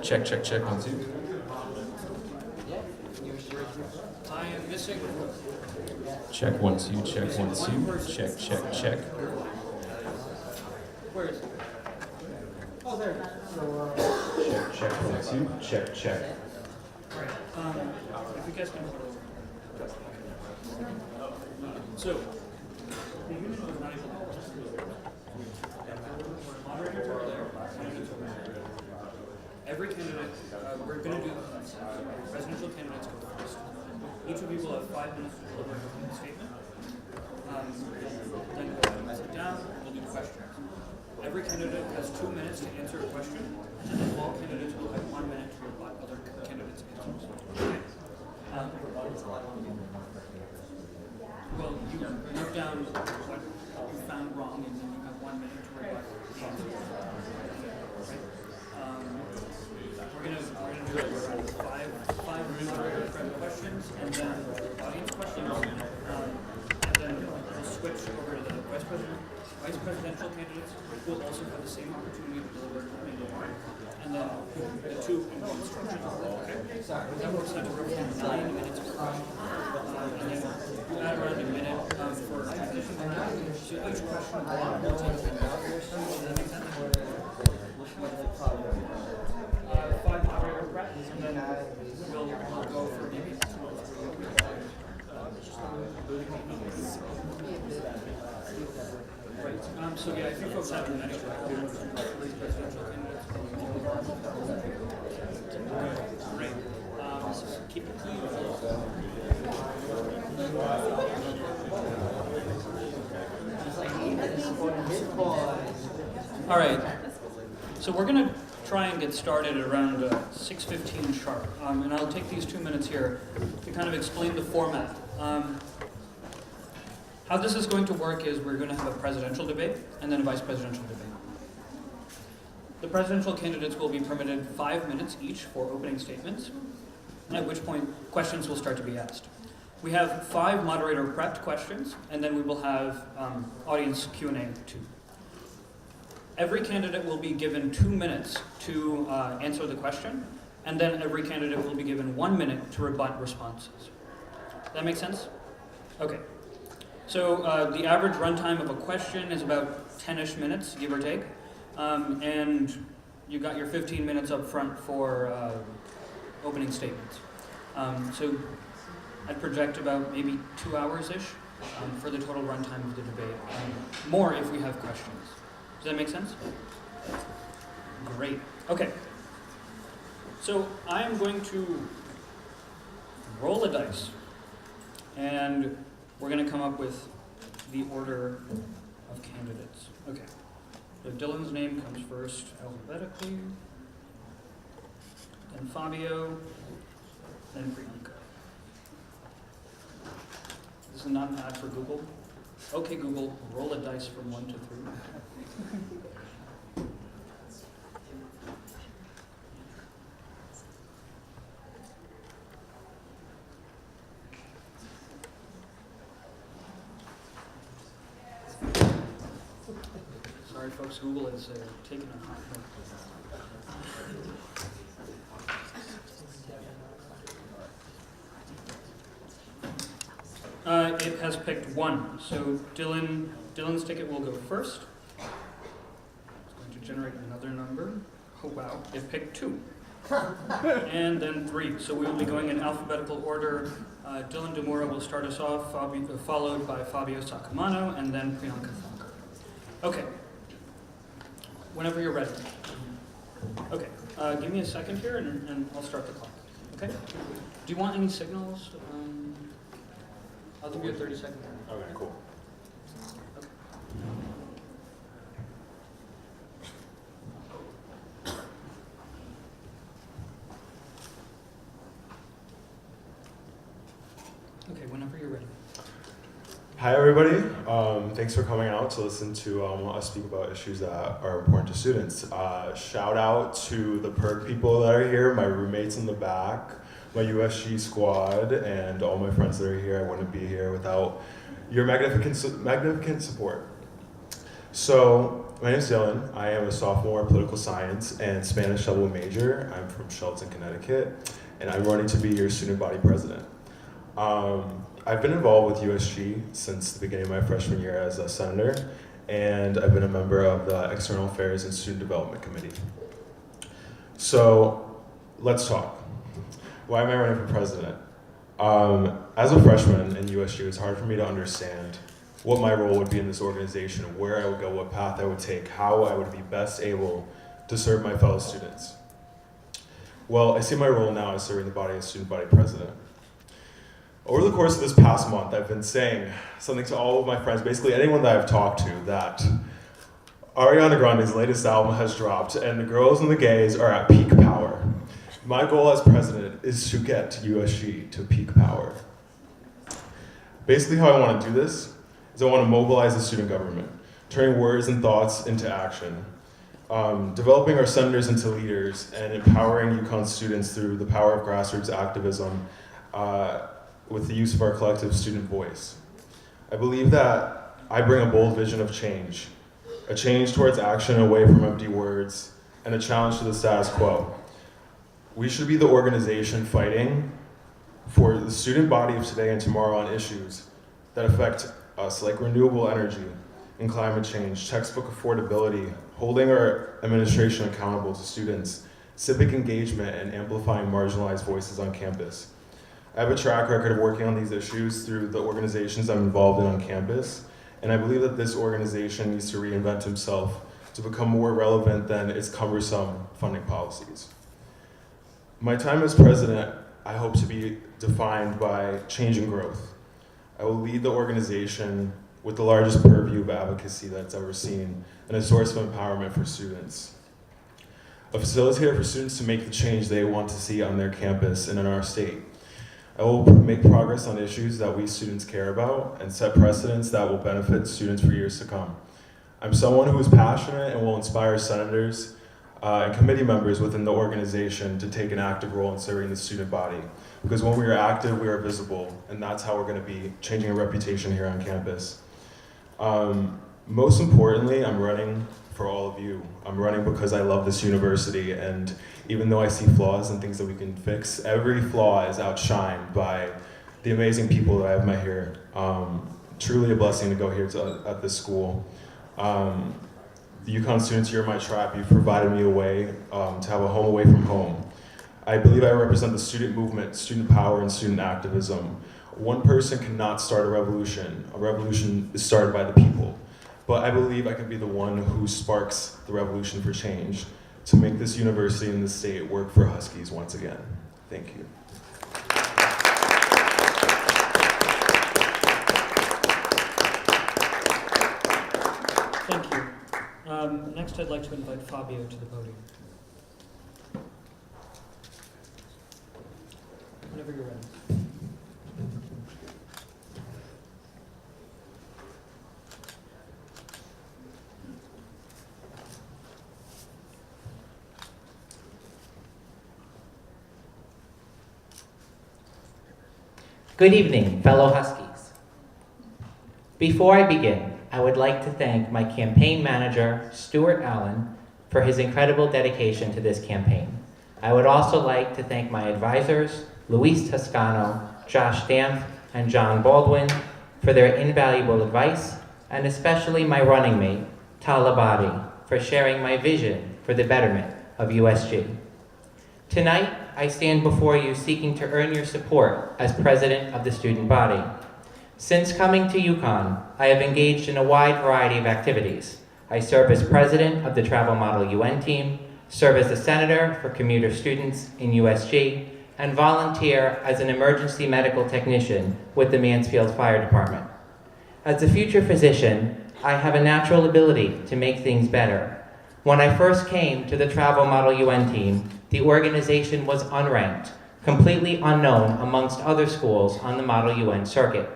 Check, check, check, 1, 2. I am missing. Check, 1, 2, check, 1, 2. Check, check, check. Where is it? Oh, there. Check, check, 1, 2. Check, check. All right. If you guys can hold over. So, the unit was not able to moderator over there. Every candidate, we're going to do presidential candidates go first. Each of you will have 5 minutes to deliver a opening statement. Then go ahead and sit down. We'll do questions. Every candidate has 2 minutes to answer a question, and then all candidates will have 1 minute to rebut other candidates' answers. Okay. Well, you note down what you found wrong, and then you have 1 minute to rebut the answer. Right? We're gonna do five moderator questions, and then audience questions, and then we'll switch over to the vice presidential candidates. Will also have the same opportunity to deliver opening remarks, and then the two instructions. Okay. That works out to roughly 9 minutes per question, and then you add around a minute for transition. So each question will take 10 minutes. Does that make sense? 5 moderator practice, and then we'll go for maybe 2 or 3. Right. So yeah, if you folks have an extra presidential candidates. Great. Keep it clean. All right. So we're going to try and get started at around 6:15 sharp, and I'll take these 2 minutes here to kind of explain the format. How this is going to work is we're going to have a presidential debate and then a vice presidential debate. The presidential candidates will be permitted 5 minutes each for opening statements, at which point questions will start to be asked. We have 5 moderator prepped questions, and then we will have audience Q&A too. Every candidate will be given 2 minutes to answer the question, and then every candidate will be given 1 minute to rebut responses. Does that make sense? Okay. So the average runtime of a question is about 10-ish minutes, give or take, and you got your 15 minutes up front for opening statements. So I'd project about maybe 2 hours-ish for the total runtime of the debate, more if we have questions. Does that make sense? Great. Okay. So I am going to roll a dice, and we're going to come up with the order of candidates. Okay. So Dylan's name comes first alphabetically, then Fabio, then Priyanka. This is not an ad for Google. Okay, Google, roll a dice from 1 to 3. Sorry, folks, Google is taking a hot look. It has picked 1, so Dylan's ticket will go first. It's going to generate another number. Oh wow, it picked 2. And then 3, so we will be going in alphabetical order. Dylan Demura will start us off, followed by Fabio Sacamano, and then Priyanka Thakur. Okay. Whenever you're ready. Okay, give me a second here and I'll start the clock. Okay? Do you want any signals? I'll give you a 30-second. Okay, cool. Okay. Okay, whenever you're ready. Hi everybody, thanks for coming out to listen to us speak about issues that are important to students. Shout out to the PERG people that are here, my roommates in the back. my USG squad, and all my friends that are here. I wouldn't be here without your magnificent support. So, my name is Dylan. I am a sophomore in political science and Spanish double major. I'm from Shelton, Connecticut, and I'm running to be your student body president. I've been involved with USG since the beginning of my freshman year as a senator, and I've been a member of the External Affairs and Student Development Committee. So, let's talk. Why am I running for president? As a freshman in USG, it was hard for me to understand what my role would be in this organization, where I would go, what path I would take, how I would be best able to serve my fellow students. Well, I see my role now as serving the body as student body president. Over the course of this past month, I've been saying something to all of my friends, basically anyone that I've talked to, that Ariana Grande's latest album has dropped and the girls and the gays are at peak power. My goal as president is to get USG to peak power. Basically how I want to do this is I want to mobilize the student government, turning words and thoughts into action, developing our senators into leaders, and empowering UConn students through the power of grassroots activism with the use of our collective student voice. I believe that I bring a bold vision of change, a change towards action away from empty words, and a challenge to the status quo. We should be the organization fighting for the student body of today and tomorrow on issues that affect us, like renewable energy and climate change, textbook affordability, holding our administration accountable to students, civic engagement, and amplifying marginalized voices on campus. I have a track record of working on these issues through the organizations I'm involved in on campus, and I believe that this organization needs to reinvent himself to become more relevant than its cumbersome funding policies. My time as president, I hope to be defined by change and growth. I will lead the organization with the largest purview of advocacy that's ever seen and a source of empowerment for students. A facilitator for students to make the change they want to see on their campus and in our state. I will make progress on issues that we students care about and set precedents that will benefit students for years to come. I'm someone who is passionate and will inspire senators and committee members within the organization to take an active role in serving the student body. Because when we are active, we are visible, and that's how we're going to be changing a reputation here on campus. Most importantly, I'm running for all of you. I'm running because I love this university, and even though I see flaws and things that we can fix, every flaw is outshined by the amazing people that I have met here. Truly a blessing to go here at this school. The UConn students, you're my tribe. You've provided me a way to have a home away from home. I believe I represent the student movement, student power, and student activism. One person cannot start a revolution. A revolution is started by the people. But I believe I can be the one who sparks the revolution for change to make this university and this state work for Huskies once again. Thank you. Thank you. Next, I'd like to invite Fabio to the podium. Whenever you're ready. Good evening, fellow Huskies. Before I begin, I would like to thank my campaign manager, Stuart Allen, for his incredible dedication to this campaign. I would also like to thank my advisors, Luis Toscano, Josh Dampf, and John Baldwin, for their invaluable advice, and especially my running mate, Tal Labadi, for sharing my vision for the betterment of USG. Tonight, I stand before you seeking to earn your support as president of the student body. Since coming to UConn, I have engaged in a wide variety of activities. I serve as president of the Travel Model UN team, serve as a senator for commuter students in USG, and volunteer as an emergency medical technician with the Mansfield Fire Department. As a future physician, I have a natural ability to make things better. When I first came to the Travel Model UN team, the organization was unranked, completely unknown amongst other schools on the Model UN circuit.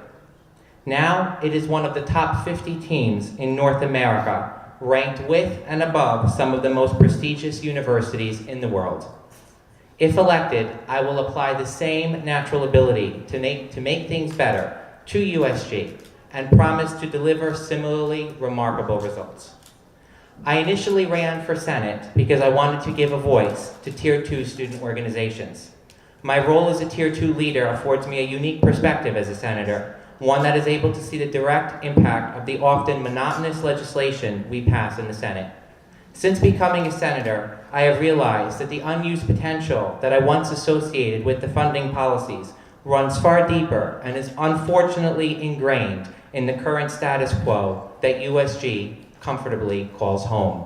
Now, it is one of the top 50 teams in North America, ranked with and above some of the most prestigious universities in the world. If elected, I will apply the same natural ability to make things better to USG and promise to deliver similarly remarkable results. I initially ran for Senate because I wanted to give a voice to Tier 2 student organizations. My role as a Tier 2 leader affords me a unique perspective as a senator, one that is able to see the direct impact of the often monotonous legislation we pass in the Senate. Since becoming a senator, I have realized that the unused potential that I once associated with the funding policies runs far deeper and is unfortunately ingrained in the current status quo that USG comfortably calls home.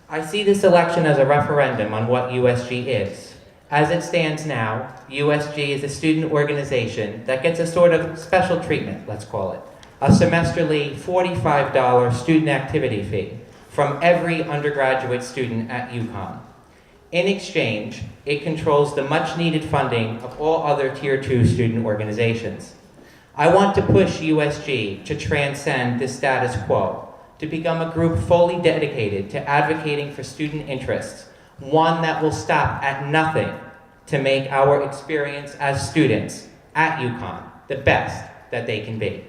I see this election as a referendum on what USG is. As it stands now, USG is a student organization that gets a sort of special treatment, let's call it, a semesterly $45 student activity fee from every undergraduate student at UConn. In exchange, it controls the much-needed funding of all other Tier 2 student organizations. I want to push USG to transcend this status quo, to become a group fully dedicated to advocating for student interests, one that will stop at nothing to make our experience as students at UConn the best that they can be.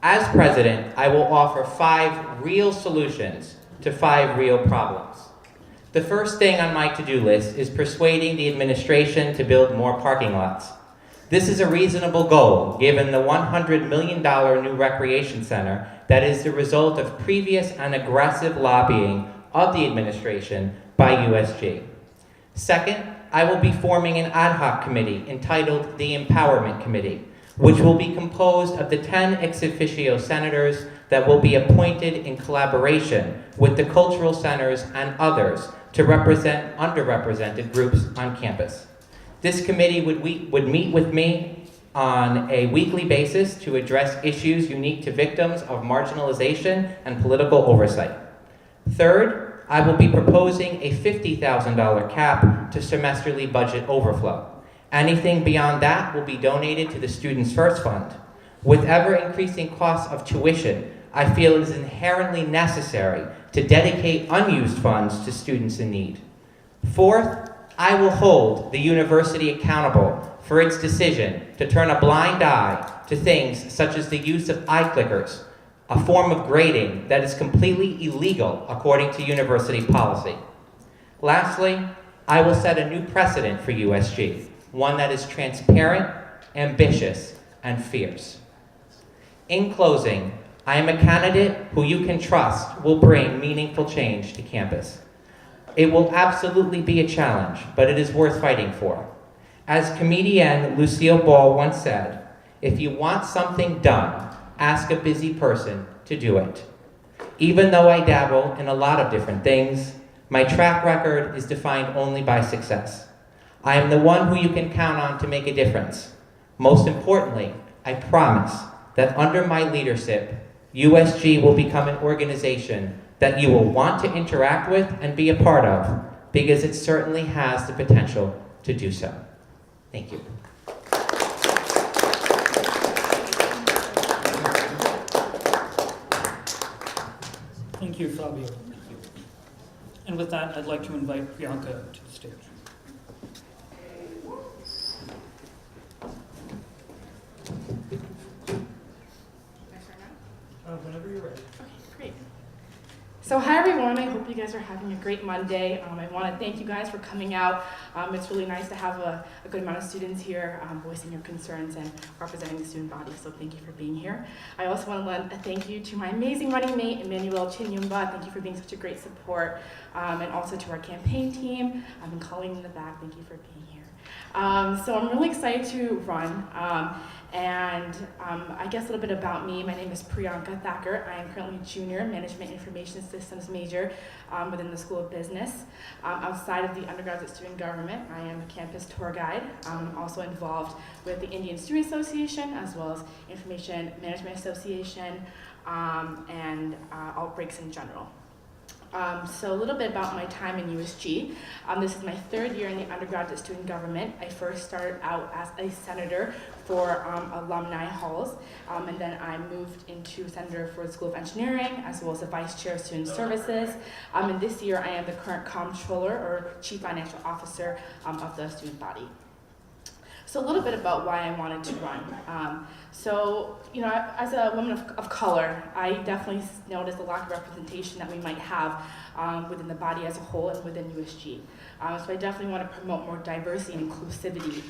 As president, I will offer 5 real solutions to 5 real problems. The first thing on my to-do list is persuading the administration to build more parking lots. This is a reasonable goal, given the $100 million new recreation center that is the result of previous and aggressive lobbying of the administration by USG. Second, I will be forming an ad hoc committee entitled the Empowerment Committee, which will be composed of the 10 ex officio senators that will be appointed in collaboration with the cultural centers and others to represent underrepresented groups on campus. This committee would meet with me on a weekly basis to address issues unique to victims of marginalization and political oversight. Third, I will be proposing a $50,000 cap to semesterly budget overflow. Anything beyond that will be donated to the Students First Fund. With ever-increasing costs of tuition, I feel it is inherently necessary to dedicate unused funds to students in need. Fourth, I will hold the university accountable for its decision to turn a blind eye to things such as the use of eye clickers, a form of grading that is completely illegal according to university policy. Lastly, I will set a new precedent for USG, one that is transparent, ambitious, and fierce. In closing, I am a candidate who you can trust will bring meaningful change to campus. It will absolutely be a challenge, but it is worth fighting for. As comedienne Lucille Ball once said, if you want something done, ask a busy person to do it. Even though I dabble in a lot of different things, my track record is defined only by success. I am the one who you can count on to make a difference. Most importantly, I promise that under my leadership, USG will become an organization that you will want to interact with and be a part of, because it certainly has the potential to do so. Thank you. Thank you, Fabio. And with that, I'd like to invite Priyanka to the stage. Whenever you're ready. Okay, great. So hi everyone, I hope you guys are having a great Monday. I want to thank you guys for coming out. It's really nice to have a good amount of students here voicing your concerns and representing the student body, so thank you for being here. I also want to lend a thank you to my amazing running mate, Emmanuel Chinyumba. Thank you for being such a great support, and also to our campaign team. And Colleen in the back, thank you for being here. So I'm really excited to run. I guess a little bit about me. My name is Priyanka Thacker. I am currently a junior management information systems major within the School of Business. Outside of the undergraduate student government, I am a campus tour guide. I'm also involved with the Indian Student Association as well as Information Management Association and Outbreaks in general. So a little bit about my time in USG. This is my third year in the undergraduate student government. I first started out as a senator for alumni halls, and then I moved into senator for the School of Engineering, as well as the vice chair of student services. And this year I am the current comptroller or chief financial officer of the student body. So a little bit about why I wanted to run. So, as a woman of color, I definitely noticed the lack of representation that we might have within the body as a whole and within USG. So I definitely want to promote more diversity and inclusivity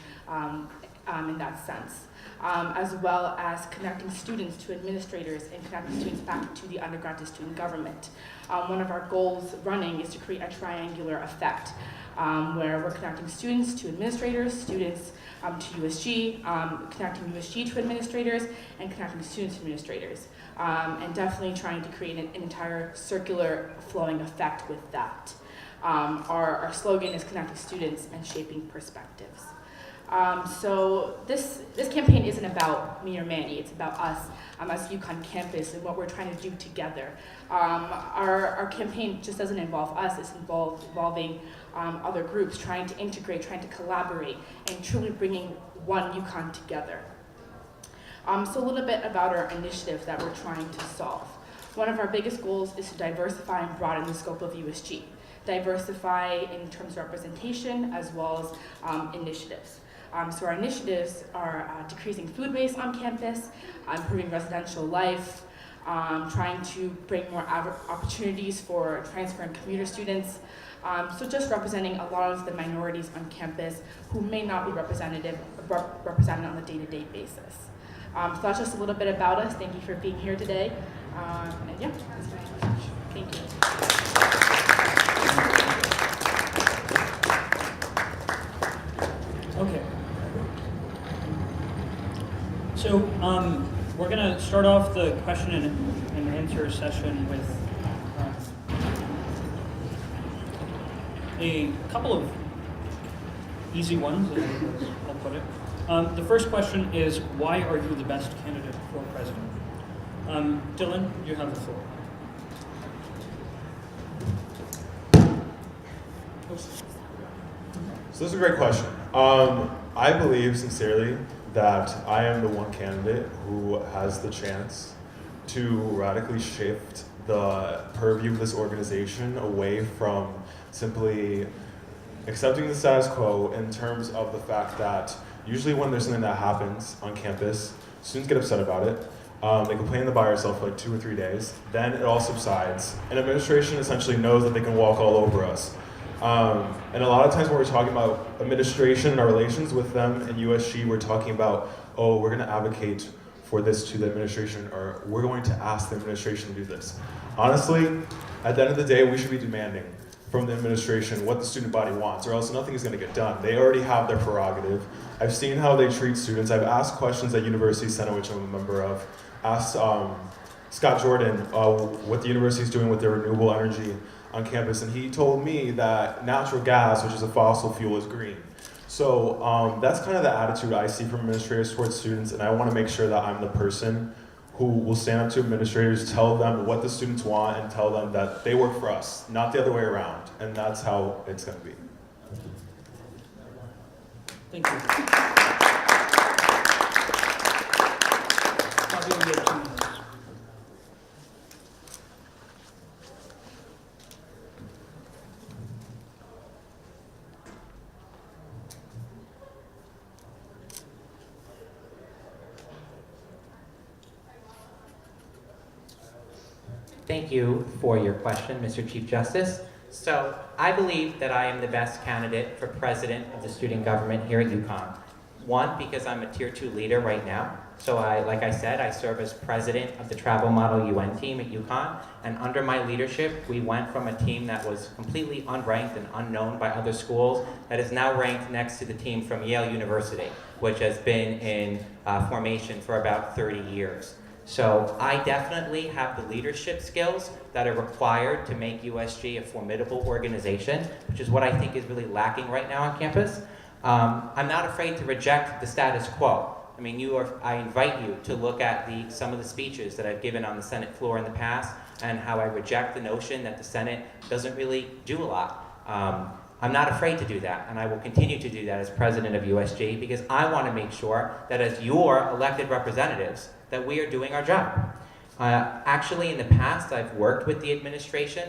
in that sense, as well as connecting students to administrators and connecting students back to the undergraduate student government. One of our goals running is to create a triangular effect, where we're connecting students to administrators, students to USG, connecting USG to administrators, and connecting students to administrators, and definitely trying to create an entire circular flowing effect with that. Our slogan is connecting students and shaping perspectives. So this campaign isn't about me or Manny, it's about us as UConn campus and what we're trying to do together. Our campaign just doesn't involve us, it's involving other groups, trying to integrate, trying to collaborate, and truly bringing one UConn together. So a little bit about our initiatives that we're trying to solve. One of our biggest goals is to diversify and broaden the scope of USG. Diversify in terms of representation as well as initiatives. So our initiatives are decreasing food waste on campus, improving residential life, trying to bring more opportunities for transfer and commuter students. So just representing a lot of the minorities on campus who may not be represented on a day-to-day basis. So that's just a little bit about us. Thank you for being here today. And yeah, that's my message. Thank you. Okay. So we're going to start off the question and answer session with a couple of easy ones, as I'll put it. The first question is, why are you the best candidate for president? Dylan, you have the floor. So this is a great question. I believe sincerely that I am the one candidate who has the chance to radically shift the purview of this organization away from simply accepting the status quo in terms of the fact that usually when there's something that happens on campus, students get upset about it. They complain in the by yourself for like 2 or 3 days. Then it all subsides. And administration essentially knows that they can walk all over us. And a lot of times when we're talking about administration and our relations with them in USG, we're talking about, oh, we're going to advocate for this to the administration, or we're going to ask the administration to do this. Honestly, at the end of the day, we should be demanding from the administration what the student body wants, or else nothing is going to get done. They already have their prerogative. I've seen how they treat students. I've asked questions at University Center, which I'm a member of. Asked Scott Jordan what the university is doing with their renewable energy on campus, and he told me that natural gas, which is a fossil fuel, is green. So that's kind of the attitude I see from administrators towards students, and I want to make sure that I'm the person who will stand up to administrators, tell them what the students want, and tell them that they work for us, not the other way around, and that's how it's going to be. Thank you. Fabio, you have 2 minutes. Thank you for your question, Mr. Chief Justice. So I believe that I am the best candidate for president of the student government here at UConn. One, because I'm a tier 2 leader right now. So like I said, I serve as president of the travel model UN team at UConn. And under my leadership, we went from a team that was completely unranked and unknown by other schools that is now ranked next to the team from Yale University, which has been in formation for about 30 years. So I definitely have the leadership skills that are required to make USG a formidable organization, which is what I think is really lacking right now on campus. I'm not afraid to reject the status quo. mean, I invite you to look at some of the speeches that I've given on the Senate floor in the past and how I reject the notion that the Senate doesn't really do a lot. I'm not afraid to do that, and I will continue to do that as president of USG because I want to make sure that as your elected representatives, that we are doing our job. Actually, in the past, I've worked with the administration.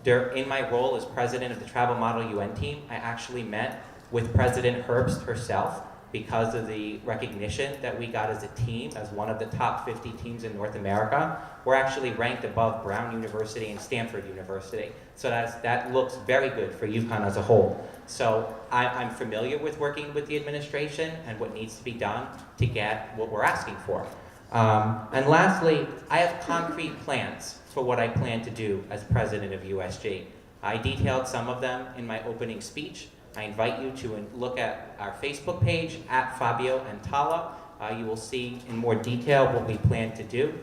In my role as president of the Travel Model UN team, I actually met with President Herbst herself because of the recognition that we got as a team, as one of the top 50 teams in North America. We're actually ranked above Brown University and Stanford University. So that looks very good for UConn as a whole. So I'm familiar with working with the administration and what needs to be done to get what we're asking for. And lastly, I have concrete plans for what I plan to do as president of USG. I detailed some of them in my opening speech. I invite you to look at our Facebook page, @Fabio and Tala. You will see in more detail what we plan to do.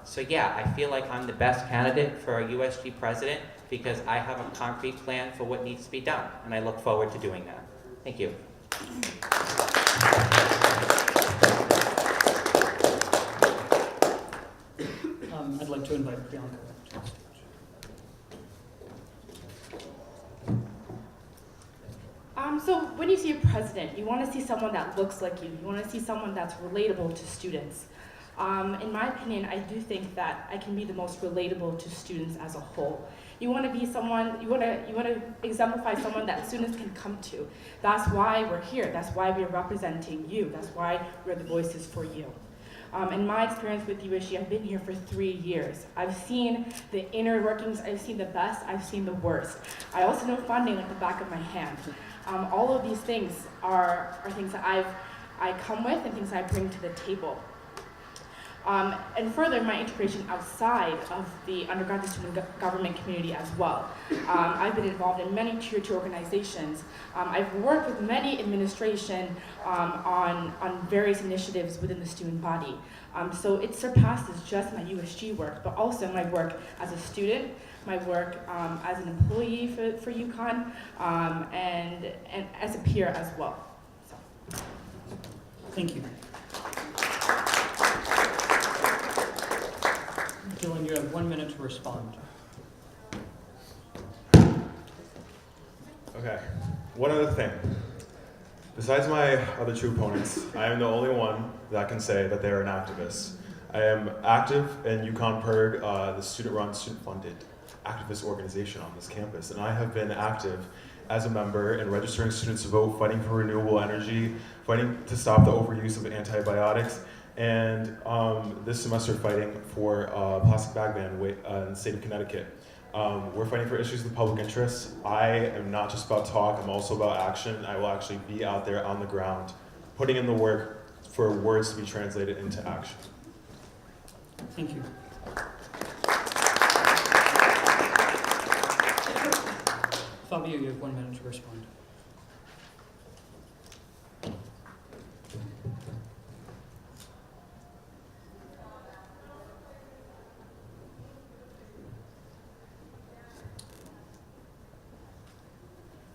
So yeah, I feel like I'm the best candidate for a USG president because I have a concrete plan for what needs to be done, and I look forward to doing that. Thank you. I'd like to invite Priyanka to the stage. So when you see a president, you want to see someone that looks like you. You want to see someone that's relatable to students. In my opinion, I do think that I can be the most relatable to students as a whole. You want to be someone, you want to exemplify someone that students can come to. That's why we're here. That's why we're representing you. That's why we're the voices for you. In my experience with USG, I've been here for 3 years. I've seen the inner workings, I've seen the best, I've seen the worst. I also know funding like the back of my hand. All of these things are things that I come with and things I bring to the table. And further, my integration outside of the undergraduate student government community as well. I've been involved in many Tier 2 organizations. I've worked with many administration on various initiatives within the student body. So it surpasses just my USG work, but also my work as a student, my work as an employee for UConn, and as a peer as well. So. Thank you. Dylan, you have 1 minute to respond. Okay, one other thing. Besides my other two opponents, I am the only one that can say that they are an activist. I am active in UConn PERG, the student-run, student-funded activist organization on this campus, and I have been active as a member in registering students to vote, fighting for renewable energy, fighting to stop the overuse of antibiotics, and this semester fighting for a plastic bag ban in the state of Connecticut. We're fighting for issues of public interest. I am not just about talk, I'm also about action. I will actually be out there on the ground, putting in the work for words to be translated into action. Thank you. Fabio, you have 1 minute to respond.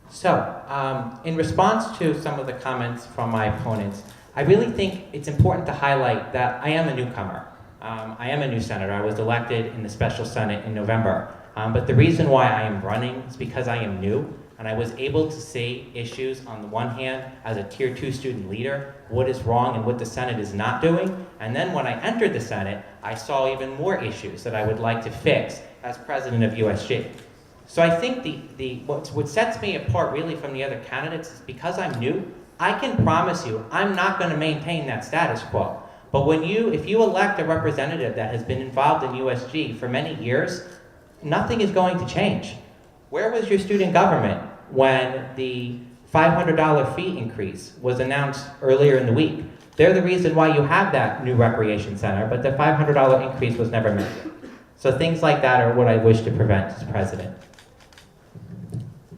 So, in response to some of the comments from my opponents, I really think it's important to highlight that I am a newcomer. I am a new senator. I was elected in the special Senate in November. But the reason why I am running is because I am new, and I was able to see issues on the one hand as a Tier 2 student leader, what is wrong and what the Senate is not doing. And then when I entered the Senate, I saw even more issues that I would like to fix as president of USG. So I think what sets me apart really from the other candidates is because I'm new, I can promise you I'm not going to maintain that status quo. But if you elect a representative that has been involved in USG for many years, nothing is going to change. Where was your student government when the $500 fee increase was announced earlier in the week? They're the reason why you have that new recreation center, but the $500 increase was never mentioned. So things like that are what I wish to prevent as president.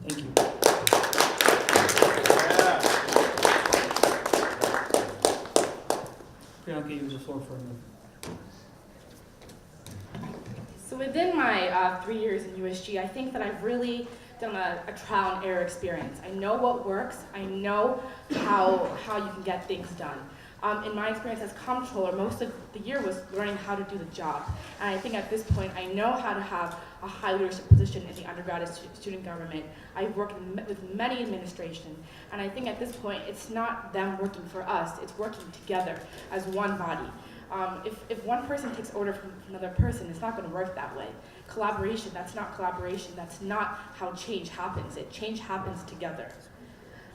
Thank you. Priyanka, you have the floor for a minute. So within my 3 years in USG, I think that I've really done a trial and error experience. I know what works. I know how you can get things done. In my experience as comptroller, most of the year was learning how to do the job. And I think at this point, I know how to have a high leadership position in the undergraduate student government. I've worked with many administration, and I think at this point, it's not them working for us, it's working together as one body. If one person takes order from another person, it's not going to work that way. Collaboration, that's not collaboration, that's not how change happens. Change happens together.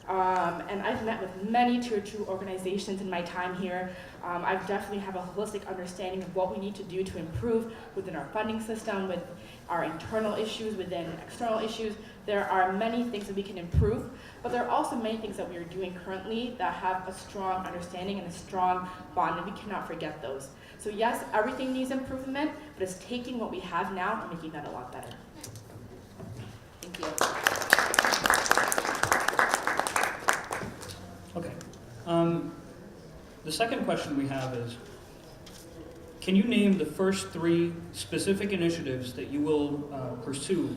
And I've met with many Tier 2 organizations in my time here. I definitely have a holistic understanding of what we need to do to improve within our funding system, with our internal issues, within external issues. There are many things that we can improve, but there are also many things that we are doing currently that have a strong understanding and a strong bond, and we cannot forget those. So yes, everything needs improvement, but it's taking what we have now and making that a lot better. Thank you. Okay. The second question we have is, can you name the first 3 specific initiatives that you will pursue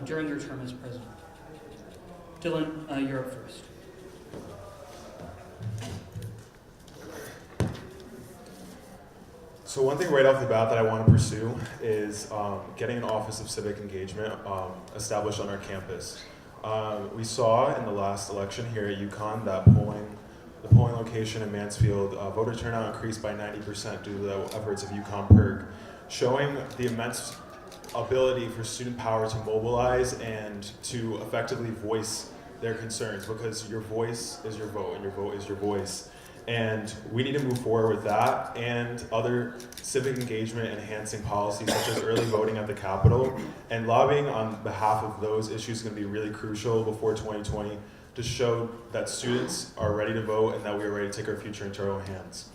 during your term as president? Dylan, you're up first. So one thing right off the bat that I want to pursue is getting an Office of Civic Engagement established on our campus. We saw in the last election here at UConn that the polling location in Mansfield, voter turnout increased by 90% due to the efforts of UConn PERG, showing the immense ability for student power to mobilize and to effectively voice their concerns, because your voice is your vote and your vote is your voice. And we need to move forward with that and other civic engagement enhancing policies such as early voting at the Capitol, and lobbying on behalf of those issues is going to be really crucial before 2020 to show that students are ready to vote and that we are ready to take our future into our own hands.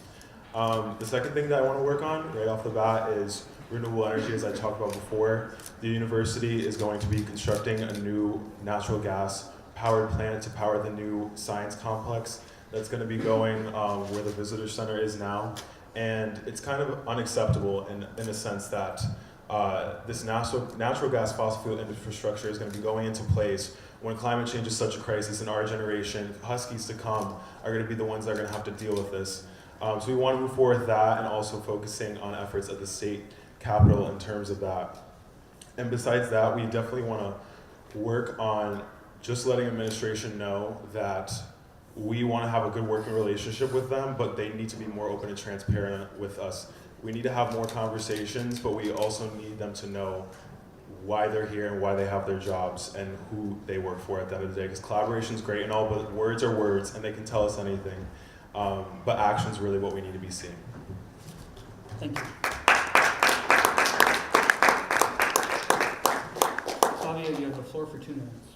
The second thing that I want to work on right off the bat is renewable energy, as I talked about before. The university is going to be constructing a new natural gas powered plant to power the new science complex that's going to be going where the visitor center is now. And it's kind of unacceptable in a sense that this natural gas fossil fuel infrastructure is going to be going into place when climate change is such a crisis, and our generation, Huskies to come, are going to be the ones that are going to have to deal with this. So we want to move forward with that, and also focusing on efforts at the state capitol in terms of that. And besides that, we definitely want to work on just letting administration know that we want to have a good working relationship with them, but they need to be more open and transparent with us. We need to have more conversations, but we also need them to know why they're here and why they have their jobs and who they work for at the end of the day. Because collaboration is great and all, but words are words and they can tell us anything. But action is really what we need to be seeing. Thank you. Flavia, you have the floor for 2 minutes.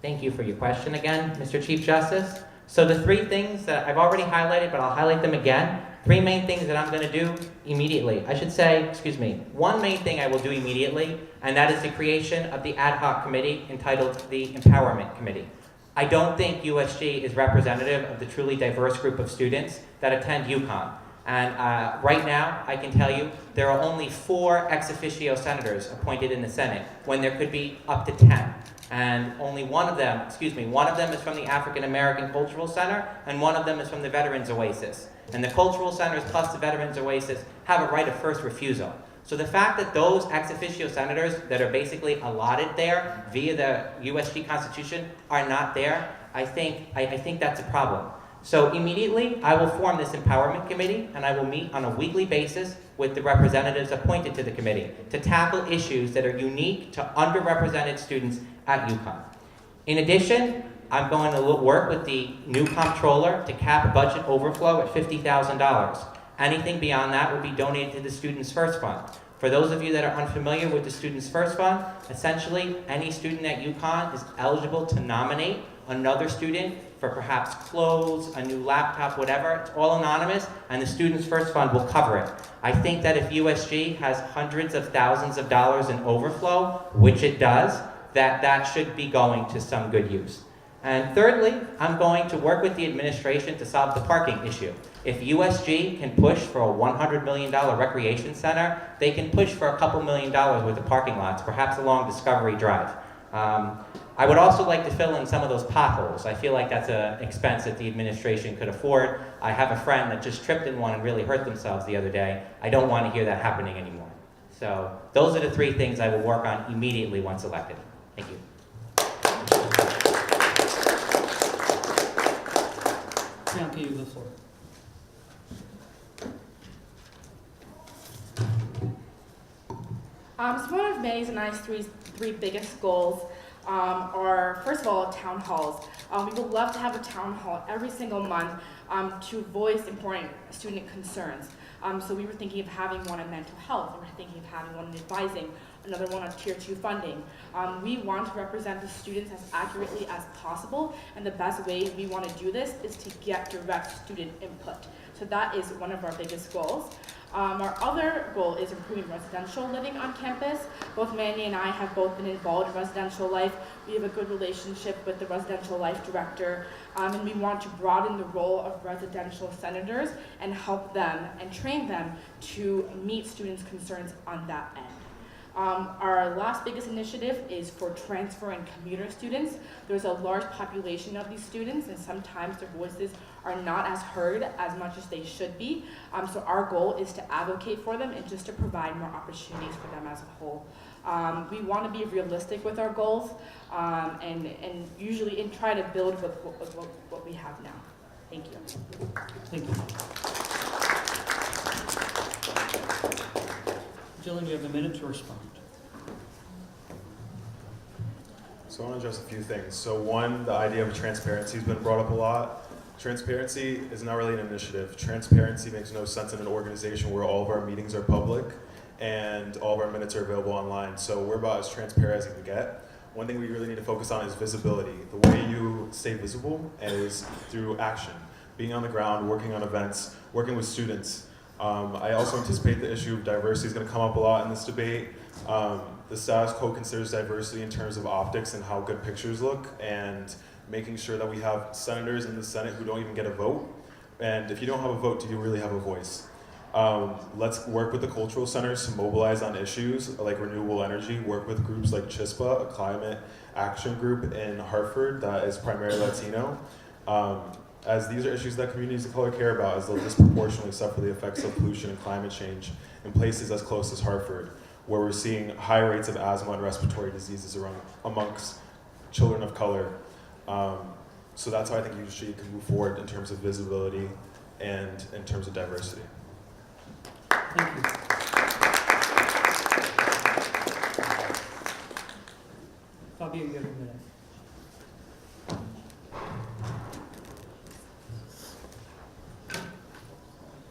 Thank you for your question again, Mr. Chief Justice. So the 3 things that I've already highlighted, but I'll highlight them again. 3 main things that I'm going to do immediately. I should say, excuse me, 1 main thing I will do immediately, and that is the creation of the ad hoc committee entitled the Empowerment Committee. I don't think USG is representative of the truly diverse group of students that attend UConn. And right now, I can tell you, there are only 4 ex officio senators appointed in the Senate, when there could be up to 10. And only one of them is from the African American Cultural Center, and one of them is from the Veterans Oasis. And the Cultural Centers plus the Veterans Oasis have a right of first refusal. So the fact that those ex officio senators that are basically allotted there via the USG Constitution are not there, I think that's a problem. So immediately, I will form this empowerment committee, and I will meet on a weekly basis with the representatives appointed to the committee to tackle issues that are unique to underrepresented students at UConn. In addition, I'm going to work with the new comptroller to cap budget overflow at $50,000. Anything beyond that will be donated to the Students First Fund. For those of you that are unfamiliar with the Students First Fund, essentially any student at UConn is eligible to nominate another student for perhaps clothes, a new laptop, whatever. It's all anonymous, and the Students First Fund will cover it. I think that if USG has hundreds of thousands of dollars in overflow, which it does, that should be going to some good use. And thirdly, I'm going to work with the administration to solve the parking issue. If USG can push for a $100 million recreation center, they can push for a couple $1 million worth of parking lots, perhaps along Discovery Drive. I would also like to fill in some of those potholes. I feel like that's an expense that the administration could afford. I have a friend that just tripped in one and really hurt themselves the other day. I don't want to hear that happening anymore. So those are the 3 things I will work on immediately once elected. Thank you. Now, can you have the floor? So one of May's and I's three biggest goals are, first of all, town halls. We would love to have a town hall every single month to voice important student concerns. So we were thinking of having one on mental health, we were thinking of having one on advising, another one on Tier 2 funding. We want to represent the students as accurately as possible, and the best way we want to do this is to get direct student input. So that is one of our biggest goals. Our other goal is improving residential living on campus. Both Mandy and I have both been involved in residential life. We have a good relationship with the residential life director, and we want to broaden the role of residential senators and help them and train them to meet students' concerns on that end. Our last biggest initiative is for transfer and commuter students. There's a large population of these students, and sometimes their voices are not as heard as much as they should be. So our goal is to advocate for them and just to provide more opportunities for them as a whole. We want to be realistic with our goals and usually try to build with what we have now. Thank you. Thank you. Jillian, you have a minute to respond. So I want to address a few things. So one, the idea of transparency has been brought up a lot. Transparency is not really an initiative. Transparency makes no sense in an organization where all of our meetings are public and all of our minutes are available online. So we're about as transparent as you can get. One thing we really need to focus on is visibility. The way you stay visible is through action. Being on the ground, working on events, working with students. I also anticipate the issue of diversity is going to come up a lot in this debate. The status quo considers diversity in terms of optics and how good pictures look, and making sure that we have senators in the Senate who don't even get a vote. And if you don't have a vote, do you really have a voice? Let's work with the cultural centers to mobilize on issues like renewable energy, work with groups like CHISPA, a climate action group in Hartford that is primarily Latino. As these are issues that communities of color care about, as they'll disproportionately suffer the effects of pollution and climate change in places as close as Hartford, where we're seeing high rates of asthma and respiratory diseases amongst children of color. So that's how I think USG can move forward in terms of visibility and in terms of diversity. Thank you. Fabio, you have a minute.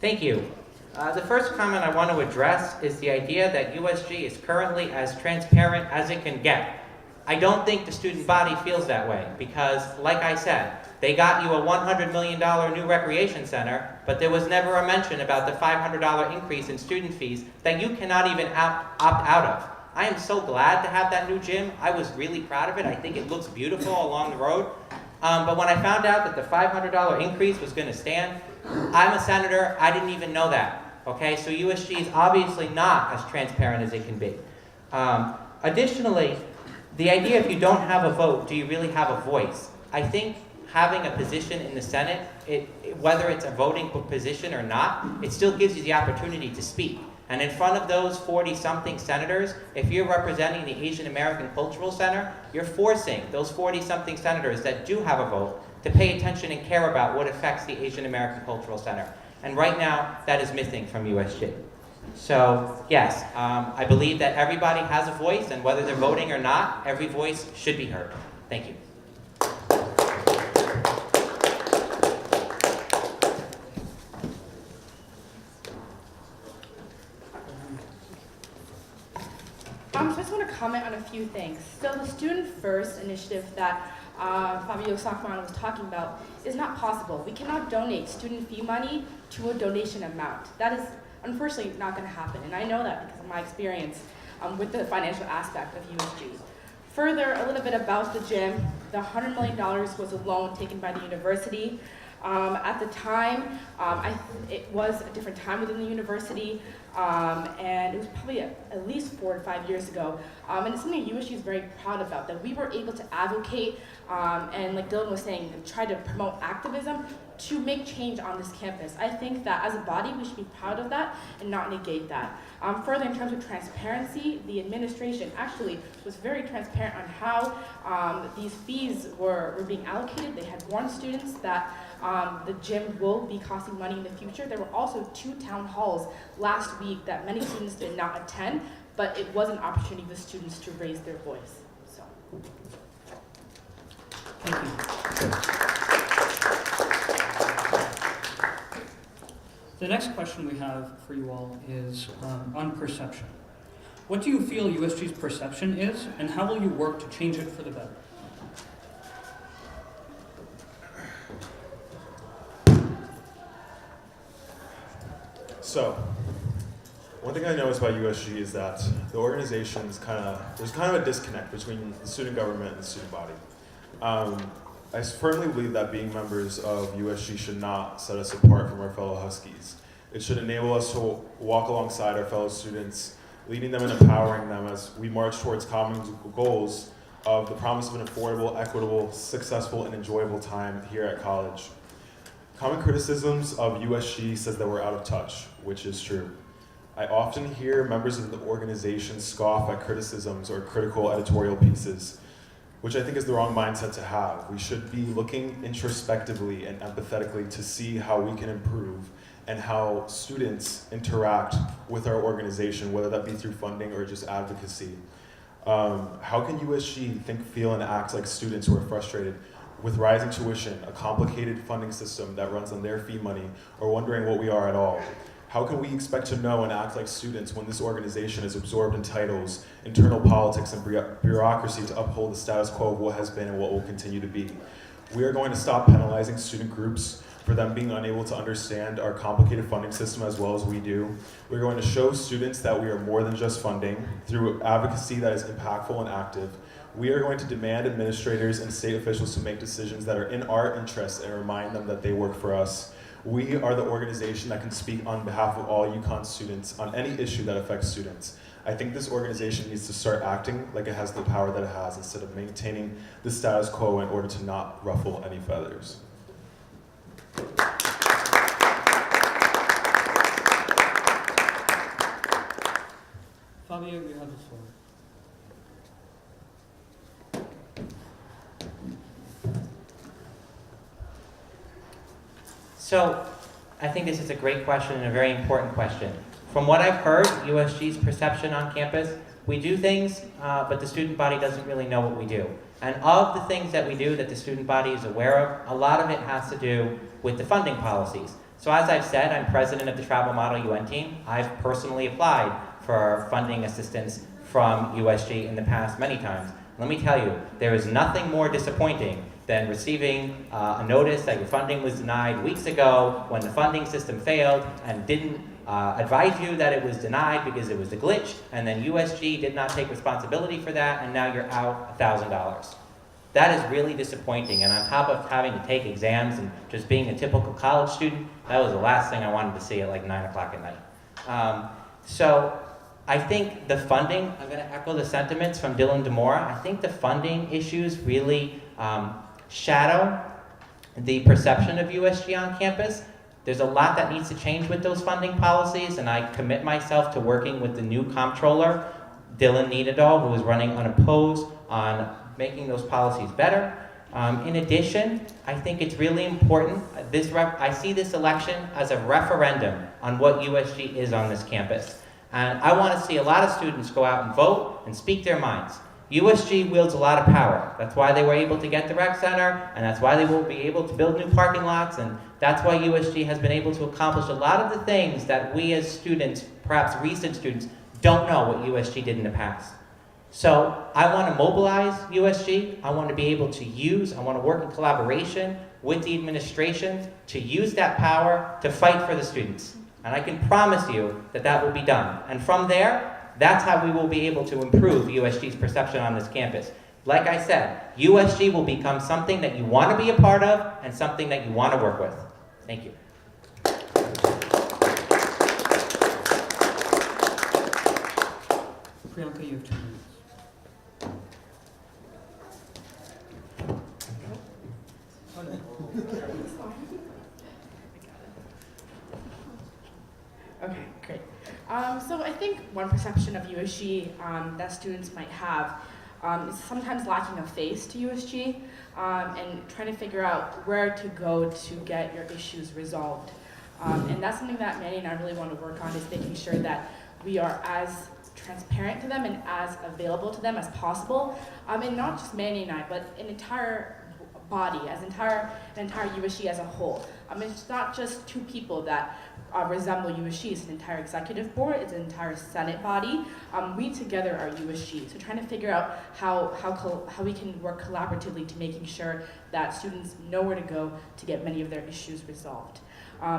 Thank you. The first comment I want to address is the idea that USG is currently as transparent as it can get. I don't think the student body feels that way because, like I said, they got you a $100 million new recreation center, but there was never a mention about the $500 increase in student fees that you cannot even opt out of. I am so glad to have that new gym. I was really proud of it. I think it looks beautiful along the road. But when I found out that the $500 increase was going to stand, I'm a senator, I didn't even know that. Okay, so USG is obviously not as transparent as it can be. Additionally, the idea if you don't have a vote, do you really have a voice? I think having a position in the Senate, whether it's a voting position or not, it still gives you the opportunity to speak. And in front of those 40-something senators, if you're representing the Asian American Cultural Center, you're forcing those 40-something senators that do have a vote to pay attention and care about what affects the Asian American Cultural Center. And right now, that is missing from USG. So, yes, I believe that everybody has a voice, and whether they're voting or not, every voice should be heard. Thank you. So I just want to comment on a few things. So the Student First initiative that Fabio Sacman was talking about is not possible. We cannot donate student fee money to a donation amount. That is unfortunately not going to happen, and I know that because of my experience with the financial aspect of USG. Further, a little bit about the gym. The $100 million was a loan taken by the university. At the time, it was a different time within the university, and it was probably at least 4 to 5 years ago. And it's something USG is very proud about, that we were able to advocate, and like Dylan was saying, try to promote activism to make change on this campus. I think that as a body, we should be proud of that and not negate that. Further, in terms of transparency, the administration actually was very transparent on how these fees were being allocated. They had warned students that the gym will be costing money in the future. There were also 2 town halls last week that many students did not attend, but it was an opportunity for students to raise their voice. So. Thank you. The next question we have for you all is on perception. What do you feel USG's perception is, and how will you work to change it for the better? So, one thing I noticed about USG is that the organization's there's kind of a disconnect between the student government and the student body. I firmly believe that being members of USG should not set us apart from our fellow Huskies. It should enable us to walk alongside our fellow students, leading them and empowering them as we march towards common goals of the promise of an affordable, equitable, successful, and enjoyable time here at college. Common criticisms of USG says that we're out of touch, which is true. I often hear members of the organization scoff at criticisms or critical editorial pieces, which I think is the wrong mindset to have. We should be looking introspectively and empathetically to see how we can improve and how students interact with our organization, whether that be through funding or just advocacy. How can USG think, feel, and act like students who are frustrated with rising tuition, a complicated funding system that runs on their fee money, or wondering what we are at all? How can we expect to know and act like students when this organization is absorbed in titles, internal politics, and bureaucracy to uphold the status quo of what has been and what will continue to be? We are going to stop penalizing student groups for them being unable to understand our complicated funding system as well as we do. We're going to show students that we are more than just funding through advocacy that is impactful and active. We are going to demand administrators and state officials to make decisions that are in our interests and remind them that they work for us. We are the organization that can speak on behalf of all UConn students on any issue that affects students. I think this organization needs to start acting like it has the power that it has instead of maintaining the status quo in order to not ruffle any feathers. Fabio, you have the floor. So, I think this is a great question and a very important question. From what I've heard, USG's perception on campus, we do things, but the student body doesn't really know what we do. And of the things that we do that the student body is aware of, a lot of it has to do with the funding policies. So as I've said, I'm president of the Travel Model UN team. I've personally applied for funding assistance from USG in the past many times. Let me tell you, there is nothing more disappointing than receiving a notice that your funding was denied weeks ago when the funding system failed and didn't advise you that it was denied because it was a glitch, and then USG did not take responsibility for that, and now you're out $1,000. That is really disappointing, and on top of having to take exams and just being a typical college student, that was the last thing I wanted to see at like 9 o'clock at night. So I think the funding, I'm going to echo the sentiments from Dylan DeMora. I think the funding issues really shadow the perception of USG on campus. There's a lot that needs to change with those funding policies, and I commit myself to working with the new comptroller, Dylan Needadall, who is running unopposed on making those policies better. In addition, I think it's really important, I see this election as a referendum on what USG is on this campus. And I want to see a lot of students go out and vote and speak their minds. USG wields a lot of power. That's why they were able to get the rec center, and that's why they will be able to build new parking lots, and that's why USG has been able to accomplish a lot of the things that we as students, perhaps recent students, don't know what USG did in the past. So I want to mobilize USG. I want to be able to I want to work in collaboration with the administration to use that power to fight for the students. And I can promise you that that will be done. And from there, that's how we will be able to improve USG's perception on this campus. Like I said, USG will become something that you want to be a part of and something that you want to work with. Thank you. Priyanka, you have 2 minutes. Okay, great. So I think one perception of USG that students might have is sometimes lacking a face to USG and trying to figure out where to go to get your issues resolved. And that's something that Manny and I really want to work on, is making sure that we are as transparent to them and as available to them as possible. And not just Manny and I, but an entire body, an entire USG as a whole. It's not just 2 people that resemble USG. It's an entire executive board, it's an entire Senate body. We together are USG. So trying to figure out how we can work collaboratively to making sure that students know where to go to get many of their issues resolved.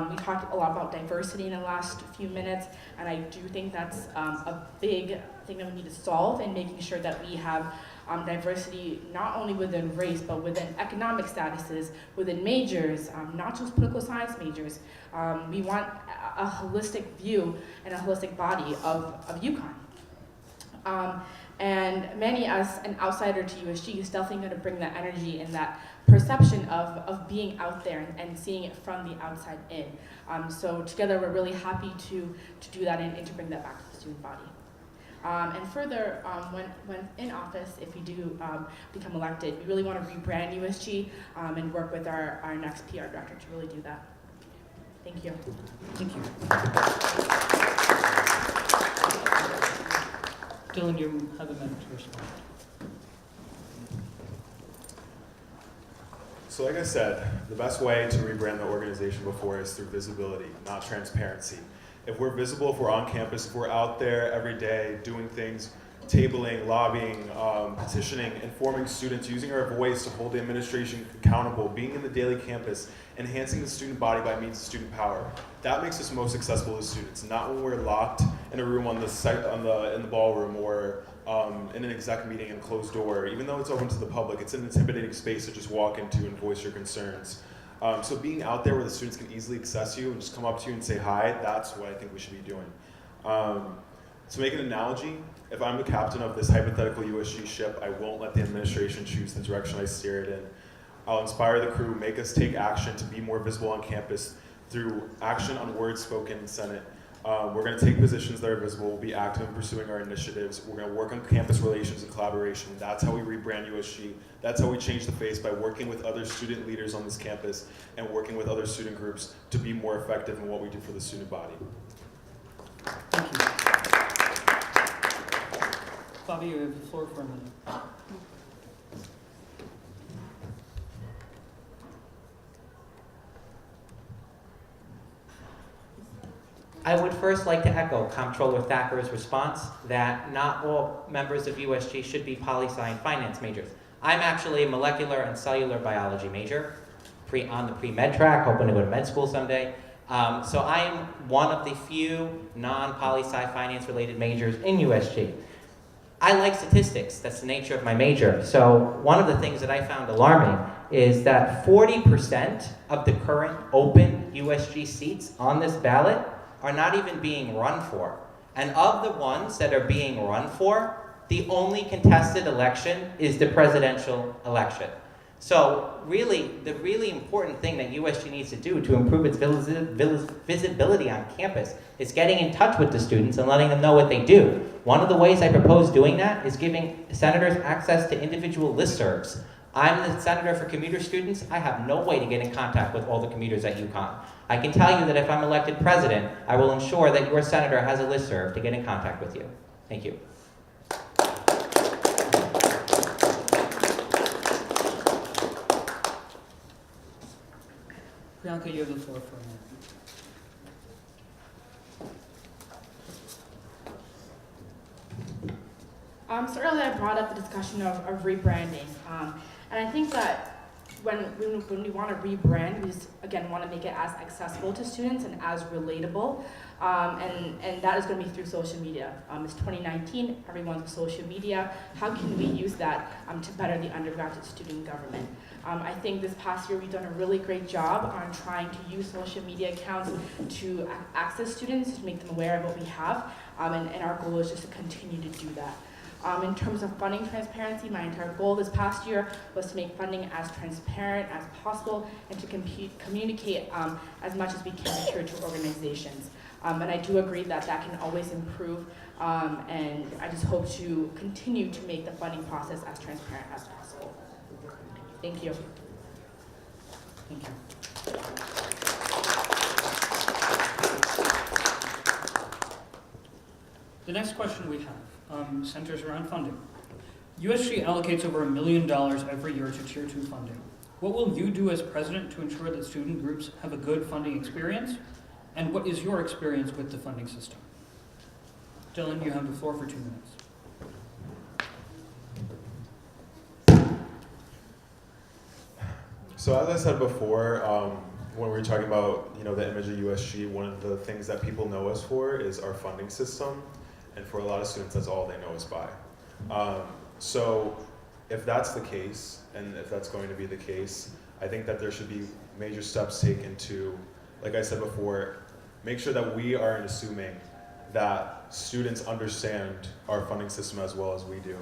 We talked a lot about diversity in the last few minutes, and I do think that's a big thing that we need to solve, and making sure that we have diversity not only within race, but within economic statuses, within majors, not just political science majors. We want a holistic view and a holistic body of UConn. And Manny, as an outsider to USG, is definitely going to bring that energy and that perception of being out there and seeing it from the outside in. So together we're really happy to do that and to bring that back to the student body. And further, when in office, if we do become elected, we really want to rebrand USG and work with our next PR director to really do that. Thank you. Thank you. Dylan, you have a minute to respond. So like I said, the best way to rebrand the organization before is through visibility, not transparency. If we're visible, if we're on campus, if we're out there every day doing things, tabling, lobbying, petitioning, informing students, using our voice to hold the administration accountable, being in the daily campus, enhancing the student body by means of student power, that makes us most accessible to students, not when we're locked in a room in the ballroom or in an exec meeting in a closed door. Even though it's open to the public, it's an intimidating space to just walk into and voice your concerns. So being out there where the students can easily access you and just come up to you and say hi, that's what I think we should be doing. To make an analogy, if I'm the captain of this hypothetical USG ship, I won't let the administration choose the direction I steer it in. I'll inspire the crew, make us take action to be more visible on campus through action on words spoken in Senate. We're going to take positions that are visible, we'll be active in pursuing our initiatives, we're going to work on campus relations and collaboration. That's how we rebrand USG. That's how we change the face, by working with other student leaders on this campus and working with other student groups to be more effective in what we do for the student body. Thank you. Bobby, you have the floor for a minute. I would first like to echo Comptroller Thacker's response that not all members of USG should be poli-sci and finance majors. I'm actually a molecular and cellular biology major, on the pre-med track, hoping to go to med school someday. So I'm one of the few non-poli-sci finance related majors in USG. I like statistics, that's the nature of my major. So one of the things that I found alarming is that 40% of the current open USG seats on this ballot are not even being run for. And of the ones that are being run for, the only contested election is the presidential election. So really, the really important thing that USG needs to do to improve its visibility on campus is getting in touch with the students and letting them know what they do. One of the ways I propose doing that is giving senators access to individual listservs. I'm the senator for commuter students. I have no way to get in contact with all the commuters at UConn. I can tell you that if I'm elected president, I will ensure that your senator has a listserv to get in contact with you. Thank you. Priyanka, you have the floor for a minute. So earlier I brought up the discussion of rebranding, and I think that when we want to rebrand, we just, again, want to make it as accessible to students and as relatable. And that is going to be through social media. It's 2019, everyone's on social media. How can we use that to better the undergraduate student government? I think this past year we've done a really great job on trying to use social media accounts to access students, to make them aware of what we have, and our goal is just to continue to do that. In terms of funding transparency, my entire goal this past year was to make funding as transparent as possible and to communicate as much as we can to tier 2 organizations. And I do agree that that can always improve, and I just hope to continue to make the funding process as transparent as possible. Thank you. Thank you. The next question we have centers around funding. USG allocates over $1 million every year to Tier 2 funding. What will you do as president to ensure that student groups have a good funding experience? And what is your experience with the funding system? Dylan, you have the floor for 2 minutes. So as I said before, when we were talking about the image of USG, one of the things that people know us for is our funding system, and for a lot of students, that's all they know us by. So if that's the case, and if that's going to be the case, I think that there should be major steps taken to, like I said before, make sure that we aren't assuming that students understand our funding system as well as we do.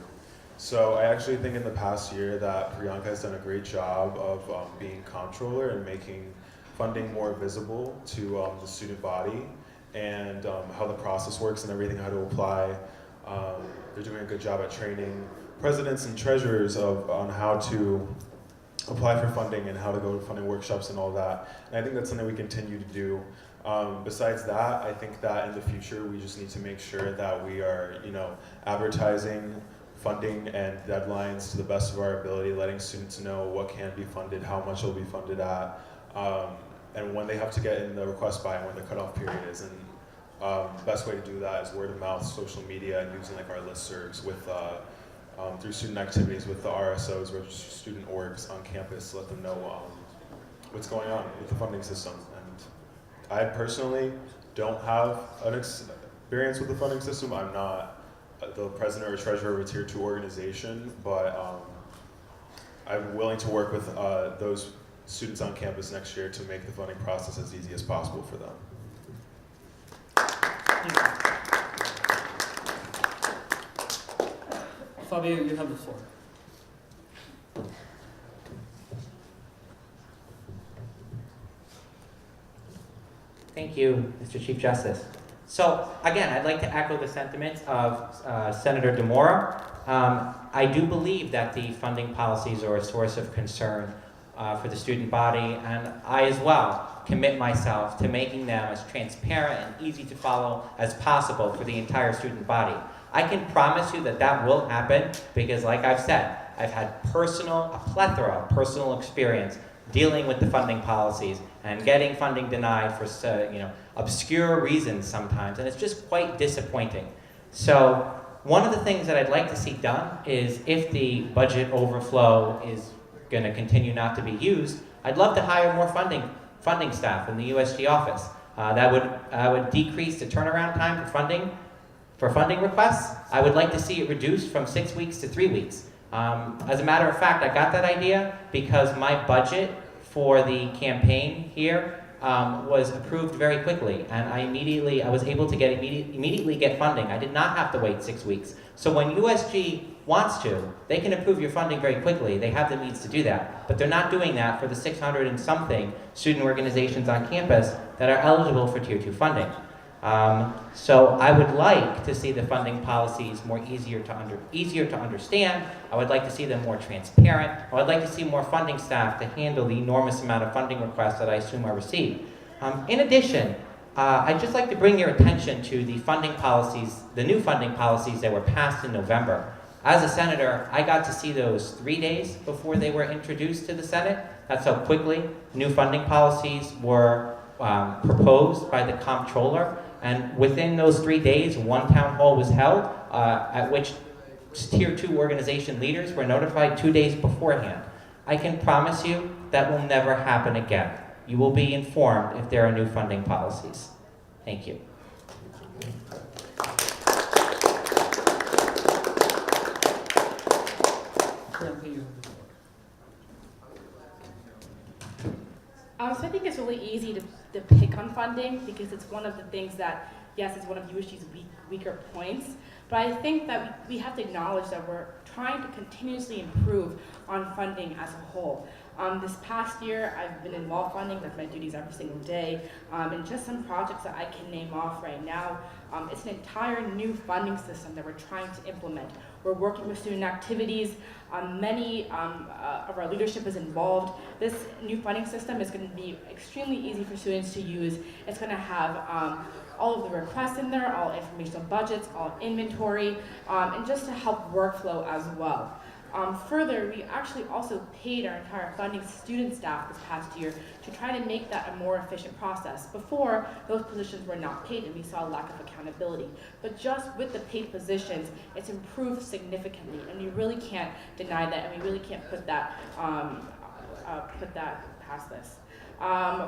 So I actually think in the past year that Priyanka has done a great job of being comptroller and making funding more visible to the student body and how the process works and everything, how to apply. They're doing a good job at training presidents and treasurers on how to apply for funding and how to go to funding workshops and all that. And I think that's something we continue to do. Besides that, I think that in the future we just need to make sure that we are, advertising funding and deadlines to the best of our ability, letting students know what can be funded, how much will be funded at, and when they have to get in the request by and when the cutoff period is. And the best way to do that is word of mouth, social media, and using like our listservs with through student activities with the RSOs, registered student orgs on campus, to let them know what's going on with the funding system. And I personally don't have an experience with the funding system. I'm not the president or treasurer of a Tier 2 organization, but I'm willing to work with those students on campus next year to make the funding process as easy as possible for them. Fabio, you have the floor. Thank you, Mr. Chief Justice. So again, I'd like to echo the sentiments of Senator DeMora. I do believe that the funding policies are a source of concern for the student body, and I as well commit myself to making them as transparent and easy to follow as possible for the entire student body. I can promise you that that will happen because, like I've said, I've had a plethora of personal experience dealing with the funding policies and getting funding denied for obscure reasons sometimes, and it's just quite disappointing. So one of the things that I'd like to see done is, if the budget overflow is going to continue not to be used, I'd love to hire more funding staff in the USG office. That would decrease the turnaround time for funding requests. I would like to see it reduced from 6 weeks to 3 weeks. As a matter of fact, I got that idea because my budget for the campaign here was approved very quickly, and I was able to immediately get funding. I did not have to wait 6 weeks. So when USG wants to, they can approve your funding very quickly. They have the means to do that, but they're not doing that for the 600 and something student organizations on campus that are eligible for Tier 2 funding. So I would like to see the funding policies easier to understand. I would like to see them more transparent. I would like to see more funding staff to handle the enormous amount of funding requests that I assume I receive. In addition, I'd just like to bring your attention to the funding policies, the new funding policies that were passed in November. As a senator, I got to see those 3 days before they were introduced to the Senate. That's how quickly new funding policies were proposed by the comptroller. And within those 3 days, one town hall was held at which Tier 2 organization leaders were notified 2 days beforehand. I can promise you that will never happen again. You will be informed if there are new funding policies. Thank you. Priyanka, you have the floor. So I think it's really easy to pick on funding because it's one of the things that, yes, it's one of USG's weaker points, but I think that we have to acknowledge that we're trying to continuously improve on funding as a whole. This past year, I've been in law funding, that's my duties every single day, and just some projects that I can name off right now. It's an entire new funding system that we're trying to implement. We're working with student activities. Many of our leadership is involved. This new funding system is going to be extremely easy for students to use. It's going to have all of the requests in there, all informational budgets, all inventory, and just to help workflow as well. Further, we actually also paid our entire funding student staff this past year to try to make that a more efficient process. Before, those positions were not paid and we saw a lack of accountability. But just with the paid positions, it's improved significantly, and we really can't deny that, and we really can't put that past this.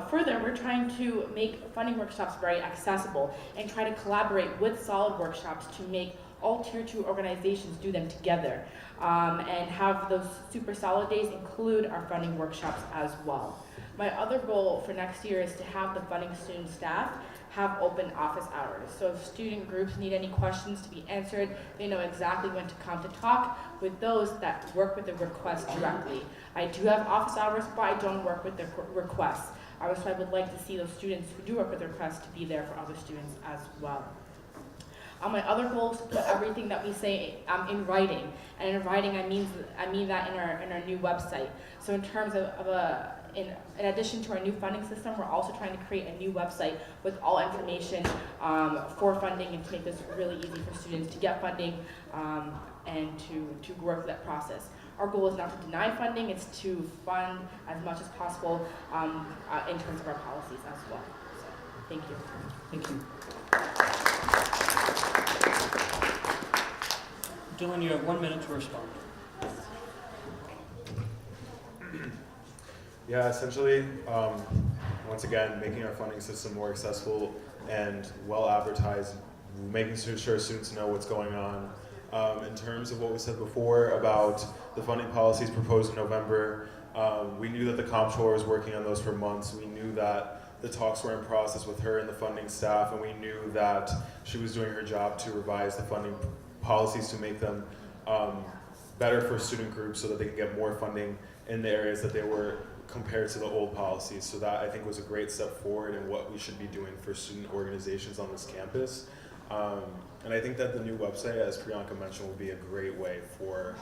Further, we're trying to make funding workshops very accessible and try to collaborate with solid workshops to make all Tier 2 organizations do them together, and have those super solid days include our funding workshops as well. My other goal for next year is to have the funding student staff have open office hours. So if student groups need any questions to be answered, they know exactly when to come to talk with those that work with the request directly. I do have office hours, but I don't work with the requests. So I would like to see those students who do work with the requests to be there for other students as well. My other goal is to put everything that we say in writing, and in writing I mean that in our new website. So in terms of in addition to our new funding system, we're also trying to create a new website with all information for funding, and to make this really easy for students to get funding and to work through that process. Our goal is not to deny funding; it's to fund as much as possible in terms of our policies as well. So, thank you. Thank you. Dylan, you have 1 minute to respond. Yeah, essentially, once again, making our funding system more accessible and well advertised, making sure students know what's going on. In terms of what we said before about the funding policies proposed in November, we knew that the comptroller was working on those for months. We knew that the talks were in process with her and the funding staff, and we knew that she was doing her job to revise the funding policies to make them better for student groups so that they can get more funding in the areas that they were compared to the old policies. So that, I think, was a great step forward in what we should be doing for student organizations on this campus. And I think that the new website, as Priyanka mentioned, will be a great way for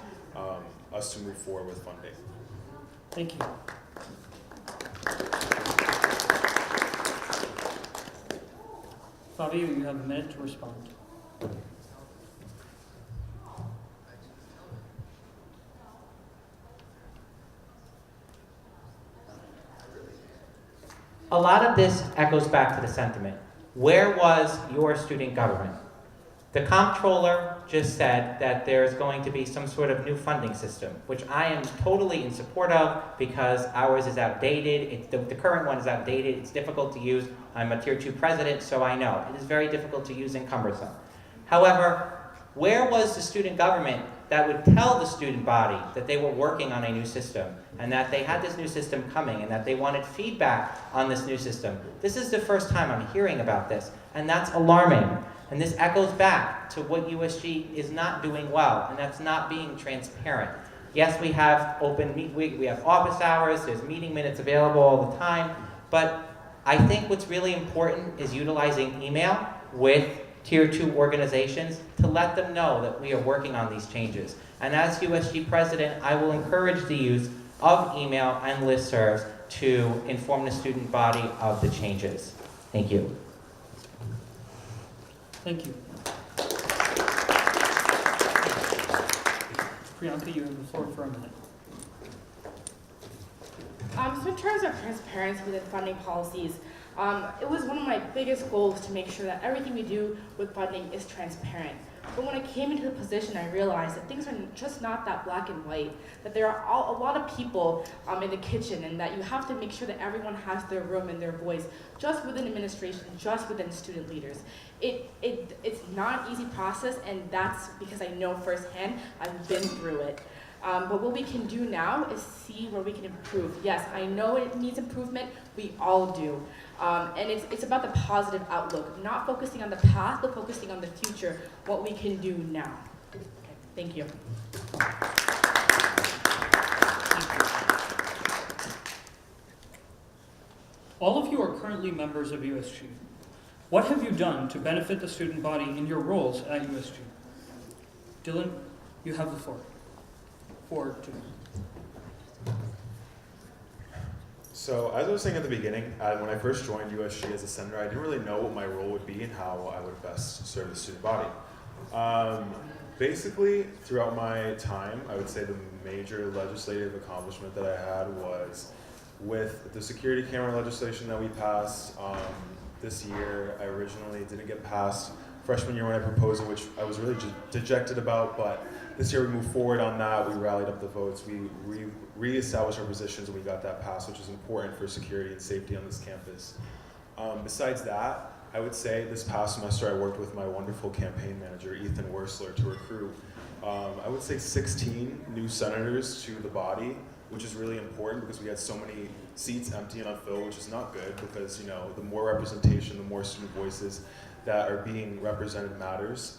us to move forward with funding. Thank you. Fabio, you have a minute to respond. A lot of this echoes back to the sentiment. Where was your student government? The comptroller just said that there's going to be some sort of new funding system, which I am totally in support of because ours is outdated. The current one is outdated. It's difficult to use. I'm a Tier 2 president, so I know. It is very difficult to use and cumbersome. However, where was the student government that would tell the student body that they were working on a new system and that they had this new system coming and that they wanted feedback on this new system? This is the first time I'm hearing about this, and that's alarming. And this echoes back to what USG is not doing well, and that's not being transparent. Yes, we have we have office hours, there's meeting minutes available all the time, but I think what's really important is utilizing email with Tier 2 organizations to let them know that we are working on these changes. And as USG president, I will encourage the use of email and listservs to inform the student body of the changes. Thank you. Thank you. Priyanka, you have the floor for a minute. So in terms of transparency within funding policies, it was one of my biggest goals to make sure that everything we do with funding is transparent. But when I came into the position, I realized that things are just not that black and white, that there are a lot of people in the kitchen, and that you have to make sure that everyone has their room and their voice, just within administration, just within student leaders. It's not an easy process, and that's because I know firsthand, I've been through it. But what we can do now is see where we can improve. Yes, I know it needs improvement, we all do. And it's about the positive outlook, not focusing on the past, but focusing on the future, what we can do now. Okay, thank you. All of you are currently members of USG. What have you done to benefit the student body in your roles at USG? Dylan, you have the floor. For 2 minutes. So as I was saying at the beginning, when I first joined USG as a senator, I didn't really know what my role would be and how I would best serve the student body. Basically, throughout my time, I would say the major legislative accomplishment that I had was with the security camera legislation that we passed this year. I originally didn't get past freshman year when I proposed it, which I was really dejected about, but this year we moved forward on that. We rallied up the votes. We reestablished our positions and we got that passed, which is important for security and safety on this campus. Besides that, I would say this past semester I worked with my wonderful campaign manager, Ethan Wursler, to recruit, I would say 16 new senators to the body, which is really important because we had so many seats empty and unfilled, which is not good because, you know, the more representation, the more student voices that are being represented matters.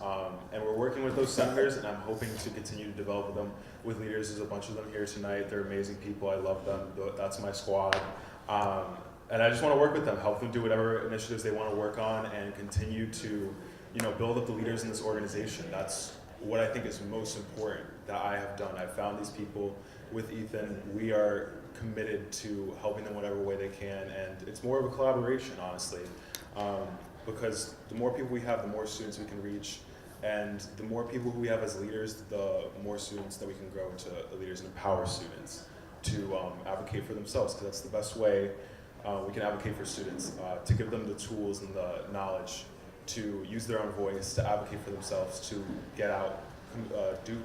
And we're working with those senators, and I'm hoping to continue to develop them with leaders. There's a bunch of them here tonight. They're amazing people. I love them. That's my squad. And I just want to work with them, help them do whatever initiatives they want to work on, and continue to, you know, build up the leaders in this organization. That's what I think is most important that I have done. I've found these people with Ethan. We are committed to helping them whatever way they can, and it's more of a collaboration, honestly. Because the more people we have, the more students we can reach, and the more people who we have as leaders, the more students that we can grow into leaders and empower students to advocate for themselves, because that's the best way we can advocate for students, to give them the tools and the knowledge to use their own voice, to advocate for themselves, to get out,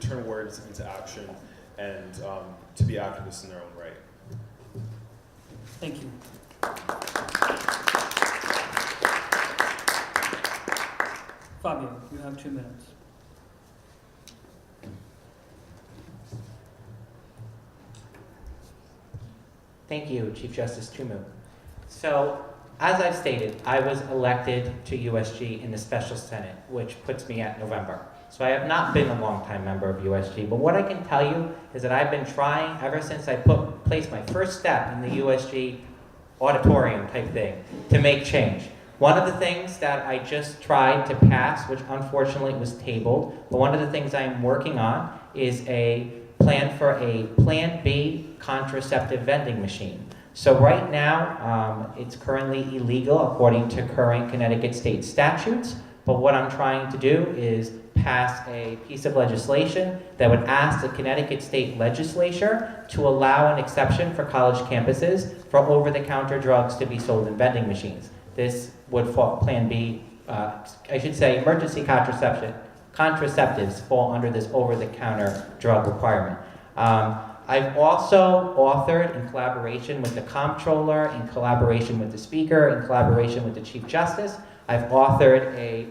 turn words into action, and to be activists in their own right. Thank you. Fabio, you have 2 minutes. Thank you, Chief Justice Tumu. So, as I've stated, I was elected to USG in the Special Senate, which puts me at November. So I have not been a longtime member of USG, but what I can tell you is that I've been trying ever since I placed my first step in the USG auditorium type thing to make change. One of the things that I just tried to pass, which unfortunately was tabled, but one of the things I'm working on is a plan for a Plan B contraceptive vending machine. So right now, it's currently illegal according to current Connecticut state statutes, but what I'm trying to do is pass a piece of legislation that would ask the Connecticut state legislature to allow an exception for college campuses for over-the-counter drugs to be sold in vending machines. This would fall, Plan B, emergency contraceptives fall under this over-the-counter drug requirement. I've also authored, in collaboration with the comptroller, in collaboration with the speaker, in collaboration with the Chief Justice, I've authored a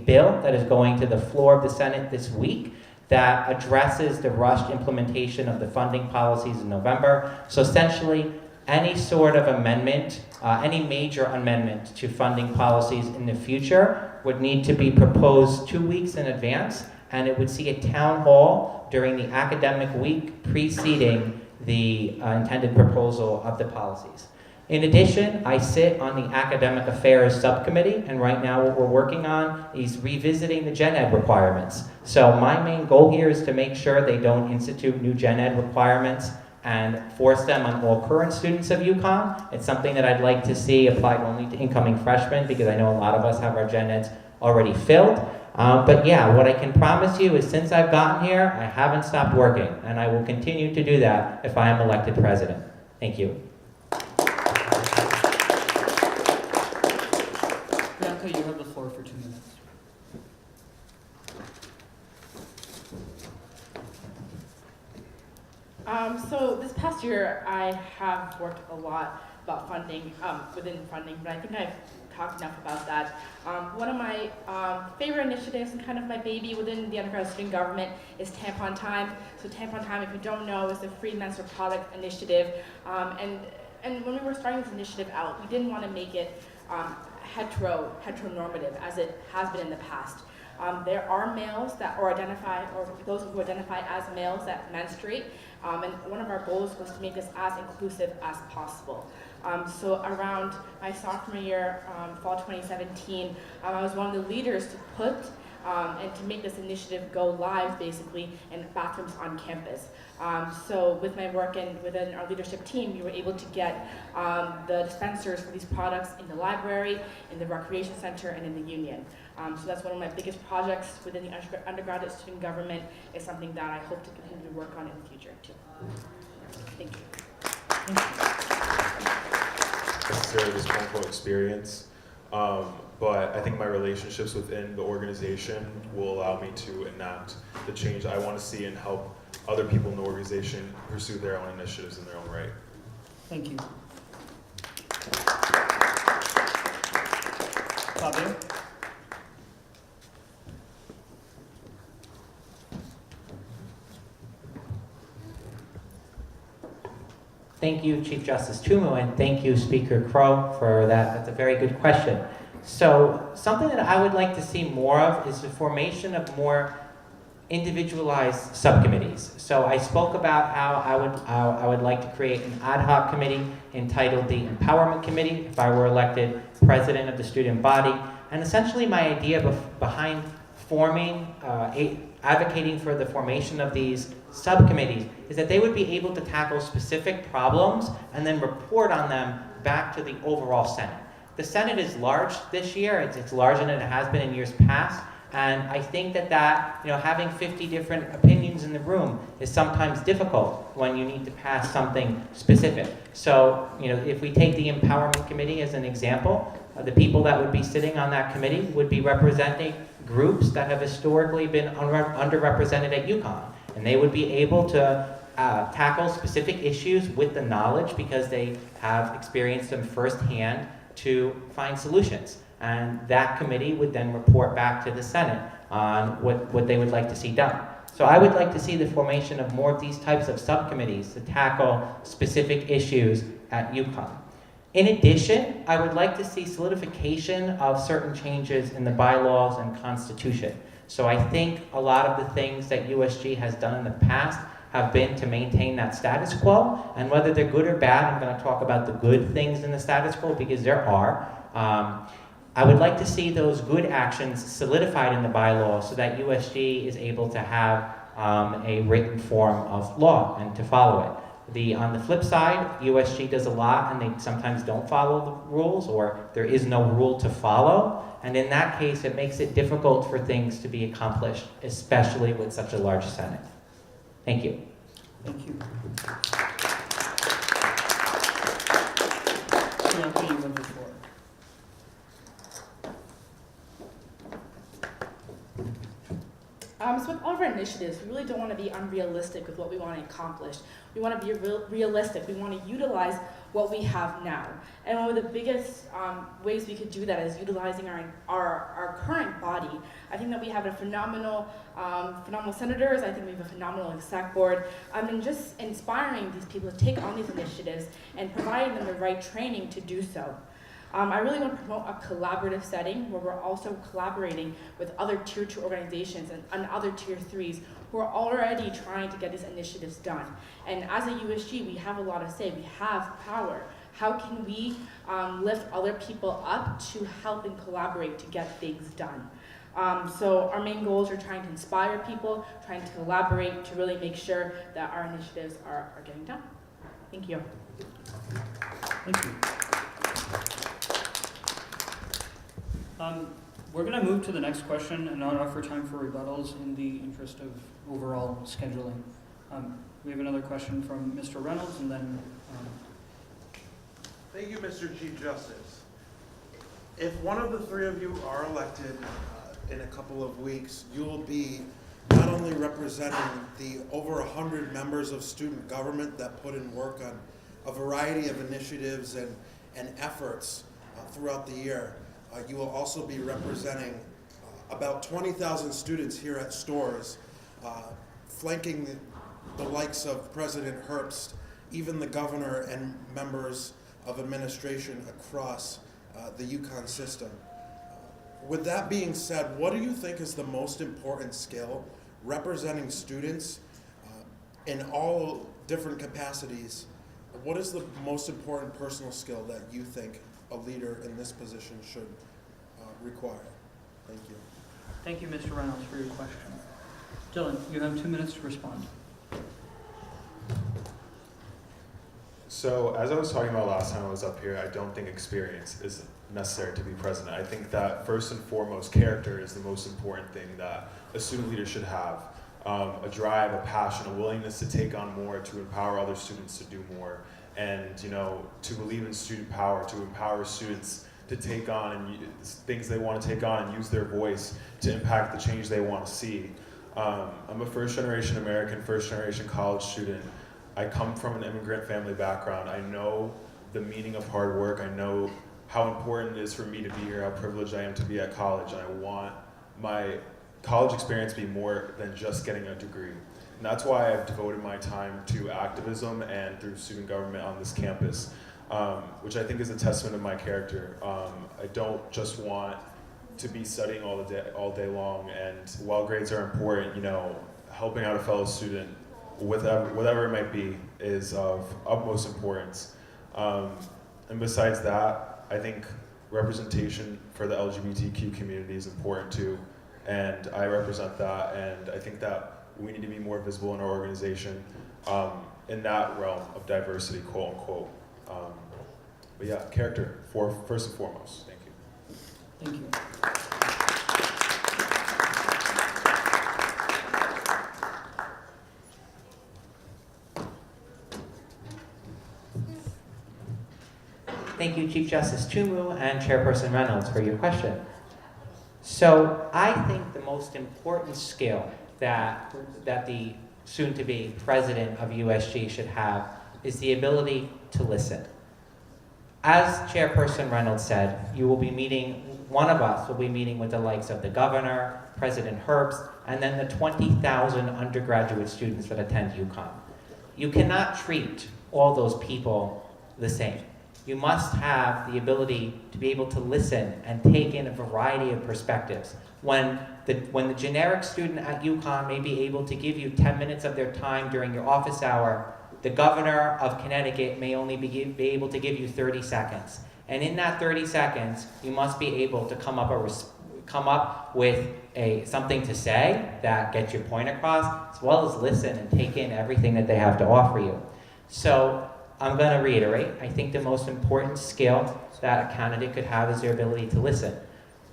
bill that is going to the floor of the Senate this week that addresses the rushed implementation of the funding policies in November. So essentially, any sort of amendment, any major amendment to funding policies in the future would need to be proposed 2 weeks in advance, and it would see a town hall during the academic week preceding the intended proposal of the policies. In addition, I sit on the Academic Affairs Subcommittee, and right now what we're working on is revisiting the Gen Ed requirements. So my main goal here is to make sure they don't institute new Gen Ed requirements and force them on all current students of UConn. It's something that I'd like to see applied only to incoming freshmen, because I know a lot of us have our Gen Eds already filled. But yeah, what I can promise you is since I've gotten here, I haven't stopped working, and I will continue to do that if I am elected president. Thank you. Bianca, you have the floor for 2 minutes. So this past year, I have worked a lot about funding, within funding, but I think I've talked enough about that. One of my favorite initiatives and kind of my baby within the undergraduate student government is Tampon Time. So Tampon Time, if you don't know, is the free menstrual product initiative. And when we were starting this initiative out, we didn't want to make it heteronormative as it has been in the past. There are males that are identified, or those who identify as males that menstruate, and one of our goals was to make this as inclusive as possible. So around my sophomore year, fall 2017, I was one of the leaders to put and to make this initiative go live, basically, in bathrooms on campus. So with my work and within our leadership team, we were able to get the dispensers for these products in the library, in the recreation center, and in the union. So that's one of my biggest projects within the undergraduate student government. Is something that I hope to continue to work on in the future, too. Thank you. Necessarily this quote-unquote experience, but I think my relationships within the organization will allow me to enact the change I want to see and help other people in the organization pursue their own initiatives in their own right. Thank you. Fabio? Thank you, Chief Justice Tumu, and thank you, Speaker Crow, for that. That's a very good question. So something that I would like to see more of is the formation of more individualized subcommittees. So I spoke about how I would like to create an ad hoc committee entitled the Empowerment Committee if I were elected president of the student body. And essentially my idea behind forming, advocating for the formation of these subcommittees is that they would be able to tackle specific problems and then report on them back to the overall Senate. The Senate is large this year. It's larger than it has been in years past. And I think that having 50 different opinions in the room is sometimes difficult when you need to pass something specific. So, if we take the Empowerment Committee as an example, the people that would be sitting on that committee would be representing groups that have historically been underrepresented at UConn. And they would be able to tackle specific issues with the knowledge because they have experienced them firsthand to find solutions. And that committee would then report back to the Senate on what they would like to see done. So I would like to see the formation of more of these types of subcommittees to tackle specific issues at UConn. In addition, I would like to see solidification of certain changes in the bylaws and constitution. So I think a lot of the things that USG has done in the past have been to maintain that status quo, and whether they're good or bad, I'm going to talk about the good things in the status quo because there are. I would like to see those good actions solidified in the bylaws so that USG is able to have a written form of law and to follow it. On the flip side, USG does a lot and they sometimes don't follow the rules, or there is no rule to follow. And in that case, it makes it difficult for things to be accomplished, especially with such a large Senate. Thank you. Thank you. Bianca, you have the floor. So with all of our initiatives, we really don't want to be unrealistic with what we want to accomplish. We want to be realistic. We want to utilize what we have now. And one of the biggest ways we could do that is utilizing our current body. I think that we have a phenomenal senators. I think we have a phenomenal exec board. And just inspiring these people to take on these initiatives and providing them the right training to do so. I really want to promote a collaborative setting where we're also collaborating with other Tier 2 organizations and other Tier 3s who are already trying to get these initiatives done. And as a USG, we have a lot to say. We have power. How can we lift other people up to help and collaborate to get things done? So our main goals are trying to inspire people, trying to collaborate to really make sure that our initiatives are getting done. Thank you. Thank you. We're going to move to the next question and not offer time for rebuttals in the interest of overall scheduling. We have another question from Mr. Reynolds and then... Thank you, Mr. Chief Justice. If one of the three of you are elected in a couple of weeks, you will be not only representing the over 100 members of student government that put in work on a variety of initiatives and efforts throughout the year. You will also be representing about 20,000 students here at Storrs, flanking the likes of President Herbst, even the governor and members of administration across the UConn system. With that being said, what do you think is the most important skill representing students in all different capacities? What is the most important personal skill that you think a leader in this position should require? Thank you. Thank you, Mr. Reynolds, for your question. Dylan, you have 2 minutes to respond. So as I was talking about last time I was up here, I don't think experience is necessary to be president. I think that first and foremost, character is the most important thing that a student leader should have. A drive, a passion, a willingness to take on more, to empower other students to do more, and to believe in student power, to empower students to take on things they want to take on and use their voice to impact the change they want to see. I'm a first-generation American, first-generation college student. I come from an immigrant family background. I know the meaning of hard work. I know how important it is for me to be here, how privileged I am to be at college, and I want my college experience to be more than just getting a degree. And that's why I've devoted my time to activism and through student government on this campus, which I think is a testament of my character. I don't just want to be studying all day long, and while grades are important, helping out a fellow student, whatever it might be, is of utmost importance. And besides that, I think representation for the LGBTQ community is important too, and I represent that, and I think that we need to be more visible in our organization in that realm of diversity, quote unquote. But yeah, character, first and foremost. Thank you. Thank you. Thank you, Chief Justice Chumu and Chairperson Reynolds, for your question. So I think the most important skill that the soon-to-be president of USG should have is the ability to listen. As Chairperson Reynolds said, one of us will be meeting with the likes of the governor, President Herbst, and then the 20,000 undergraduate students that attend UConn. You cannot treat all those people the same. You must have the ability to be able to listen and take in a variety of perspectives. When the generic student at UConn may be able to give you 10 minutes of their time during your office hour, the governor of Connecticut may only be able to give you 30 seconds. And in that 30 seconds, you must be able to come up with something to say that gets your point across, as well as listen and take in everything that they have to offer you. So I'm going to reiterate, I think the most important skill that a candidate could have is their ability to listen.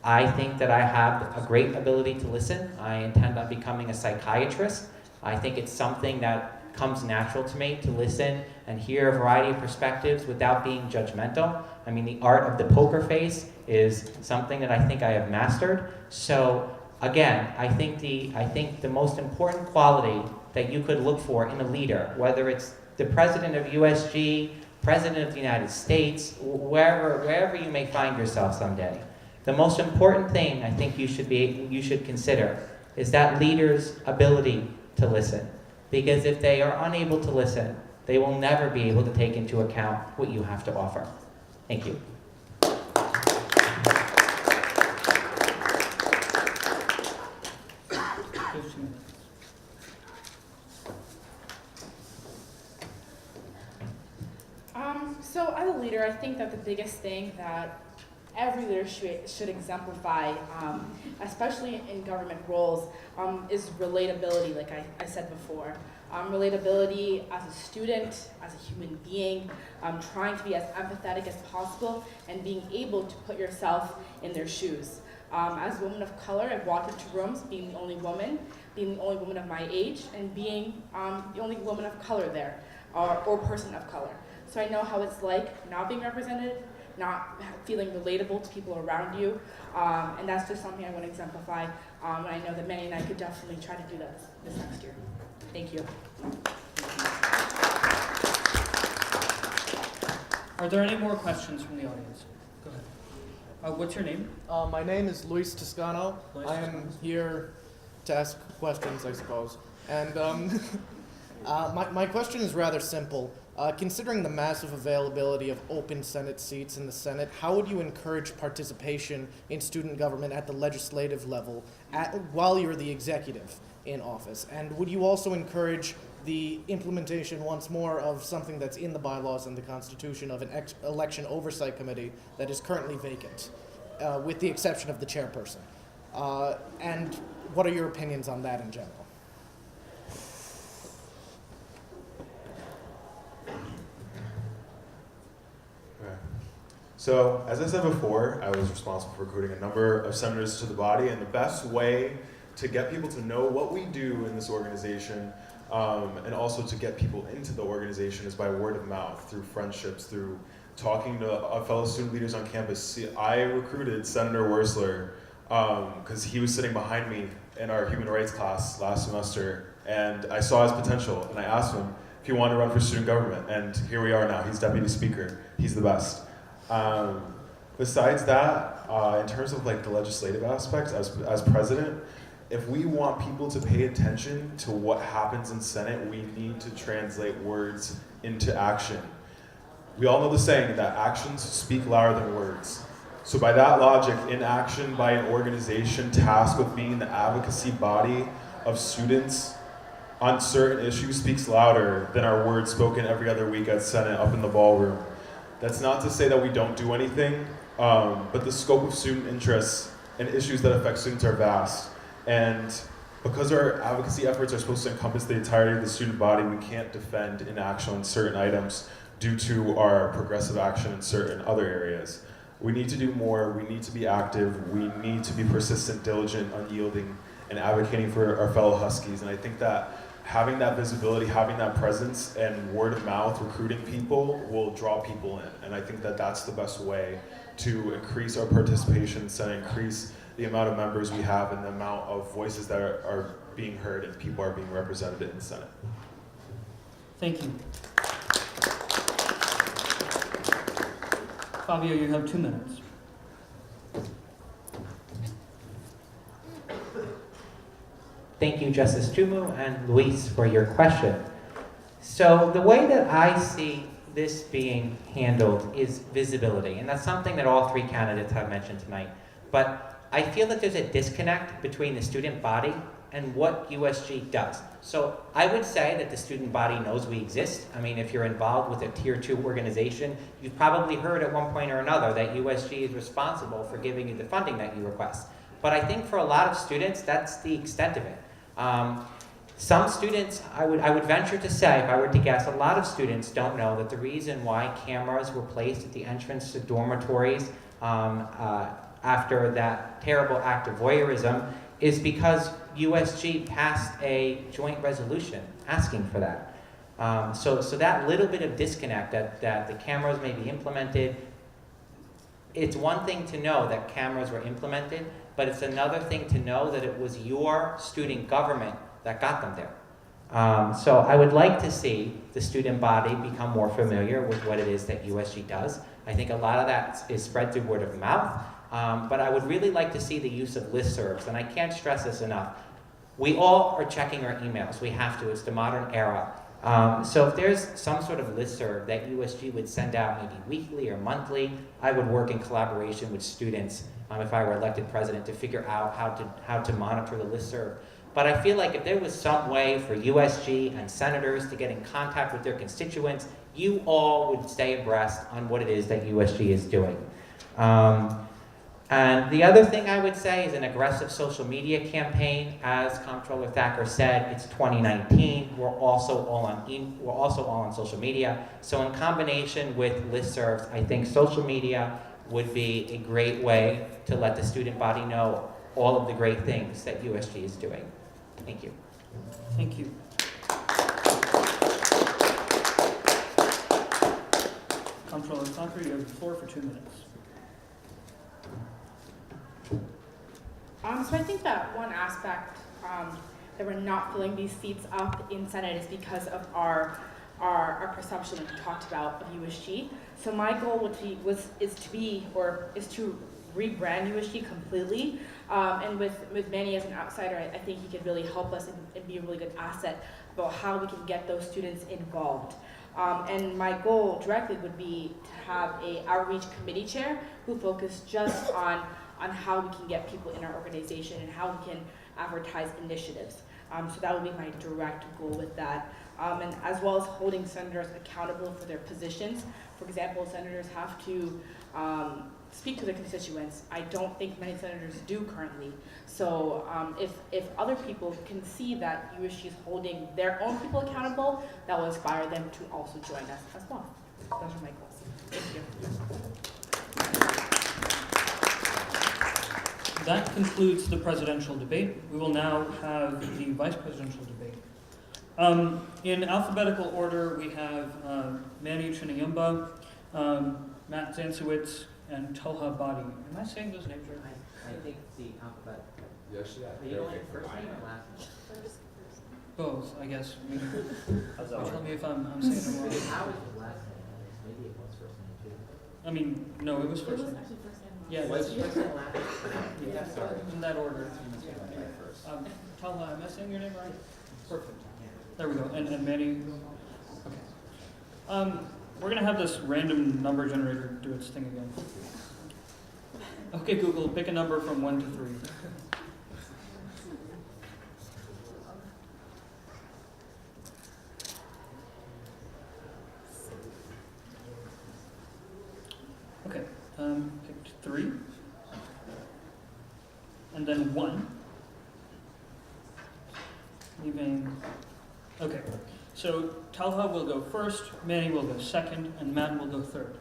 I think that I have a great ability to listen. I intend on becoming a psychiatrist. I think it's something that comes natural to me to listen and hear a variety of perspectives without being judgmental. I mean, the art of the poker face is something that I think I have mastered. So again, I think the most important quality that you could look for in a leader, whether it's the president of USG, president of the United States, wherever you may find yourself someday, the most important thing I think you should consider is that leader's ability to listen. Because if they are unable to listen, they will never be able to take into account what you have to offer. Thank you. So as a leader, I think that the biggest thing that every leader should exemplify, especially in government roles, is relatability, like I said before. Relatability as a student, as a human being, trying to be as empathetic as possible, and being able to put yourself in their shoes. As a woman of color, I've walked into rooms being the only woman of my age, and being the only woman of color there, or person of color. So I know how it's like not being represented not feeling relatable to people around you. And that's just something I want to exemplify. And I know that Manny and I could definitely try to do that this next year. Thank you. Are there any more questions from the audience? Go ahead. What's your name? My name is Luis Toscano. Luis I am Toscano. here to ask questions, I suppose. And my question is rather simple. Considering the massive availability of open Senate seats in the Senate, how would you encourage participation in student government at the legislative level while you're the executive in office? And would you also encourage the implementation once more of something that's in the bylaws and the Constitution of an election oversight committee that is currently vacant, with the exception of the chairperson? And what are your opinions on that in general? Okay. So, as I said before, I was responsible for recruiting a number of senators to the body, and the best way to get people to know what we do in this organization, and also to get people into the organization, is by word of mouth, through friendships, through talking to fellow student leaders on campus. See, I recruited Senator Wursler because he was sitting behind me in our human rights class last semester, and I saw his potential, and I asked him if he wanted to run for student government, and here we are now. He's deputy speaker. He's the best. Besides that, in terms of like the legislative aspects, as president, if we want people to pay attention to what happens in Senate, we need to translate words into action. We all know the saying that actions speak louder than words. So by that logic, inaction by an organization tasked with being the advocacy body of students on certain issues speaks louder than our words spoken every other week at Senate up in the ballroom. That's not to say that we don't do anything, but the scope of student interests and issues that affect students are vast. And because our advocacy efforts are supposed to encompass the entirety of the student body, we can't defend inaction on certain items due to our progressive action in certain other areas. We need to do more, we need to be active, we need to be persistent, diligent, unyielding, and advocating for our fellow Huskies. And I think that having that visibility, having that presence, and word of mouth, recruiting people will draw people in. And I think that that's the best way to increase our participation in Senate, increase the amount of members we have and the amount of voices that are being heard and people are being represented in the Senate. Thank you. Fabio, you have 2 minutes. Thank you, Justice Tumu and Luis, for your question. So the way that I see this being handled is visibility, and that's something that all three candidates have mentioned tonight. But I feel that there's a disconnect between the student body and what USG does. So I would say that the student body knows we exist. I mean, if you're involved with a Tier 2 organization, you've probably heard at one point or another that USG is responsible for giving you the funding that you request. But I think for a lot of students, that's the extent of it. Some students, I would venture to say, if I were to guess, a lot of students don't know that the reason why cameras were placed at the entrance to dormitories after that terrible act of voyeurism is because USG passed a joint resolution asking for that. So that little bit of disconnect that the cameras may be implemented, it's one thing to know that cameras were implemented, but it's another thing to know that it was your student government that got them there. So I would like to see the student body become more familiar with what it is that USG does. I think a lot of that is spread through word of mouth, but I would really like to see the use of listservs, and I can't stress this enough. We all are checking our emails. We have to. It's the modern era. So if there's some sort of listserv that USG would send out maybe weekly or monthly, I would work in collaboration with students if I were elected president to figure out how to monitor the listserv. But I feel like if there was some way for USG and senators to get in contact with their constituents, you all would stay abreast on what it is that USG is doing. And the other thing I would say is an aggressive social media campaign. As Comptroller Thacker said, it's 2019. We're also all on social media. So in combination with listservs, I think social media would be a great way to let the student body know all of the great things that USG is doing. Thank you. Thank you. Comptroller Thacker, Jeffrey, you have the floor for 2 minutes. So I think that one aspect that we're not filling these seats up in Senate is because of our perception, like we talked about, of USG. So my goal is to rebrand USG completely. And with Manny as an outsider, I think he could really help us and be a really good asset about how we can get those students involved. And my goal directly would be to have a outreach committee chair who focus just on how we can get people in our organization and how we can advertise initiatives. So that would be my direct goal with that. And as well as holding senators accountable for their positions. For example, senators have to speak to their constituents. I don't think many senators do currently. So if other people can see that USG is holding their own people accountable, that will inspire them to also join us as well. Those are my goals. Thank you. That concludes the presidential debate. We will now have the vice presidential debate. In alphabetical order, we have Manny Chinayumba, Matt Zansowitz, and Talha Badi. Am I saying those names right? I think the alphabet. Yes, yeah. Are you going first name or last name? Both, I guess. Maybe. How's that Tell work? me if I'm saying it wrong. How is the last name? Maybe it was first name too. I mean, no, it was It first was name. actually first and last. Yeah, Was that's it first name last name? yeah, Sorry. in that order. First. Talha, am I saying your name right? Perfect. There we go. And Manny. Okay. We're gonna have this random number generator do its thing again. Okay, Google, pick a number from 1 to 3. Okay, picked 3. And then 1. Leaving, okay. So Talha will go first, Manny will go second, and Matt will go third.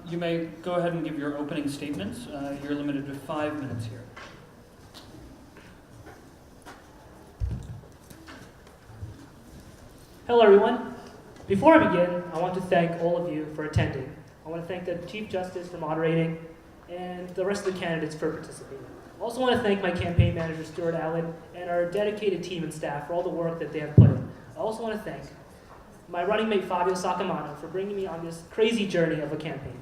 You may go ahead and give your opening statements. You're limited to 5 minutes here. Hello everyone. Before I begin, I want to thank all of you for attending. I want to thank the Chief Justice for moderating and the rest of the candidates for participating. I also want to thank my campaign manager, Stuart Allen, and our dedicated team and staff for all the work that they have put in. I also want to thank my running mate, Fabio Sacamano, for bringing me on this crazy journey of a campaign.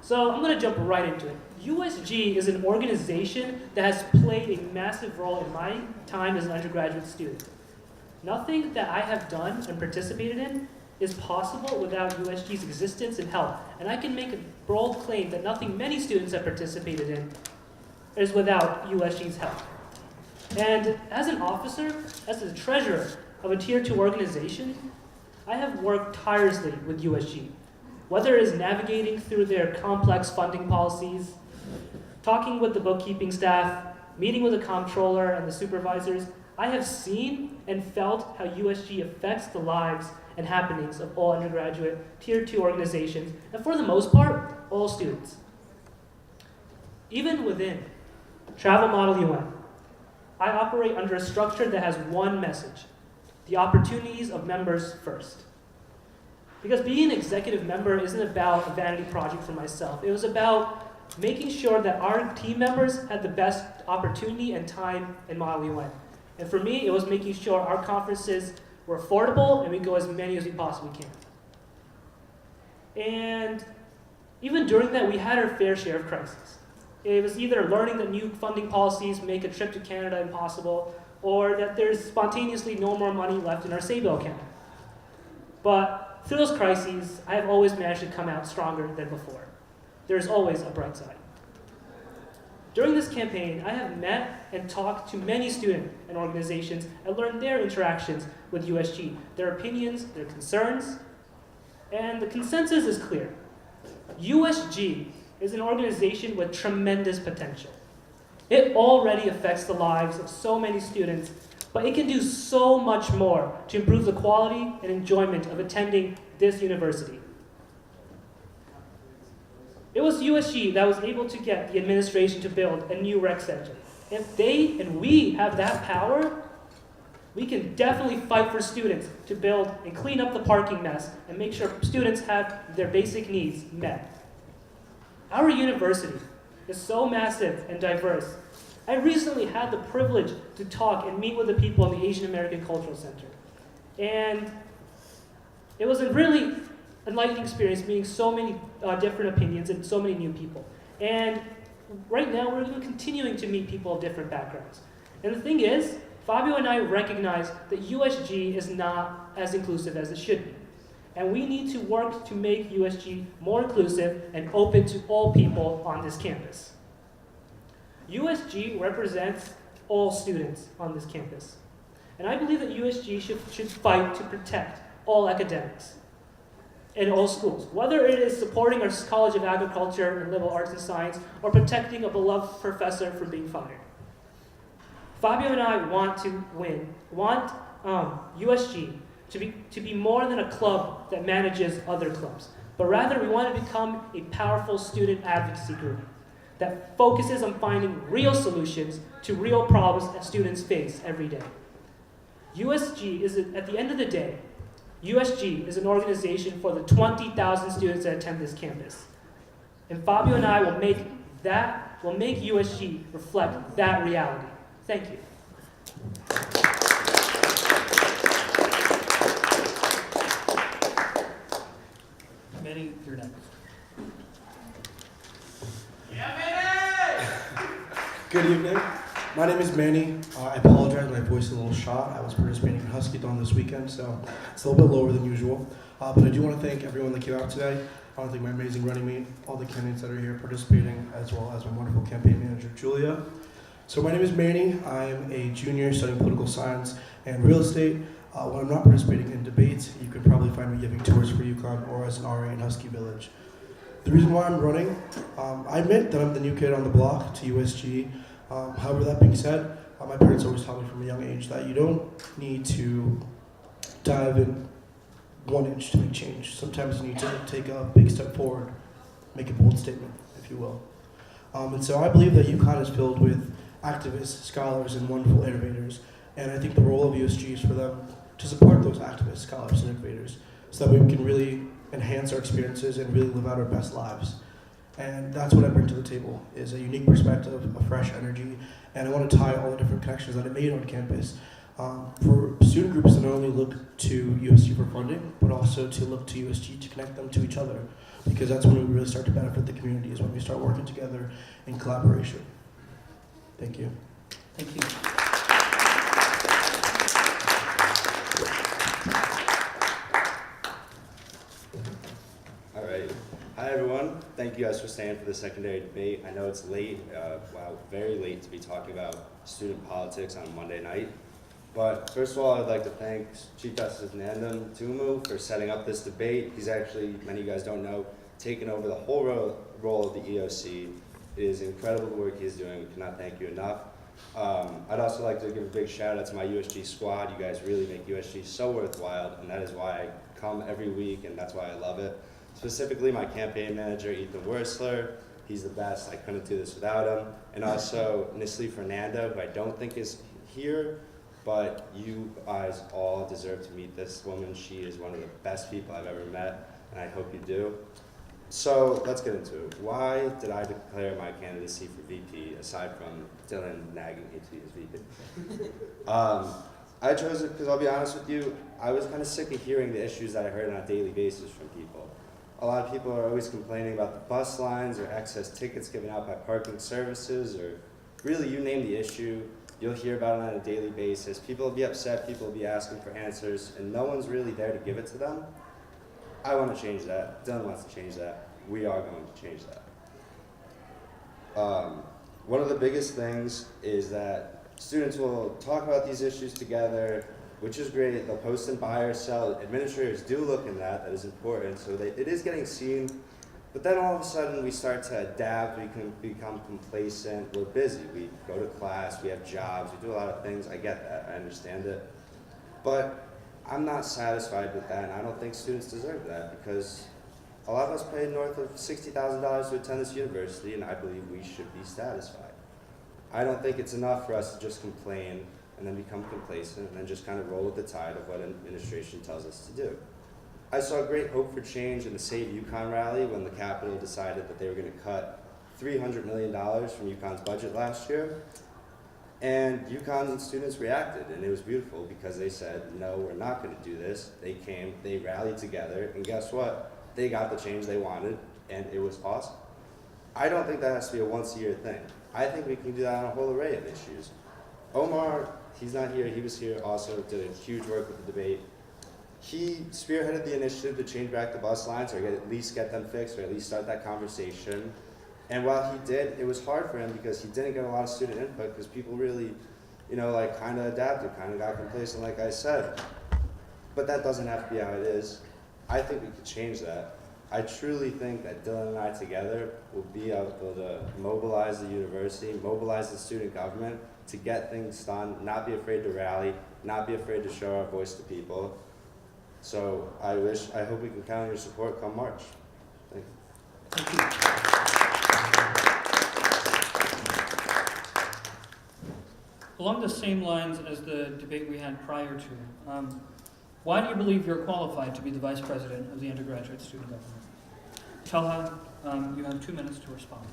So I'm going to jump right into it. USG is an organization that has played a massive role in my time as an undergraduate student. Nothing that I have done and participated in is possible without USG's existence and help. And I can make a bold claim that nothing many students have participated in is without USG's help. And as an officer, as the treasurer of a Tier 2 organization, I have worked tirelessly with USG. Whether it is navigating through their complex funding policies, talking with the bookkeeping staff, meeting with the comptroller and the supervisors, I have seen and felt how USG affects the lives and happenings of all undergraduate Tier 2 organizations, and for the most part, all students. Even within Travel Model UN, I operate under a structure that has one message: the opportunities of members first. Because being an executive member isn't about a vanity project for myself. It was about making sure that our team members had the best opportunity and time in Model UN. And for me, it was making sure our conferences were affordable and we go as many as we possibly can. And even during that, we had our fair share of crises. It was either learning that new funding policies make a trip to Canada impossible, or that there's spontaneously no more money left in our Sable account. But through those crises, I have always managed to come out stronger than before. There's always a bright side. During this campaign, I have met and talked to many students and organizations and learned their interactions with USG, their opinions, their concerns, and the consensus is clear. USG is an organization with tremendous potential. It already affects the lives of so many students, but it can do so much more to improve the quality and enjoyment of attending this university. It was USG that was able to get the administration to build a new rec center. If they and we have that power, We can definitely fight for students to build and clean up the parking mess and make sure students have their basic needs met. Our university is so massive and diverse. I recently had the privilege to talk and meet with the people in the Asian American Cultural Center. And it was a really enlightening experience meeting so many different opinions and so many new people. And right now we're continuing to meet people of different backgrounds. And the thing is, Fabio and I recognize that USG is not as inclusive as it should be. And we need to work to make USG more inclusive and open to all people on this campus. USG represents all students on this campus. And I believe that USG should fight to protect all academics in all schools, whether it is supporting our College of Agriculture and Liberal Arts and Science or protecting a beloved professor from being fired. Fabio and I want to want USG to be more than a club that manages other clubs, but rather we want to become a powerful student advocacy group that focuses on finding real solutions to real problems that students face every day. USG is, at the end of the day, USG is an organization for the 20,000 students that attend this campus. And Fabio and I will make USG reflect that reality. Thank you. Manny, you're next. Good evening. My name is Manny. I apologize, my voice is a little shot. I was participating in Husky-thon this weekend, so it's a little bit lower than usual. But I do want to thank everyone that came out today. I want to thank my amazing running mate, all the candidates that are here participating, as well as my wonderful campaign manager, Julia. So my name is Manny. I'm a junior studying political science and real estate. When I'm not participating in debates, you can probably find me giving tours for UConn or as an RA in Husky Village. The reason why I'm running, I admit that I'm the new kid on the block to USG. However, that being said, my parents always taught me from a young age that you don't need to dive in 1 inch to make change. Sometimes you need to take a big step forward, make a bold statement, if you will. And so I believe that UConn is filled with activists, scholars, and wonderful innovators. And I think the role of USG is for them to support those activists, scholars, and innovators so that we can really enhance our experiences and really live out our best lives. And that's what I bring to the table, is a unique perspective, a fresh energy, and I want to tie all the different connections that I made on campus for student groups that not only look to USG for funding, but also to look to USG to connect them to each other, because that's when we really start to benefit the community, is when we start working together in collaboration. Thank you. Thank you. All right. Hi, everyone. Thank you guys for staying for the secondary debate. I know it's late, wow, very late to be talking about student politics on Monday night. But first of all, I'd like to thank Chief Justice Nandam Tumu for setting up this debate. He's actually, many of you guys don't know, taken over the whole role of the EOC. It is incredible work he's doing. We cannot thank you enough. I'd also like to give a big shout out to my USG squad. You guys really make USG so worthwhile, and that is why I come every week, and that's why I love it. Specifically, my campaign manager, Ethan Wursler. He's the best. I couldn't do this without him. And also Nisli Fernando, who I don't think is here, but you guys all deserve to meet this woman. She is one of the best people I've ever met, and I hope you do. So let's get into it. Why did I declare my candidacy for VP, aside from Dylan nagging me to be his VP? I chose it because I'll be honest with you, I was kind of sick of hearing the issues that I heard on a daily basis from people. A lot of people are always complaining about the bus lines or excess tickets given out by parking services, or really you name the issue, you'll hear about it on a daily basis. People will be upset, people will be asking for answers, and no one's really there to give it to them. I want to change that. Dylan wants to change that. We are going to change that. One of the biggest things is that students will talk about these issues together, which is great. They'll post and buy or sell. Administrators do look in that. That is important. So it is getting seen. But then all of a sudden we start to adapt. We can become complacent. We're busy. We go to class. We have jobs. We do a lot of things. I get that. I understand it. But I'm not satisfied with that, and I don't think students deserve that, because a lot of us paid north of $60,000 to attend this university, and I believe we should be satisfied. I don't think it's enough for us to just complain and then become complacent and then just kind of roll with the tide of what administration tells us to do. I saw great hope for change in the Save UConn rally when the Capitol decided that they were going to cut $300 million from UConn's budget last year. And UConn students reacted, and it was beautiful because they said, no, we're not going to do this. They came, they rallied together, and guess what? They got the change they wanted, and it was awesome. I don't think that has to be a once-a-year thing. I think we can do that on a whole array of issues. Omar, he's not here, he was here also, did a huge work with the debate. He spearheaded the initiative to change back the bus lines, or at least get them fixed, or at least start that conversation. And while he did, it was hard for him because he didn't get a lot of student input because people really, kind of adapted, kind of got complacent, like I said. But that doesn't have to be how it is. I think we could change that. I truly think that Dylan and I together will be able to mobilize the university, mobilize the student government to get things done, not be afraid to rally, not be afraid to show our voice to people. So I hope we can count on your support come March. Thank you. Thank you. Along the same lines as the debate we had prior to, why do you believe you're qualified to be the Vice President of the Undergraduate Student Government? Talha, you have 2 minutes to respond.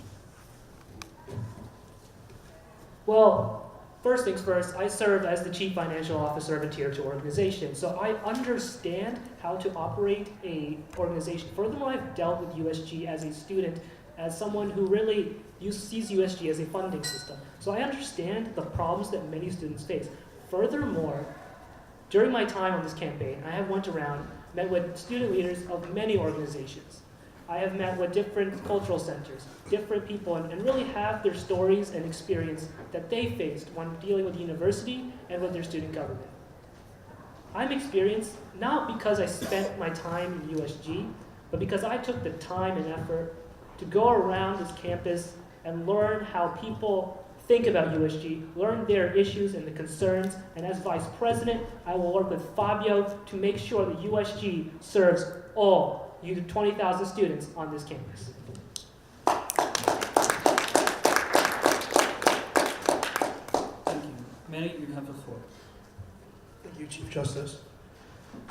Well, first things first, I served as the Chief Financial Officer of a Tier 2 organization, so I understand how to operate an organization. Furthermore, I've dealt with USG as a student, as someone who really sees USG as a funding system. So I understand the problems that many students face. Furthermore, during my time on this campaign, I have went around, met with student leaders of many organizations. I have met with different cultural centers, different people, and really have their stories and experience that they faced when dealing with the university and with their student government. I'm experienced not because I spent my time in USG, but because I took the time and effort to go around this campus and learn how people think about USG, learn their issues and the concerns, and as Vice President, I will work with Fabio to make sure that USG serves all 20,000 students on this campus. Thank you. Manny, you have the floor. Thank you, Chief Justice.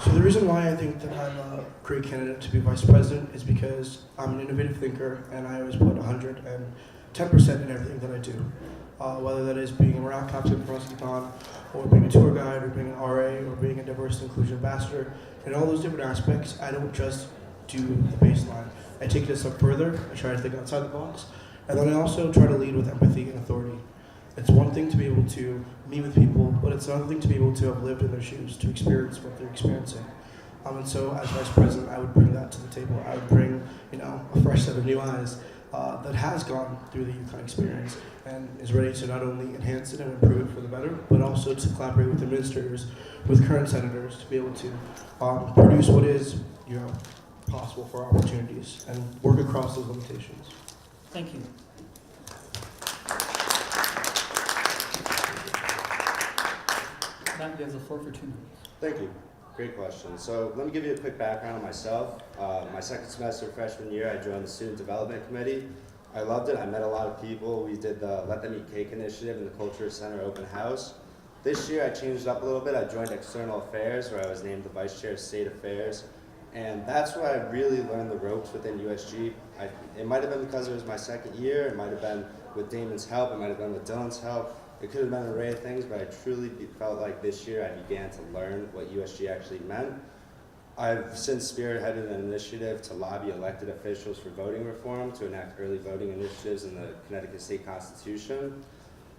So the reason why I think that I'm a great candidate to be Vice President is because I'm an innovative thinker and I always put 110% in everything that I do. Whether that is being a morale captain for UConn, or being a tour guide, or being an RA, or being a diversity inclusion ambassador. In all those different aspects, I don't just do the baseline. I take it a step further, I try to think outside the box, and then I also try to lead with empathy and authority. It's one thing to be able to meet with people, but it's another thing to be able to have lived in their shoes, to experience what they're experiencing. And so as Vice President, I would bring that to the table. I would bring, a fresh set of new eyes that has gone through the UConn experience and is ready to not only enhance it and improve it for the better, but also to collaborate with administrators, with current senators, to be able to produce what is, possible for opportunities and work across those limitations. Thank you. Matt, you have the floor for 2 minutes. Thank you. Great question. So let me give you a quick background on myself. My second semester freshman year, I joined the Student Development Committee. I loved it. I met a lot of people. We did the Let Them Eat Cake initiative in the Culture Center open house. This year, I changed it up a little bit. I joined External Affairs, where I was named the Vice Chair of State Affairs. And that's where I really learned the ropes within USG. It might have been because it was my second year. It might have been with Damon's help. It might have been with Dylan's help. It could have been an array of things, but I truly felt like this year I began to learn what USG actually meant. I've since spearheaded an initiative to lobby elected officials for voting reform, to enact early voting initiatives in the Connecticut State Constitution.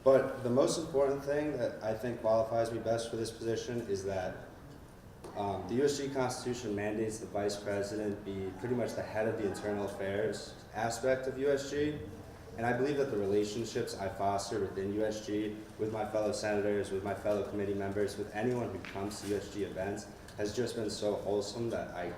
But the most important thing that I think qualifies me best for this position is that the USG Constitution mandates the Vice President be pretty much the head of the internal affairs aspect of USG. And I believe that the relationships I foster within USG, with my fellow senators, with my fellow committee members, with anyone who comes to USG events, has just been so wholesome that I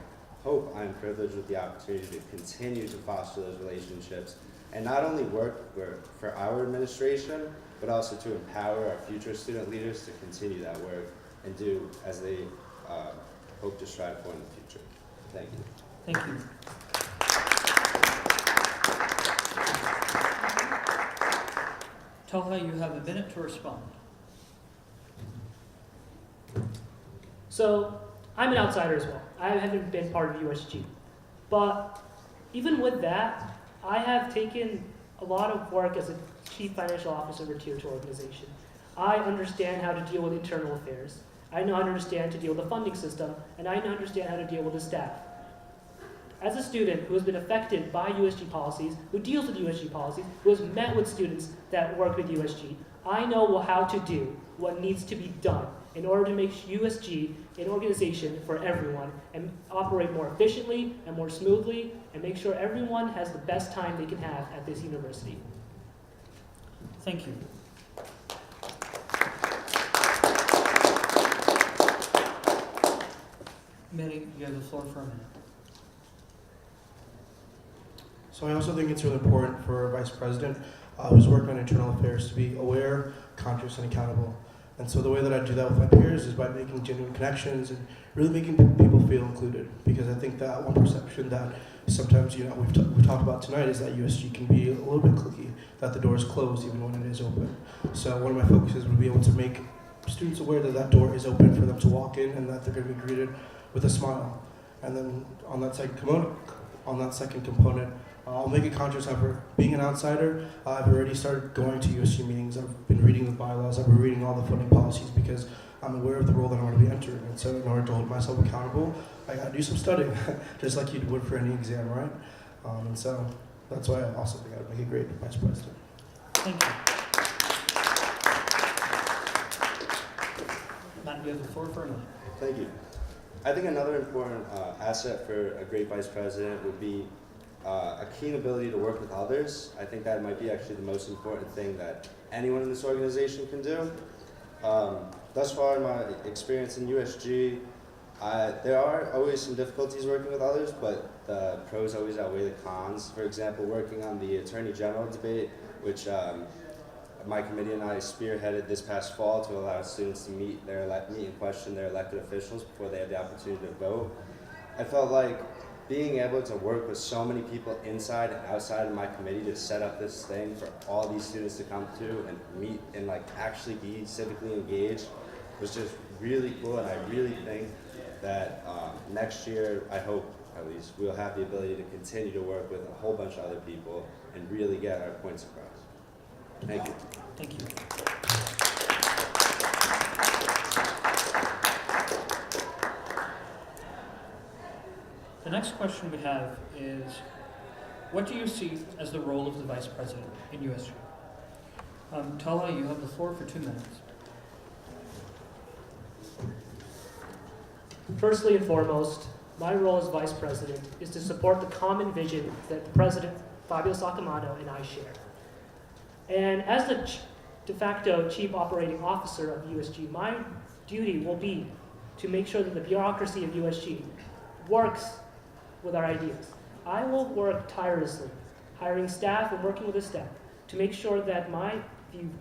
hope I'm privileged with the opportunity to continue to foster those relationships and not only work for our administration, but also to empower our future student leaders to continue that work and do as they hope to strive for in the future. Thank you. Thank you. Talha, you have a minute to respond. So I'm an outsider as well. I haven't been part of USG. But even with that, I have taken a lot of work as a chief financial officer of a tier 2 organization. I understand how to deal with internal affairs. I know how to understand to deal with the funding system, and I know how to understand how to deal with the staff. As a student who has been affected by USG policies, who deals with USG policies, who has met with students that work with USG, I know how to do what needs to be done in order to make USG an organization for everyone and operate more efficiently and more smoothly and make sure everyone has the best time they can have at this university. Thank you. Manny, you have the floor for a minute. So I also think it's really important for a vice president who's working on internal affairs to be aware, conscious, and accountable. And so the way that I do that with my peers is by making genuine connections and really making people feel included. Because I think that one perception that sometimes we've talked about tonight is that USG can be a little bit cliquey, that the door is closed even when it is open. So one of my focuses would be able to make students aware that that door is open for them to walk in and that they're going to be greeted with a smile. And then on that second component, I'll make a conscious effort. Being an outsider, I've already started going to USG meetings. I've been reading the bylaws. I've been reading all the funding policies because I'm aware of the role that I'm going to be entering. And so in order to hold myself accountable, I got to do some studying, just like you would for any exam, right? And so that's why I also think I would make a great vice president. Thank you. Matt, you have the floor for a minute. Thank you. I think another important asset for a great vice president would be a keen ability to work with others. I think that might be actually the most important thing that anyone in this organization can do. Thus far in my experience in USG, there are always some difficulties working with others, but the pros always outweigh the cons. For example, working on the Attorney General debate, which my committee and I spearheaded this past fall to allow students to meet and question their elected officials before they had the opportunity to vote. I felt like being able to work with so many people inside and outside of my committee to set up this thing for all these students to come to and meet and actually be civically engaged was just really cool. And I really think that next year, I hope at least, we'll have the ability to continue to work with a whole bunch of other people and really get our points across. Thank you. Thank you. The next question we have is, what do you see as the role of the Vice President in USG? Tala, you have the floor for 2 minutes. Firstly and foremost, my role as Vice President is to support the common vision that the President, Fabio Saccomanno, and I share. And as the de facto Chief Operating Officer of USG, my duty will be to make sure that the bureaucracy of USG works with our ideas. I will work tirelessly, hiring staff and working with the staff to make sure that my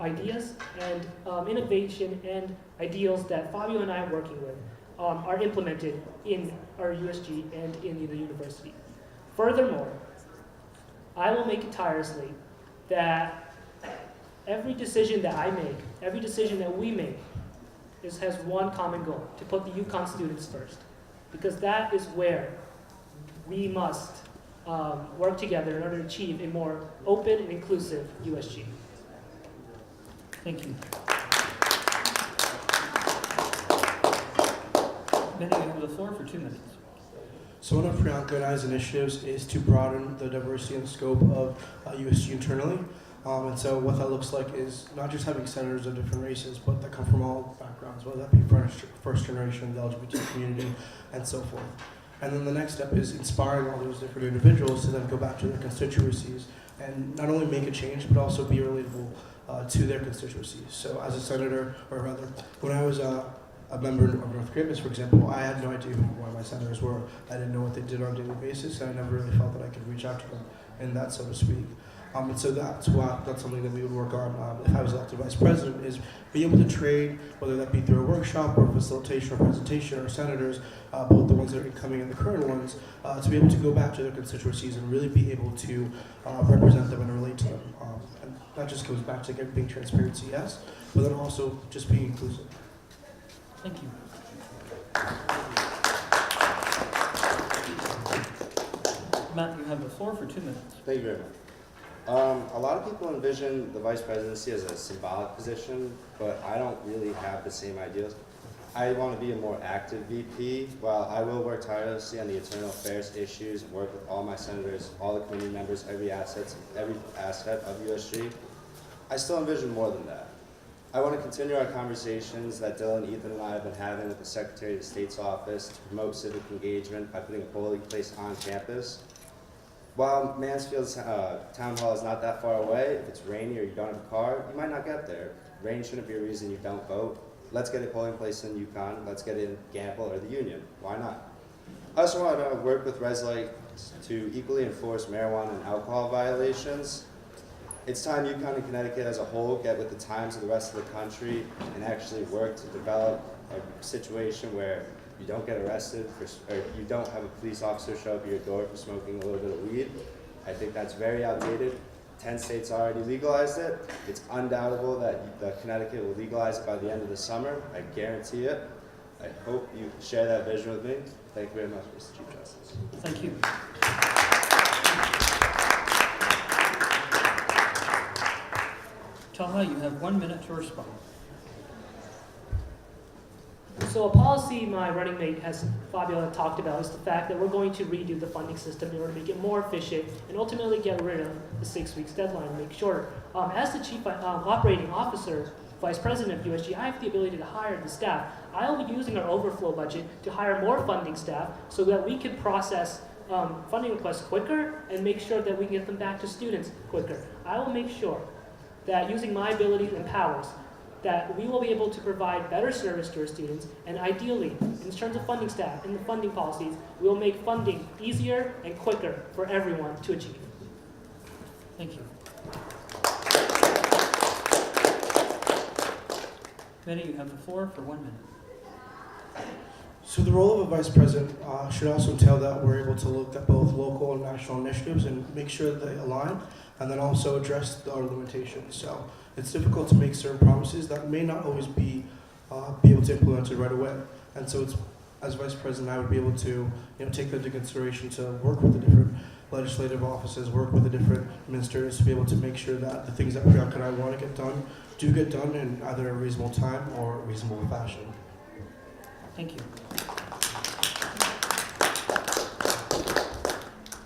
ideas and innovation and ideals that Fabio and I are working with are implemented in our USG and in the university. Furthermore, I will make it tirelessly that every decision that I make, every decision that we make, has one common goal: to put the UConn students first, because that is where we must work together in order to achieve a more open and inclusive USG. Thank you. Benny, you have the floor for 2 minutes. So one of Priyanka and I's initiatives is to broaden the diversity and scope of USG internally. And so what that looks like is not just having senators of different races, but that come from all backgrounds, whether that be first generation, the LGBT community, and so forth. And then the next step is inspiring all those different individuals to then go back to their constituencies and not only make a change, but also be relatable to their constituencies. So as a senator, or rather, when I was a member of North Campus, for example, I had no idea who one of my senators were. I didn't know what they did on a daily basis, and I never really felt that I could reach out to them in that, so to speak. And so that's something that we would work on if I was elected vice president, is be able to trade, whether that be through a workshop or facilitation or presentation, or senators, both the ones that are incoming and the current ones, to be able to go back to their constituencies and really be able to represent them and relate to them. And that just goes back to being transparency, yes, but then also just being inclusive. Thank you. Matt, you have the floor for 2 minutes. Thank you very much. A lot of people envision the vice presidency as a symbolic position, but I don't really have the same ideas. I want to be a more active VP. While I will work tirelessly on the internal affairs issues and work with all my senators, all the committee members, every asset of USG, I still envision more than that. I want to continue our conversations that Dylan, Ethan, and I have been having with the Secretary of State's office to promote civic engagement by putting a polling place on campus. While Mansfield's town hall is not that far away, if it's rainy or you don't have a car, you might not get there. Rain shouldn't be a reason you don't vote. Let's get a polling place in Yukon. Let's get it in Gamble or the Union. Why not? I also want to work with Reslight to equally enforce marijuana and alcohol violations. It's time Yukon and Connecticut as a whole get with the times of the rest of the country and actually work to develop a situation where you don't get arrested or you don't have a police officer show up at your door for smoking a little bit of weed. I think that's very outdated. 10 states already legalized it. It's undoubtable that Connecticut will legalize it by the end of the summer. I guarantee it. I hope you share that vision with me. Thank you very much, Mr. Chief Justice. Thank you. Taha, you have 1 minute to respond. So a policy my running mate Fabio talked about is the fact that we're going to redo the funding system in order to make it more efficient and ultimately get rid of the 6 weeks deadline and make shorter. As the Chief Operating Officer, Vice President of USG, I have the ability to hire the staff. I will be using our overflow budget to hire more funding staff so that we can process funding requests quicker and make sure that we can get them back to students quicker. I will make sure that using my abilities and powers, that we will be able to provide better service to our students, and ideally, in terms of funding staff and the funding policies, we will make funding easier and quicker for everyone to achieve. Thank you. Manny, you have the floor for 1 minute. So the role of a vice president should also entail that we're able to look at both local and national initiatives and make sure that they align, and then also address our limitations. So it's difficult to make certain promises that may not always be able to implement it right away. And so as vice president, I would be able to take that into consideration to work with the different legislative offices, work with the different ministers to be able to make sure that the things that Priyanka and I want to get done do get done in either a reasonable time or a reasonable fashion. Thank you.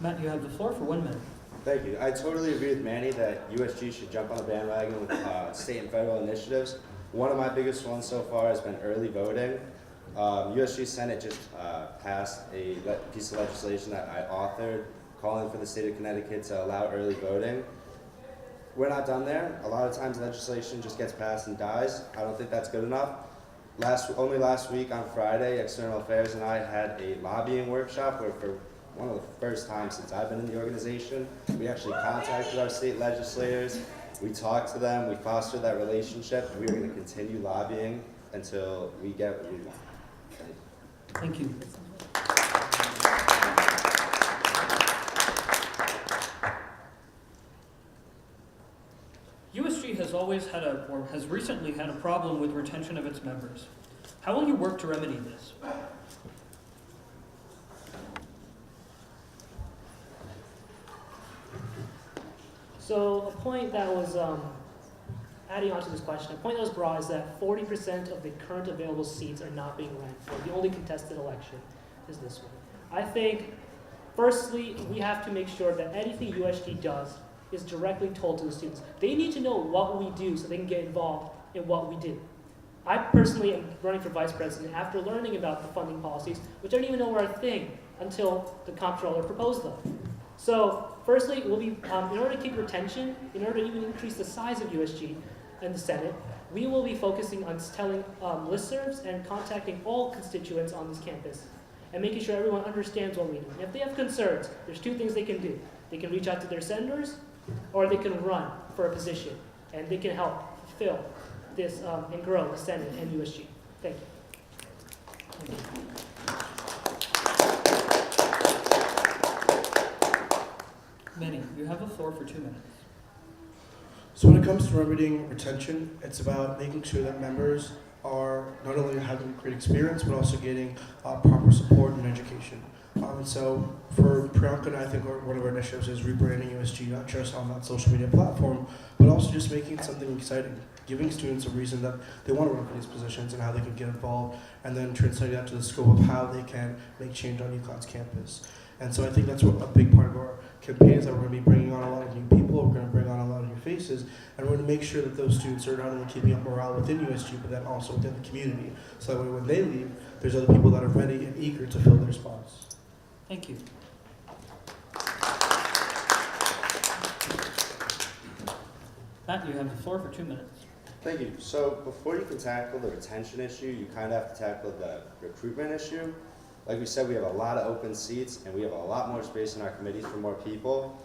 Matt, you have the floor for 1 minute. Thank you. I totally agree with Manny that USG should jump on the bandwagon with state and federal initiatives. One of my biggest ones so far has been early voting. USG Senate just passed a piece of legislation that I authored calling for the state of Connecticut to allow early voting. We're not done there. A lot of times legislation just gets passed and dies. I don't think that's good enough. Only last week on Friday, External Affairs and I had a lobbying workshop where for one of the first times since I've been in the organization, we actually contacted our state legislators, we talked to them, we fostered that relationship, and we are going to continue lobbying until we get what we want. Thank you. USG has recently had a problem with retention of its members. How will you work to remedy this? So a point that was, adding on to this question, a point that was brought is that 40% of the current available seats are not being ran for. The only contested election is this one. I think, firstly, we have to make sure that anything USG does is directly told to the students. They need to know what we do so they can get involved in what we do. I personally am running for vice president after learning about the funding policies, which I didn't even know were a thing until the comptroller proposed them. So, firstly, we'll be, in order to keep retention, in order to even increase the size of USG and the Senate, we will be focusing on telling listservs and contacting all constituents on this campus and making sure everyone understands what we do. And if they have concerns, there's two things they can do. They can reach out to their senators, or they can run for a position, and they can help fill this and grow the Senate and USG. Thank you. Manny, you have the floor for 2 minutes. So when it comes to remedying retention, it's about making sure that members are not only having a great experience, but also getting proper support and education. And so for Priyanka and I think one of our initiatives is rebranding USG, not just on that social media platform, but also just making it something exciting, giving students a reason that they want to run for these positions and how they can get involved, and then translating that to the scope of how they can make change on UConn's campus. And so I think that's what a big part of our campaign is, that we're going to be bringing on a lot of new people, we're going to bring on a lot of new faces, and we're going to make sure that those students are not only keeping up morale within USG, but then also within the community. So that way when they leave, there's other people that are ready and eager to fill their spots. Thank you. Matt, you have the floor for 2 minutes. Thank you. So before you can tackle the retention issue, you kind of have to tackle the recruitment issue. Like we said, we have a lot of open seats, and we have a lot more space in our committees for more people.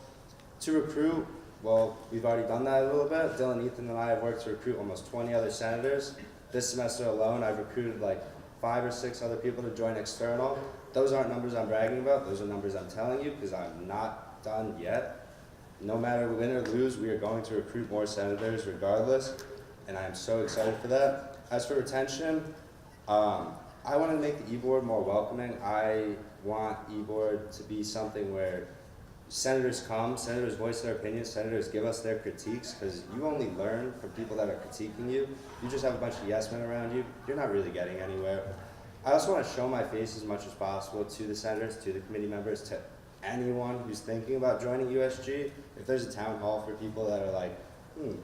To recruit, well, we've already done that a little bit. Dylan, Ethan, and I have worked to recruit almost 20 other senators. This semester alone, I've recruited like 5 or 6 other people to join external. Those aren't numbers I'm bragging about. Those are numbers I'm telling you because I'm not done yet. No matter win or lose, we are going to recruit more senators regardless, and I am so excited for that. As for retention, I want to make the e-board more welcoming. I want e-board to be something where senators come, senators voice their opinions, senators give us their critiques, because you only learn from people that are critiquing you. You just have a bunch of yes men around you, you're not really getting anywhere. I also want to show my face as much as possible to the senators, to the committee members, to anyone who's thinking about joining USG. If there's a town hall for people that are like,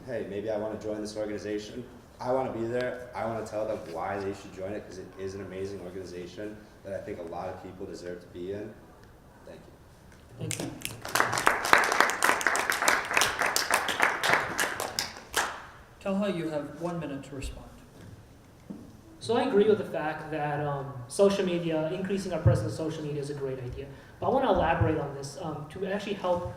hey, maybe I want to join this organization, I want to be there. I want to tell them why they should join it, because it is an amazing organization that I think a lot of people deserve to be in. Thank you. Thank you. Talha, you have 1 minute to respond. So I agree with the fact that social media, increasing our presence on social media is a great idea. But I want to elaborate on this to actually help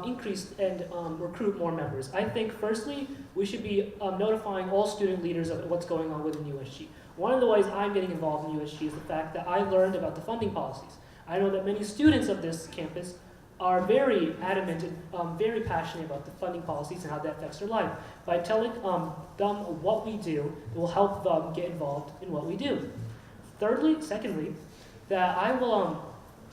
increase and recruit more members. I think firstly, we should be notifying all student leaders of what's going on within USG. One of the ways I'm getting involved in USG is the fact that I learned about the funding policies. I know that many students of this campus are very adamant and very passionate about the funding policies and how that affects their life. By telling them what we do, it will help them get involved in what we do. Secondly, that I will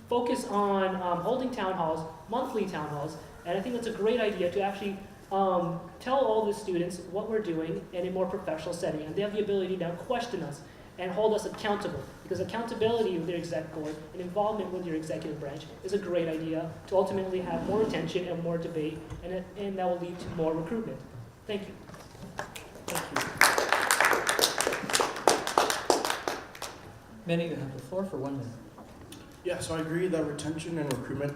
focus on holding town halls, monthly town halls, and I think that's a great idea to actually tell all the students what we're doing in a more professional setting, and they have the ability to now question us and hold us accountable, because accountability with your exec board and involvement with your executive branch is a great idea to ultimately have more attention and more debate, and that will lead to more recruitment. Thank you. Thank you. Manny, you have the floor for 1 minute. Yeah, so I agree that retention and recruitment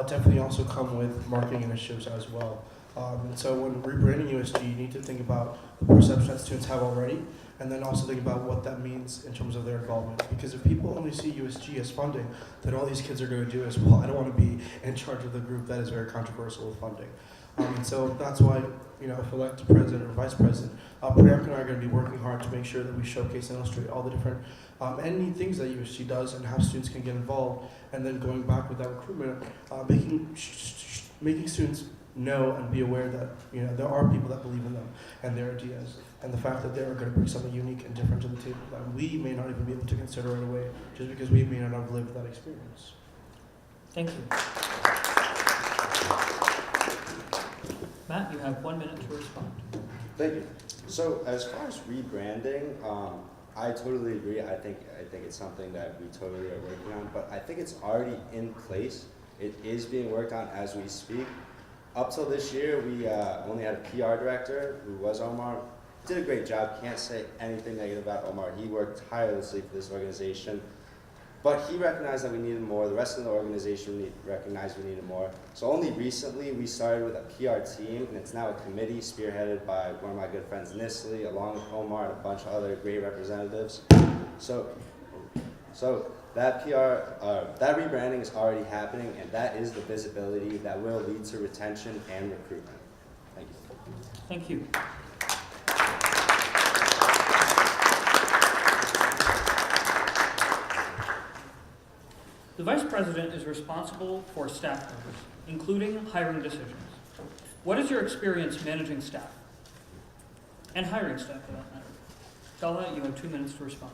definitely also come with marketing initiatives as well. And so when rebranding USG, you need to think about the perception that students have already, and then also think about what that means in terms of their involvement. Because if people only see USG as funding, then all these kids are going to do is, well, I don't want to be in charge of the group that is very controversial with funding. And so that's why, if elected president or vice president, Priyanka and I are going to be working hard to make sure that we showcase and illustrate all the different and neat things that USG does and how students can get involved. And then going back with that recruitment, making students know and be aware that there are people that believe in them and their ideas, and the fact that they are going to bring something unique and different to the table that we may not even be able to consider right away, just because we may not have lived that experience. Thank you. Matt, you have 1 minute to respond. Thank you. So as far as rebranding, I totally agree. I think it's something that we totally are working on, but I think it's already in place. It is being worked on as we speak. Up till this year, we only had a PR director, who was Omar. Did a great job, can't say anything negative about Omar. He worked tirelessly for this organization, but he recognized that we needed more. The rest of the organization recognized we needed more. So only recently, we started with a PR team, and it's now a committee spearheaded by one of my good friends, Nisli, along with Omar and a bunch of other great representatives. So that that rebranding is already happening, and that is the visibility that will lead to retention and recruitment. Thank you. Thank you. The Vice President is responsible for staff members, including hiring decisions. What is your experience managing staff? And hiring staff, for that matter? Talha, you have 2 minutes to respond.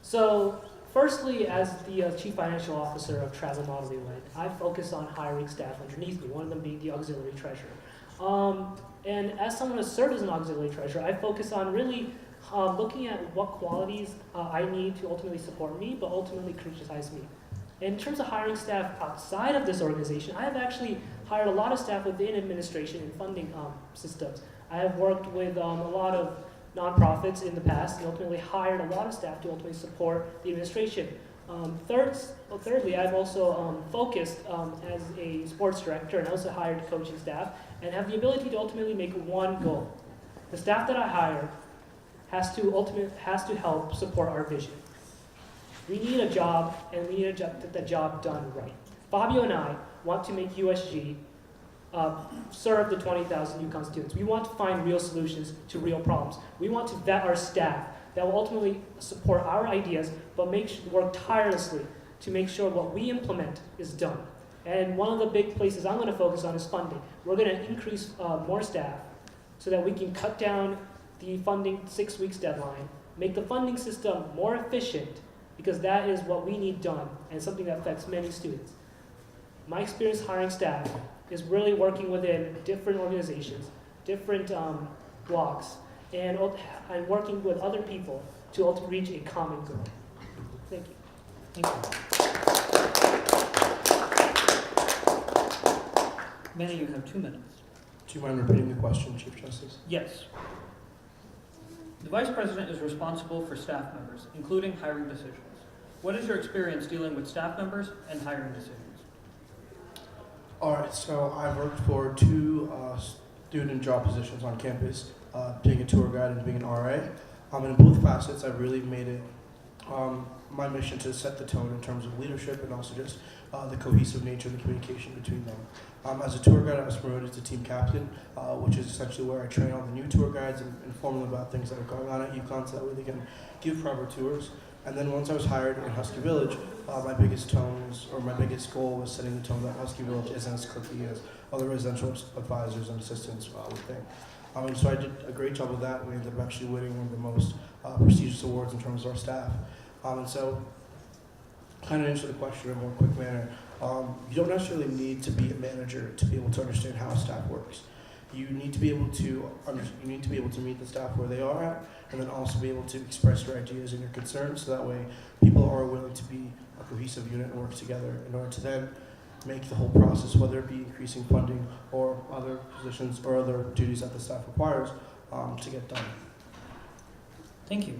So, firstly, as the Chief Financial Officer of Travel Modeling Land, I focus on hiring staff underneath me, one of them being the auxiliary treasurer. And as someone who served as an auxiliary treasurer, I focus on really looking at what qualities I need to ultimately support me, but ultimately criticize me. In terms of hiring staff outside of this organization, I have actually hired a lot of staff within administration and funding systems. I have worked with a lot of nonprofits in the past and ultimately hired a lot of staff to ultimately support the administration. Thirdly, I've also focused as a sports director and also hired coaching staff and have the ability to ultimately make one goal. The staff that I hire has to help support our vision. We need a job, and we need the job done right. Fabio and I want to make USG serve the 20,000 UConn students. We want to find real solutions to real problems. We want to vet our staff that will ultimately support our ideas, but work tirelessly to make sure what we implement is done. And one of the big places I'm going to focus on is funding. We're going to increase more staff so that we can cut down the funding 6 weeks deadline, make the funding system more efficient, because that is what we need done and something that affects many students. My experience hiring staff is really working within different organizations, different blocks, and working with other people to ultimately reach a common goal. Thank you. Thank you. Manny, you have 2 minutes. Do you mind repeating the question, Chief Justice? Yes. The Vice President is responsible for staff members, including hiring decisions. What is your experience dealing with staff members and hiring decisions? All right, so I've worked for 2 student job positions on campus, being a tour guide and being an RA. In both facets, I've really made it my mission to set the tone in terms of leadership and also just the cohesive nature of the communication between them. As a tour guide, I was promoted to team captain, which is essentially where I train all the new tour guides and inform them about things that are going on at UConn so that way they can give proper tours. And then once I was hired in Husky Village, my biggest goal was setting the tone that Husky Village isn't as cliquey as other residential advisors and assistants would think. And so I did a great job with that. We ended up actually winning one of the most prestigious awards in terms of our staff. And so, kind of answer the question in a more quick manner, you don't necessarily need to be a manager to be able to understand how a staff works. You need to be able to meet the staff where they are at, and then also be able to express your ideas and your concerns, so that way people are willing to be a cohesive unit and work together in order to then make the whole process, whether it be increasing funding or other positions or other duties that the staff requires, to get done. Thank you.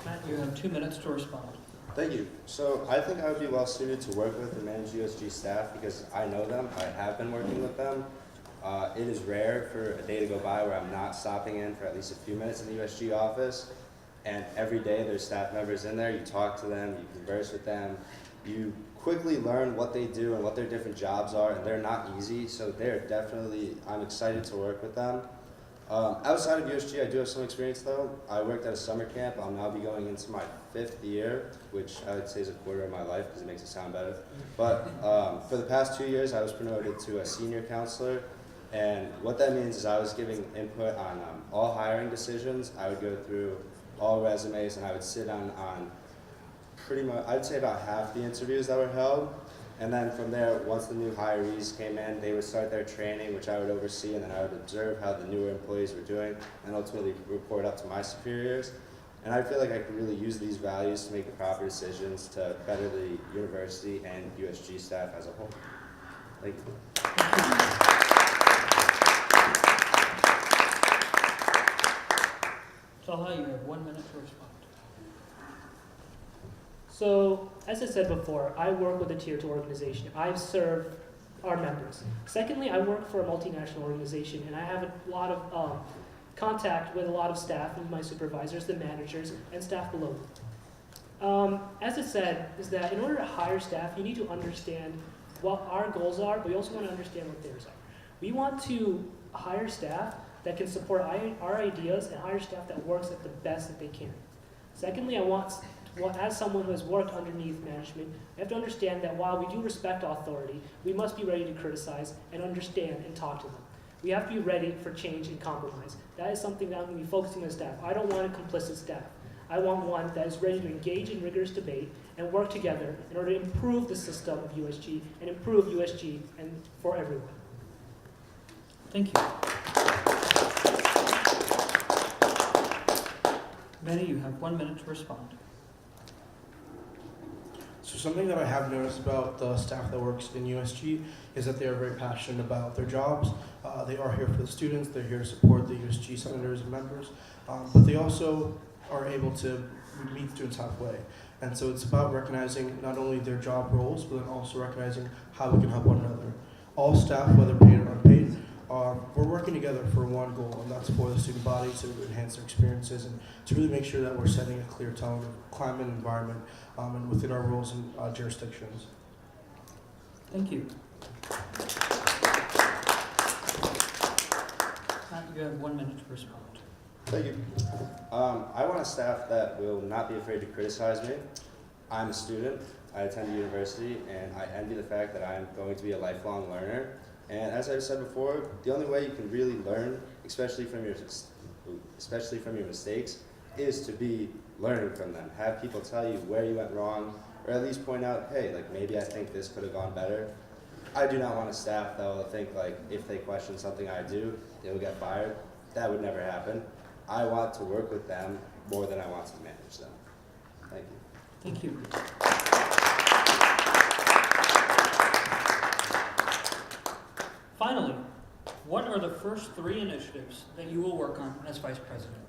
Matt, you have 2 minutes to respond. Thank you. So I think I would be well suited to work with and manage USG staff because I know them. I have been working with them. It is rare for a day to go by where I'm not stopping in for at least a few minutes in the USG office. And every day there's staff members in there. You talk to them, you converse with them. You quickly learn what they do and what their different jobs are, and they're not easy. So I'm excited to work with them. Outside of USG, I do have some experience though. I worked at a summer camp. I'll now be going into my 5th year, which I would say is a quarter of my life because it makes it sound better. But for the past 2 years, I was promoted to a senior counselor. And what that means is I was giving input on all hiring decisions. I would go through all resumes and I would sit on pretty much, I'd say about half the interviews that were held. And then from there, once the new hirees came in, they would start their training, which I would oversee, and then I would observe how the newer employees were doing, and ultimately report up to my superiors. And I feel like I could really use these values to make the proper decisions to better the university and USG staff as a whole. Thank you. Talha, you have 1 minute to respond. So, as I said before, I work with a Tier 2 organization. I serve our members. Secondly, I work for a multinational organization, and I have a lot of contact with a lot of staff, and my supervisors, the managers, and staff below me. As I said, is that in order to hire staff, you need to understand what our goals are, but we also want to understand what theirs are. We want to hire staff that can support our ideas and hire staff that works at the best that they can. Secondly, I want as someone who has worked underneath management, we have to understand that while we do respect authority, we must be ready to criticize and understand and talk to them. We have to be ready for change and compromise. That is something that I'm going to be focusing on staff. I don't want a complicit staff. I want one that is ready to engage in rigorous debate and work together in order to improve the system of USG and improve USG and for everyone. Thank you. Manny, you have 1 minute to respond. So something that I have noticed about the staff that works in USG is that they are very passionate about their jobs. They are here for the students. They're here to support the USG senators and members, but they also are able to meet students halfway. And so it's about recognizing not only their job roles, but then also recognizing how we can help one another. All staff, whether paid or unpaid, we're working together for one goal, and that's for the student body to enhance their experiences and to really make sure that we're setting a clear tone of climate and environment and within our roles and jurisdictions. Thank you. Matt, you have 1 minute to respond. Thank you. I want a staff that will not be afraid to criticize me. I'm a student. I attend a university, and I envy the fact that I'm going to be a lifelong learner. And as I said before, the only way you can really learn, especially from your mistakes, is to be learning from them. Have people tell you where you went wrong, or at least point out, hey, like maybe I think this could have gone better. I do not want a staff that will think like if they question something I do, they will get fired. That would never happen. I want to work with them more than I want to manage them. Thank you. Thank you. Finally, what are the first 3 initiatives that you will work on as Vice President?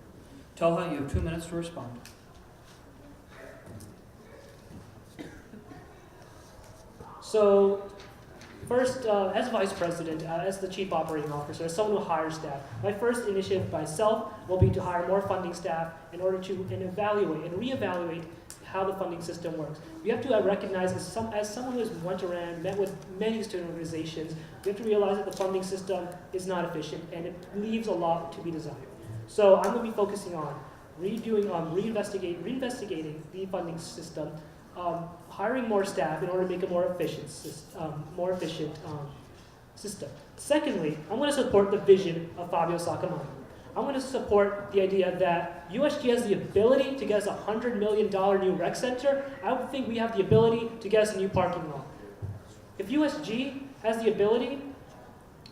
Toha, you have 2 minutes to respond. So, first, as Vice President, as the Chief Operating Officer, as someone who hires staff, my first initiative myself will be to hire more funding staff in order to evaluate and reevaluate how the funding system works. We have to recognize, as someone who has went around, met with many student organizations, we have to realize that the funding system is not efficient and it leaves a lot to be desired. So I'm going to be focusing on reinvestigating the funding system, hiring more staff in order to make a more efficient system. Secondly, I'm going to support the vision of Fabio Sacamano. I'm going to support the idea that USG has the ability to get us a $100 million new rec center. I would think we have the ability to get us a new parking lot. If USG has the ability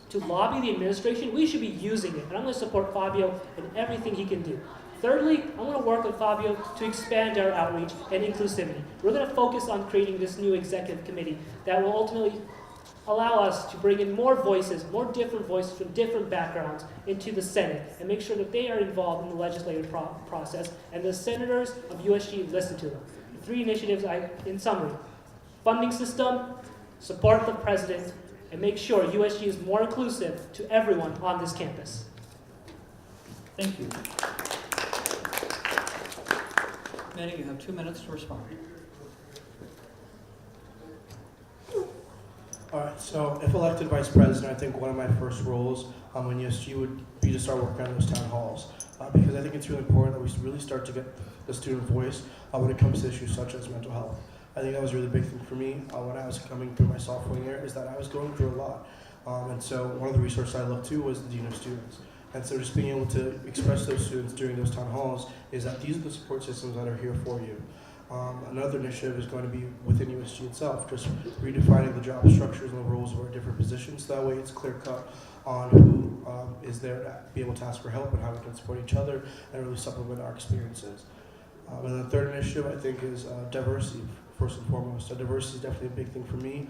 to lobby the administration, we should be using it. And I'm going to support Fabio in everything he can do. Thirdly, I'm going to work with Fabio to expand our outreach and inclusivity. We're going to focus on creating this new executive committee that will ultimately allow us to bring in more voices, more different voices from different backgrounds into the Senate and make sure that they are involved in the legislative process and the senators of USG listen to them. The 3 initiatives, in summary: funding system, support the president, and make sure USG is more inclusive to everyone on this campus. Thank you. Manny, you have 2 minutes to respond. All right, so if elected vice president, I think one of my first roles when USG would be to start working on those town halls, because I think it's really important that we really start to get the student voice when it comes to issues such as mental health. I think that was a really big thing for me when I was coming through my sophomore year, is that I was going through a lot. And so one of the resources I looked to was the Dean of Students. And so just being able to express those students during those town halls is that these are the support systems that are here for you. Another initiative is going to be within USG itself, just redefining the job structures and the roles of our different positions. That way it's clear cut on who is there to be able to ask for help and how we can support each other and really supplement our experiences. And then the third initiative, I think, is diversity, first and foremost. So diversity is definitely a big thing for me.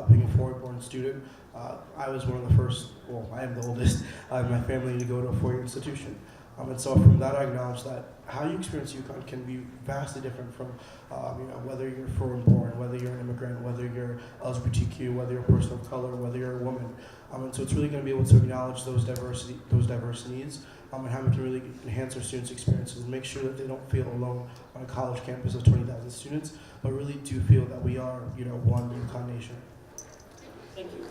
Being a foreign-born student, I was one of the first, well, I am the oldest in my family to go to a four-year institution. And so from that, I acknowledge that how you experience UConn can be vastly different from, whether you're foreign-born, whether you're an immigrant, whether you're LGBTQ, whether you're a person of color, whether you're a woman. And so it's really going to be able to acknowledge those diverse needs, and how we can really enhance our students' experiences and make sure that they don't feel alone on a college campus of 20,000 students, but really do feel that we are, one UConn nation. Thank you. You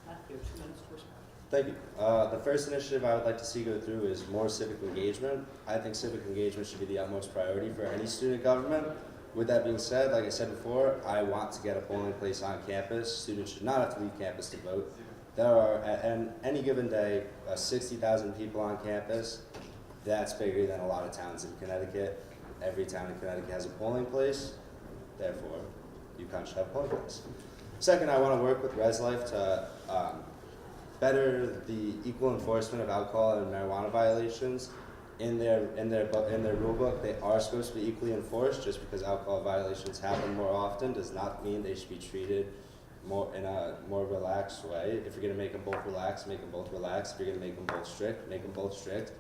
have 2 minutes to respond. Thank you. The first initiative I would like to see go through is more civic engagement. I think civic engagement should be the utmost priority for any student government. With that being said, like I said before, I want to get a polling place on campus. Students should not have to leave campus to vote. There are, at any given day, 60,000 people on campus. That's bigger than a lot of towns in Connecticut. Every town in Connecticut has a polling place. Therefore, UConn should have a polling place. Second, I want to work with ResLife to better the equal enforcement of alcohol and marijuana violations. In their rule book, they are supposed to be equally enforced. Just because alcohol violations happen more often does not mean they should be treated in a more relaxed way. If you're going to make them both relaxed, make them both relaxed. If you're going to make them both strict, make them both strict.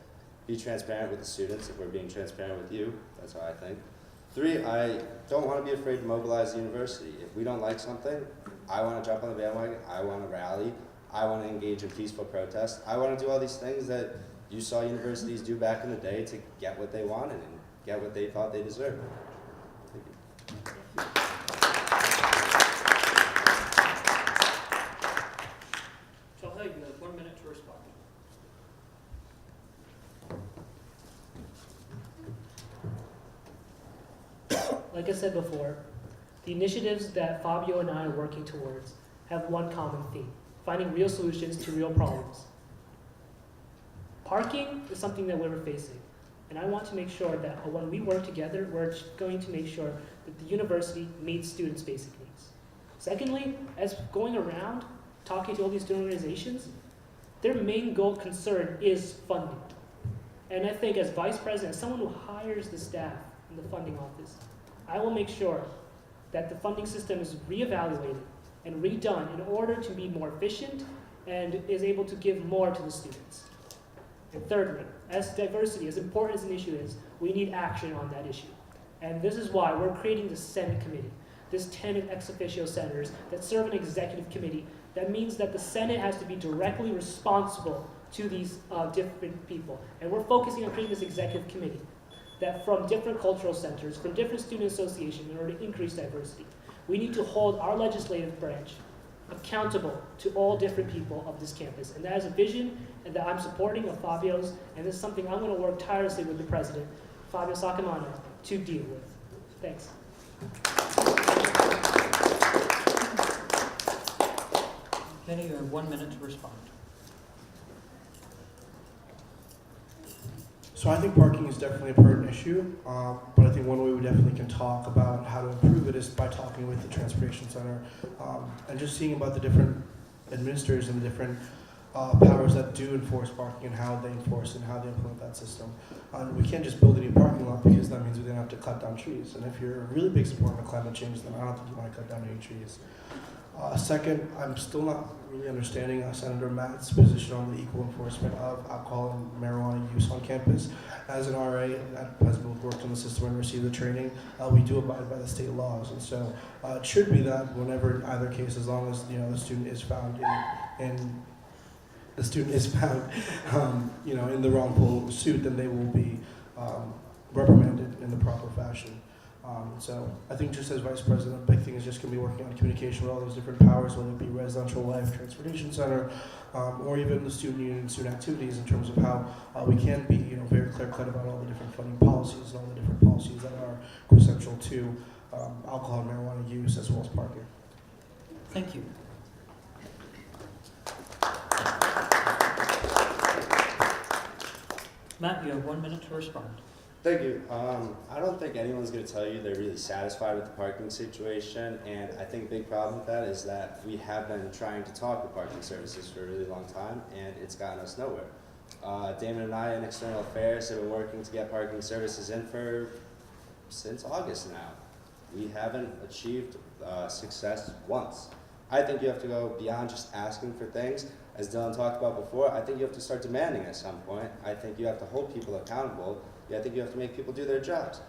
Be transparent with the students. If we're being transparent with you, that's how I think. 3, I don't want to be afraid to mobilize the university. If we don't like something, I want to jump on the bandwagon. I want to rally. I want to engage in peaceful protest. I want to do all these things that you saw universities do back in the day to get what they wanted and get what they thought they deserved. Thank you. Shahid, you have 1 minute to respond. Like I said before, the initiatives that Fabio and I are working towards have one common theme: finding real solutions to real problems. Parking is something that we're facing, and I want to make sure that when we work together, we're going to make sure that the university meets students' basic needs. Secondly, as going around talking to all these student organizations, their main goal concern is funding. And I think as vice president, as someone who hires the staff in the funding office, I will make sure that the funding system is reevaluated and redone in order to be more efficient and is able to give more to the students. And thirdly, as diversity, as important as an issue is, we need action on that issue. And this is why we're creating the Senate Committee, this 10 ex officio senators that serve an executive committee. That means that the Senate has to be directly responsible to these different people. And we're focusing on creating this executive committee that from different cultural centers, from different student associations in order to increase diversity. We need to hold our legislative branch accountable to all different people of this campus. And that is a vision and that I'm supporting of Fabio's, and this is something I'm going to work tirelessly with the president, Fabio Sacamano, to deal with. Thanks. Kenny, you have 1 minute to respond. So I think parking is definitely a pertinent issue, but I think one way we definitely can talk about how to improve it is by talking with the transportation center and just seeing about the different administrators and the different powers that do enforce parking and how they enforce and how they implement that system. We can't just build a new parking lot because that means we then have to cut down trees. And if you're a really big supporter of climate change, then I don't think you want to cut down any trees. Second, I'm still not really understanding Senator Matt's position on the equal enforcement of alcohol and marijuana use on campus. As an RA, as both worked on the system and received the training, we do abide by the state laws, and so it should be that whenever in either case, as long as the student is found in the wrongful suit, then they will be reprimanded in the proper fashion. So I think just as vice president, a big thing is just going to be working on communication with all those different powers, whether it be residential life, transportation center, or even the student union and student activities in terms of how we can be very clear-cut about all the different funding policies and all the different policies that are essential to alcohol and marijuana use as well as parking. Thank you. Matt, you have 1 minute to respond. Thank you. I don't think anyone's going to tell you they're really satisfied with the parking situation, and I think a big problem with that is that we have been trying to talk with parking services for a really long time, and it's gotten us nowhere. Damon and I in External Affairs have been working to get parking services in since August now. We haven't achieved success once. I think you have to go beyond just asking for things. As Dylan talked about before, I think you have to start demanding at some point. I think you have to hold people accountable. I think you have to make people do their jobs.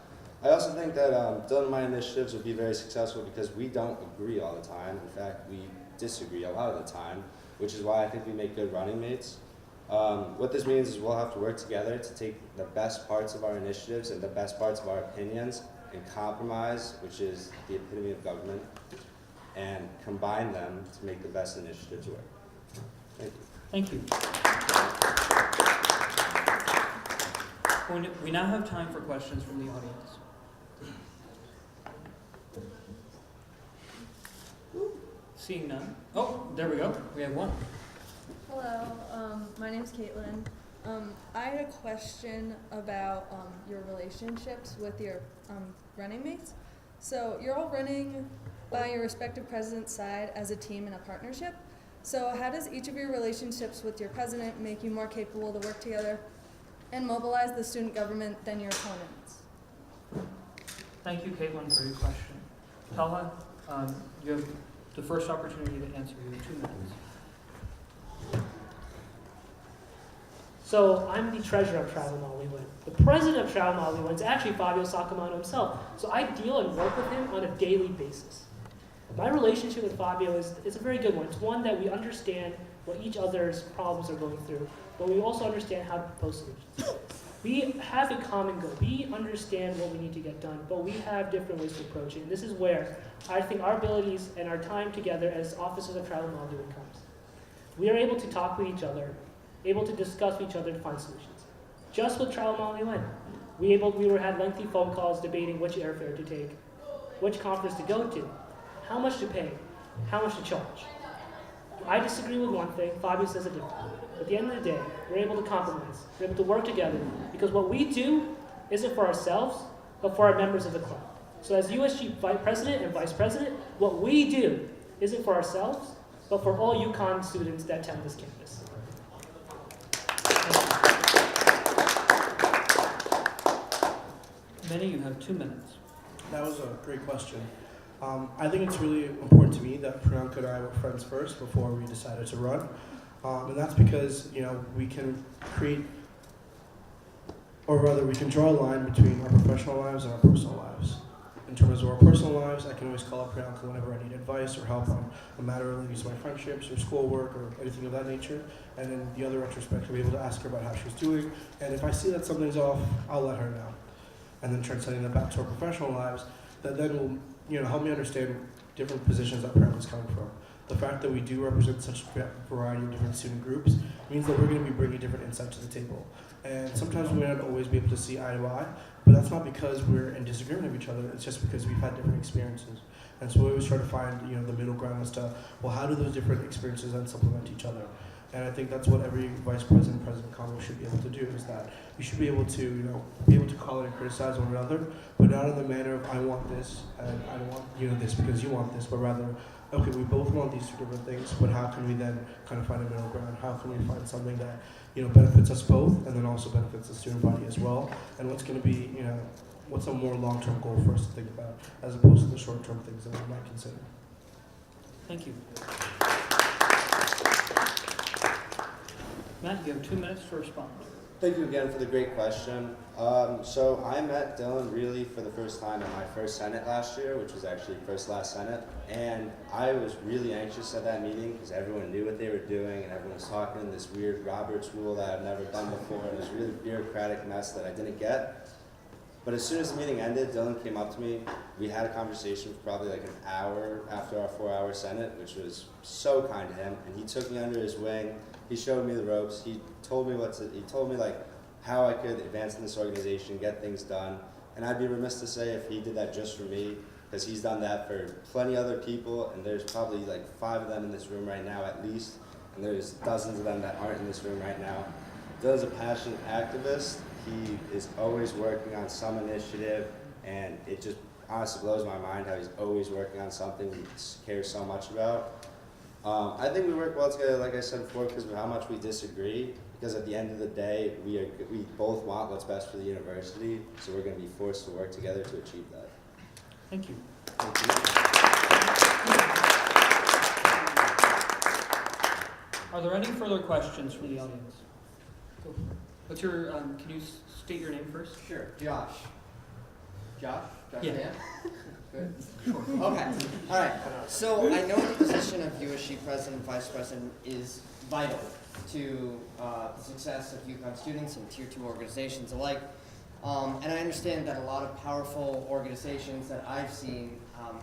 I also think that Dylan and my initiatives will be very successful because we don't agree all the time. In fact, we disagree a lot of the time, which is why I think we make good running mates. What this means is we'll have to work together to take the best parts of our initiatives and the best parts of our opinions and compromise, which is the epitome of government, and combine them to make the best initiatives work. Thank you. Thank you. We now have time for questions from the audience. Seeing none. Oh, there we go. We have one. Hello, my name's Caitlin. I had a question about your relationships with your running mates. So you're all running by your respective president's side as a team and a partnership. So how does each of your relationships with your president make you more capable to work together and mobilize the student government than your opponents? Thank you, Caitlin, for your question. Talha, you have the first opportunity to answer. You have 2 minutes. So I'm the treasurer of Travel Mali Win. The president of Travel Mali Win is actually Fabio Sacamano himself. So I deal and work with him on a daily basis. My relationship with Fabio is a very good one. It's one that we understand what each other's problems are going through, but we also understand how to propose solutions. We have a common goal. We understand what we need to get done, but we have different ways to approach it. And this is where I think our abilities and our time together as officers of Travel Mali Win comes. We are able to talk with each other, able to discuss with each other to find solutions. Just with Travel Mali Win, we had lengthy phone calls debating which airfare to take, which conference to go to, how much to pay, how much to charge. I disagree with one thing, Fabio says a different. At the end of the day, we're able to compromise, we're able to work together, because what we do isn't for ourselves, but for our members of the club. So as USG president and vice president, what we do isn't for ourselves, but for all UConn students that attend this campus. Manny, you have 2 minutes. That was a great question. I think it's really important to me that Priyanka and I were friends first before we decided to run. And that's because, we can create, or rather we can draw a line between our professional lives and our personal lives. In terms of our personal lives, I can always call up Priyanka whenever I need advice or help on a matter related to my friendships or schoolwork or anything of that nature. And in the other retrospect, I'll be able to ask her about how she's doing. And if I see that something's off, I'll let her know. And then translating that back to our professional lives, that then will help me understand different positions that Priyanka's coming from. The fact that we do represent such a variety of different student groups means that we're going to be bringing different insight to the table. And sometimes we may not always be able to see eye to eye, but that's not because we're in disagreement with each other, it's just because we've had different experiences. And so we always try to find the middle ground as to, well, how do those different experiences then supplement each other? And I think that's what every vice president, President Conway should be able to do, is that you should be able to, call it and criticize one another, but not in the manner of, I want this, and I don't want this because you want this, but rather, okay, we both want these two different things, but how can we then kind of find a middle ground? How can we find something that, benefits us both, and then also benefits the student body as well? And what's going to be, what's a more long-term goal for us to think about, as opposed to the short-term things that we might consider? Thank you. Matt, you have 2 minutes to respond. Thank you again for the great question. So I met Dylan really for the first time at my first Senate last year, which was actually last Senate. And I was really anxious at that meeting because everyone knew what they were doing and everyone was talking in this weird Roberts rule that I've never done before and this really bureaucratic mess that I didn't get. But as soon as the meeting ended, Dylan came up to me. We had a conversation for probably like an hour after our 4-hour Senate, which was so kind to him. And he took me under his wing. He showed me the ropes. He told me how I could advance in this organization, get things done. And I'd be remiss to say if he did that just for me, because he's done that for plenty other people, and there's probably like 5 of them in this room right now at least, and there's dozens of them that aren't in this room right now. Dylan's a passionate activist. He is always working on some initiative, and it just honestly blows my mind how he's always working on something he cares so much about. I think we work well together, like I said before, because of how much we disagree. Because at the end of the day, we both want what's best for the university, so we're going to be forced to work together to achieve that. Thank you. Thank you. Are there any further questions from the audience? What's your, can you state your name first? Sure, Josh. Josh? Josh Yeah. Dan? Good. Okay, all right. So I know the position of USG president and vice president is vital to the success of UConn students and Tier 2 organizations alike. And I understand that a lot of powerful organizations that I've seen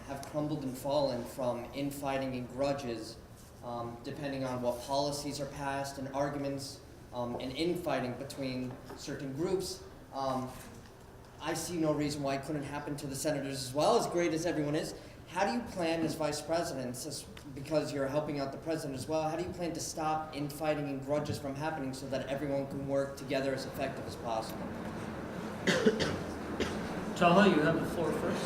have crumbled and fallen from infighting and grudges depending on what policies are passed and arguments and infighting between certain groups. I see no reason why it couldn't happen to the senators as well, as great as everyone is. How do you plan as vice presidents, because you're helping out the president as well, how do you plan to stop infighting and grudges from happening so that everyone can work together as effective as possible? Talha, you have the floor first.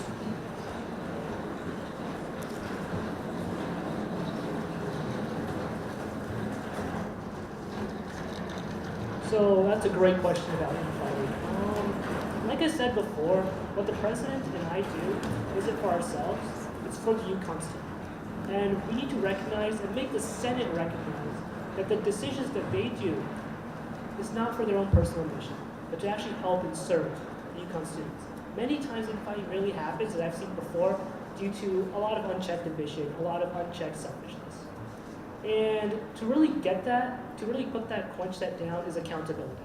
So that's a great question about infighting. Like I said before, what the president and I do isn't for ourselves, it's for the UConn student. And we need to recognize and make the Senate recognize that the decisions that they do is not for their own personal mission, but to actually help and serve the UConn students. Many times infighting really happens, as I've seen before, due to a lot of unchecked ambition, a lot of unchecked selfishness. And to really get that, to really quench that down is accountability.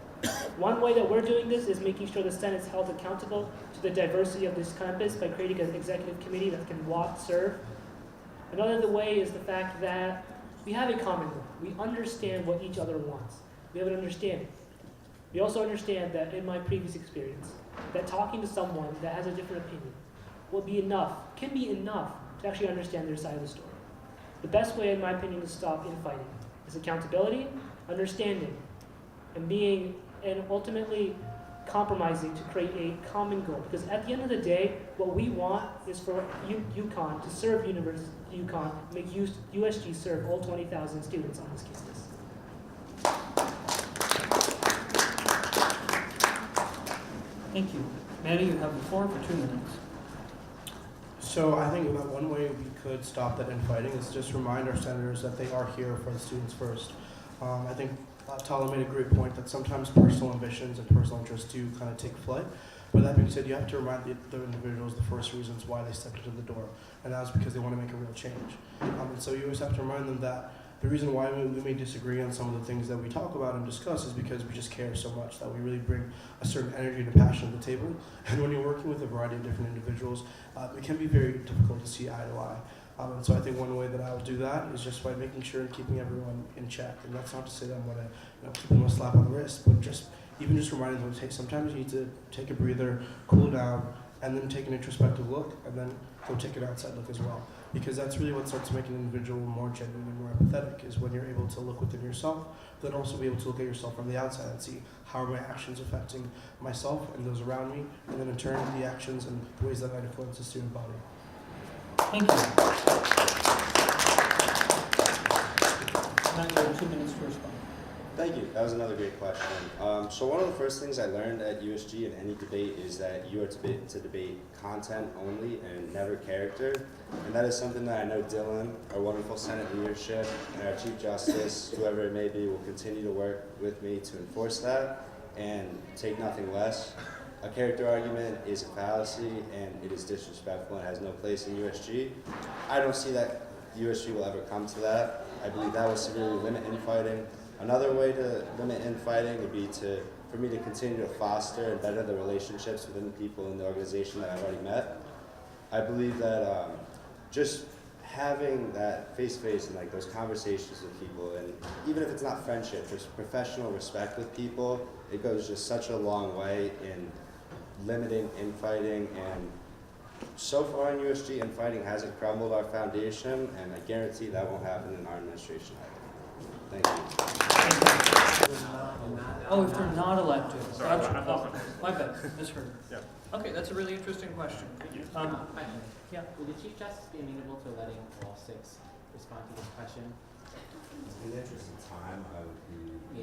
One way that we're doing this is making sure the Senate's held accountable to the diversity of this campus by creating an executive committee that can serve. Another way is the fact that we have a common goal. We understand what each other wants. We have an understanding. We also understand that in my previous experience, that talking to someone that has a different opinion can be enough to actually understand their side of the story. The best way, in my opinion, to stop infighting is accountability, understanding, and ultimately compromising to create a common goal. Because at the end of the day, what we want is for UConn to serve UConn, make USG serve all 20,000 students on this campus. Thank you. Manny, you have the floor for 2 minutes. So I think that one way we could stop that infighting is just remind our senators that they are here for the students first. I think Tala made a great point that sometimes personal ambitions and personal interests do kind of take flight. But that being said, you have to remind the individuals the first reasons why they stepped into the door, and that's because they want to make a real change. And so you always have to remind them that the reason why we may disagree on some of the things that we talk about and discuss is because we just care so much, that we really bring a certain energy and passion to the table. And when you're working with a variety of different individuals, it can be very difficult to see eye to eye. And so I think one way that I will do that is just by making sure and keeping everyone in check. And that's not to say that I'm going to keep them a slap on the wrist, but just reminding them, hey, sometimes you need to take a breather, cool down, and then take an introspective look, and then go take an outside look as well. Because that's really what starts making an individual more genuine and more empathetic, is when you're able to look within yourself, but also be able to look at yourself from the outside and see how are my actions affecting myself and those around me, and then in turn the actions and the ways that I influence the student body. Thank you. Matt, you have 2 minutes to respond. Thank you. That was another great question. So one of the first things I learned at USG in any debate is that you are to debate content only and never character. And that is something that I know Dylan, our wonderful Senate leadership, and our Chief Justice, whoever it may be, will continue to work with me to enforce that and take nothing less. A character argument is a fallacy and it is disrespectful and has no place in USG. I don't see that USG will ever come to that. I believe that will severely limit infighting. Another way to limit infighting would be for me to continue to foster and better the relationships within the people in the organization that I've already met. I believe that just having that face-to-face and like those conversations with people, and even if it's not friendship, just professional respect with people, it goes just such a long way in limiting infighting. And so far in USG, infighting hasn't crumbled our foundation, and I guarantee that won't happen in our administration either. Thank you. Oh, if they're not elected. Gotcha. My bad, misheard. Yeah. Okay, that's a really interesting question. Yeah. Would the Chief Justice be amenable to letting all 6 respond to this question? In the interest of time, I would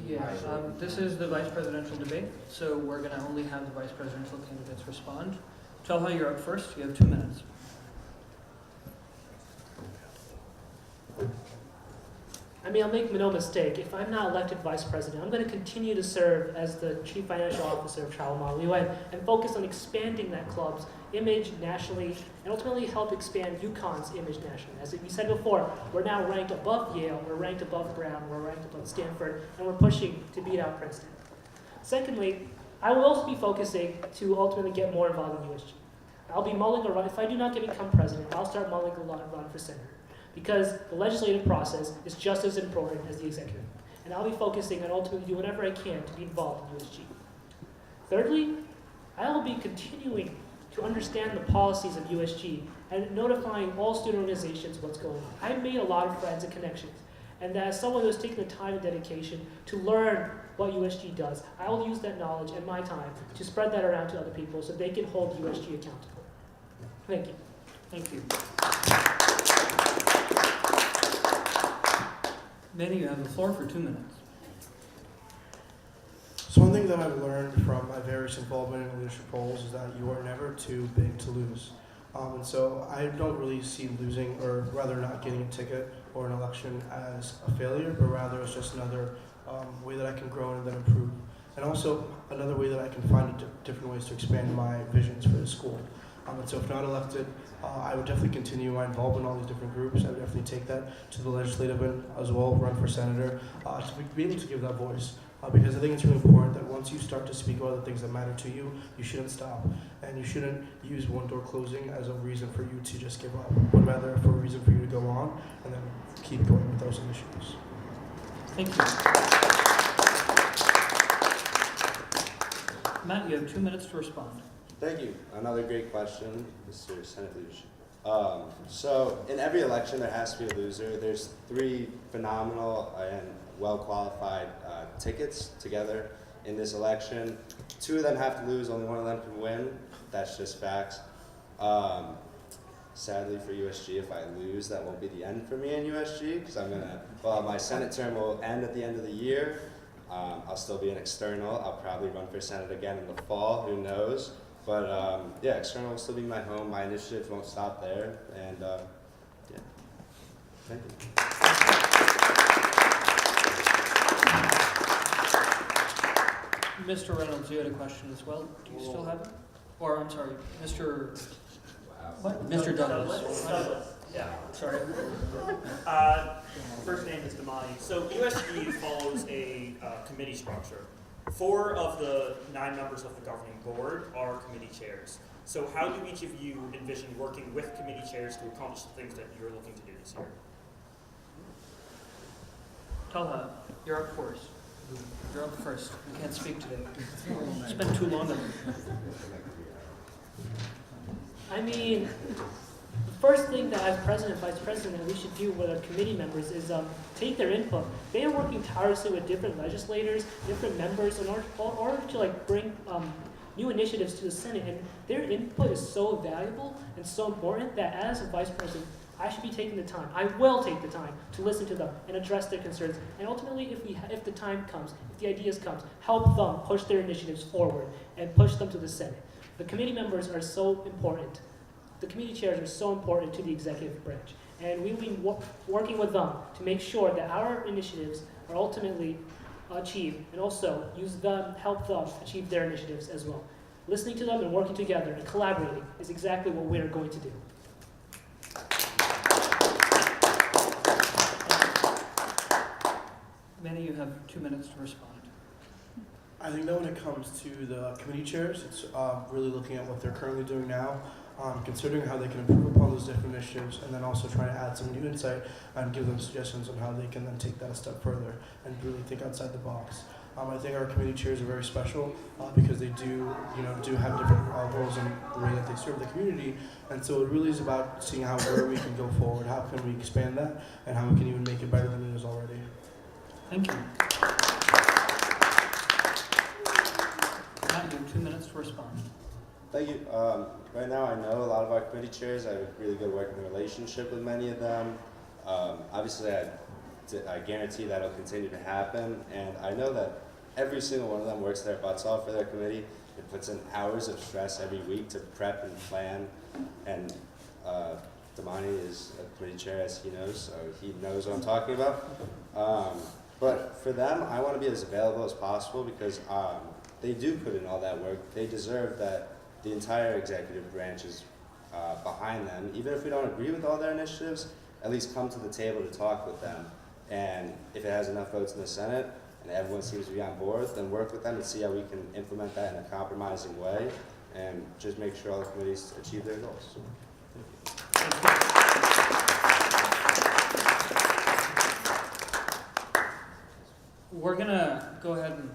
be... Yeah, this is the vice presidential debate, so we're going to only have the vice presidential candidates respond. Talha, you're up first. You have 2 minutes. I mean, I'll make no mistake. If I'm not elected vice president, I'm going to continue to serve as the chief financial officer of Travel Model UN and focus on expanding that club's image nationally and ultimately help expand UConn's image nationally. As we said before, we're now ranked above Yale, we're ranked above Brown, we're ranked above Stanford, and we're pushing to beat out Princeton. Secondly, I will also be focusing to ultimately get more involved in USG. I'll be mulling a run. If I do not get become president, I'll start mulling a run for senator. because the legislative process is just as important as the executive. And I'll be focusing on ultimately do whatever I can to be involved in USG. Thirdly, I will be continuing to understand the policies of USG and notifying all student organizations what's going on. I've made a lot of friends and connections, and as someone who has taken the time and dedication to learn what USG does, I will use that knowledge and my time to spread that around to other people so they can hold USG accountable. Thank you. Thank you. Manny, you have the floor for 2 minutes. So one thing that I've learned from my various involvement in leadership roles is that you are never too big to lose. And so I don't really see losing, or rather not getting a ticket or an election, as a failure, but rather as just another way that I can grow and then improve. And also another way that I can find different ways to expand my visions for the school. And so if not elected, I would definitely continue my involvement in all these different groups. I would definitely take that to the legislative end as well, run for senator, to be able to give that voice. Because I think it's really important that once you start to speak about the things that matter to you, you shouldn't stop. And you shouldn't use one door closing as a reason for you to just give up, but rather for a reason for you to go on and then keep going with those initiatives. Thank you. Matt, you have 2 minutes to respond. Thank you. Another great question, Mr. Senate Leadership. So in every election, there has to be a loser. There's 3 phenomenal and well-qualified tickets together in this election. 2 of them have to lose, only 1 of them can win. That's just facts. Sadly for USG, if I lose, that won't be the end for me in USG, because my Senate term will end at the end of the year. I'll still be an external. I'll probably run for Senate again in the fall, who knows. But yeah, external will still be my home. My initiatives won't stop there. And yeah, thank you. Mr. Reynolds, you had a question as well. Do you still have it? Or, I'm sorry, Mr. What? Mr. Douglas. Douglas. Yeah. Sorry. First name is Damani. So USG follows a committee structure. 4 of the 9 members of the governing board are committee chairs. So how do each of you envision working with committee chairs to accomplish the things that you're looking to do this year? Talha, you're up first. You're up first. You can't speak today. It's been too long. I mean, the first thing that as president, vice president, we should do with our committee members is take their input. They are working tirelessly with different legislators, different members in order to bring new initiatives to the Senate, and their input is so valuable and so important that as a vice president, I should be taking the time. I will take the time to listen to them and address their concerns. And ultimately, if the time comes, if the ideas comes, help them push their initiatives forward and push them to the Senate. The committee members are so important. The committee chairs are so important to the executive branch. And we've been working with them to make sure that our initiatives are ultimately achieved, and also help them achieve their initiatives as well. Listening to them and working together and collaborating is exactly what we're going to do. Manny, you have 2 minutes to respond. I think that when it comes to the committee chairs, it's really looking at what they're currently doing now, considering how they can improve upon those different initiatives, and then also trying to add some new insight and give them suggestions on how they can then take that a step further and really think outside the box. I think our committee chairs are very special because they do have different roles in the way that they serve the community, and so it really is about seeing where we can go forward, how can we expand that, and how we can even make it better than it is already. Thank you. Matt, you have 2 minutes to respond. Thank you. Right now, I know a lot of our committee chairs. I have a really good working relationship with many of them. Obviously, I guarantee that'll continue to happen, and I know that every single one of them works their butts off for their committee. It puts in hours of stress every week to prep and plan, and Damani is a committee chair, as he knows, so he knows what I'm talking about. But for them, I want to be as available as possible because they do put in all that work. They deserve that the entire executive branch is behind them. Even if we don't agree with all their initiatives, at least come to the table to talk with them. And if it has enough votes in the Senate and everyone seems to be on board, then work with them and see how we can implement that in a compromising way and just make sure all the committees achieve their goals. Thank you. we're gonna go ahead and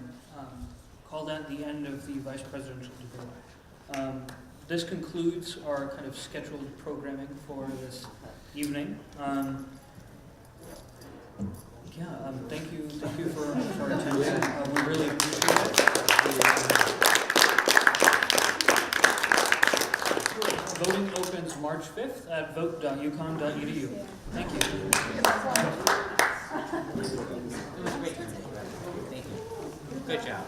call that the end of the vice presidential debate. This concludes our kind of scheduled programming for this evening. Thank you for attending. We really appreciate it. Voting opens March 5th at vote.uconn.edu. Thank you. It was great. Thank you. Good job.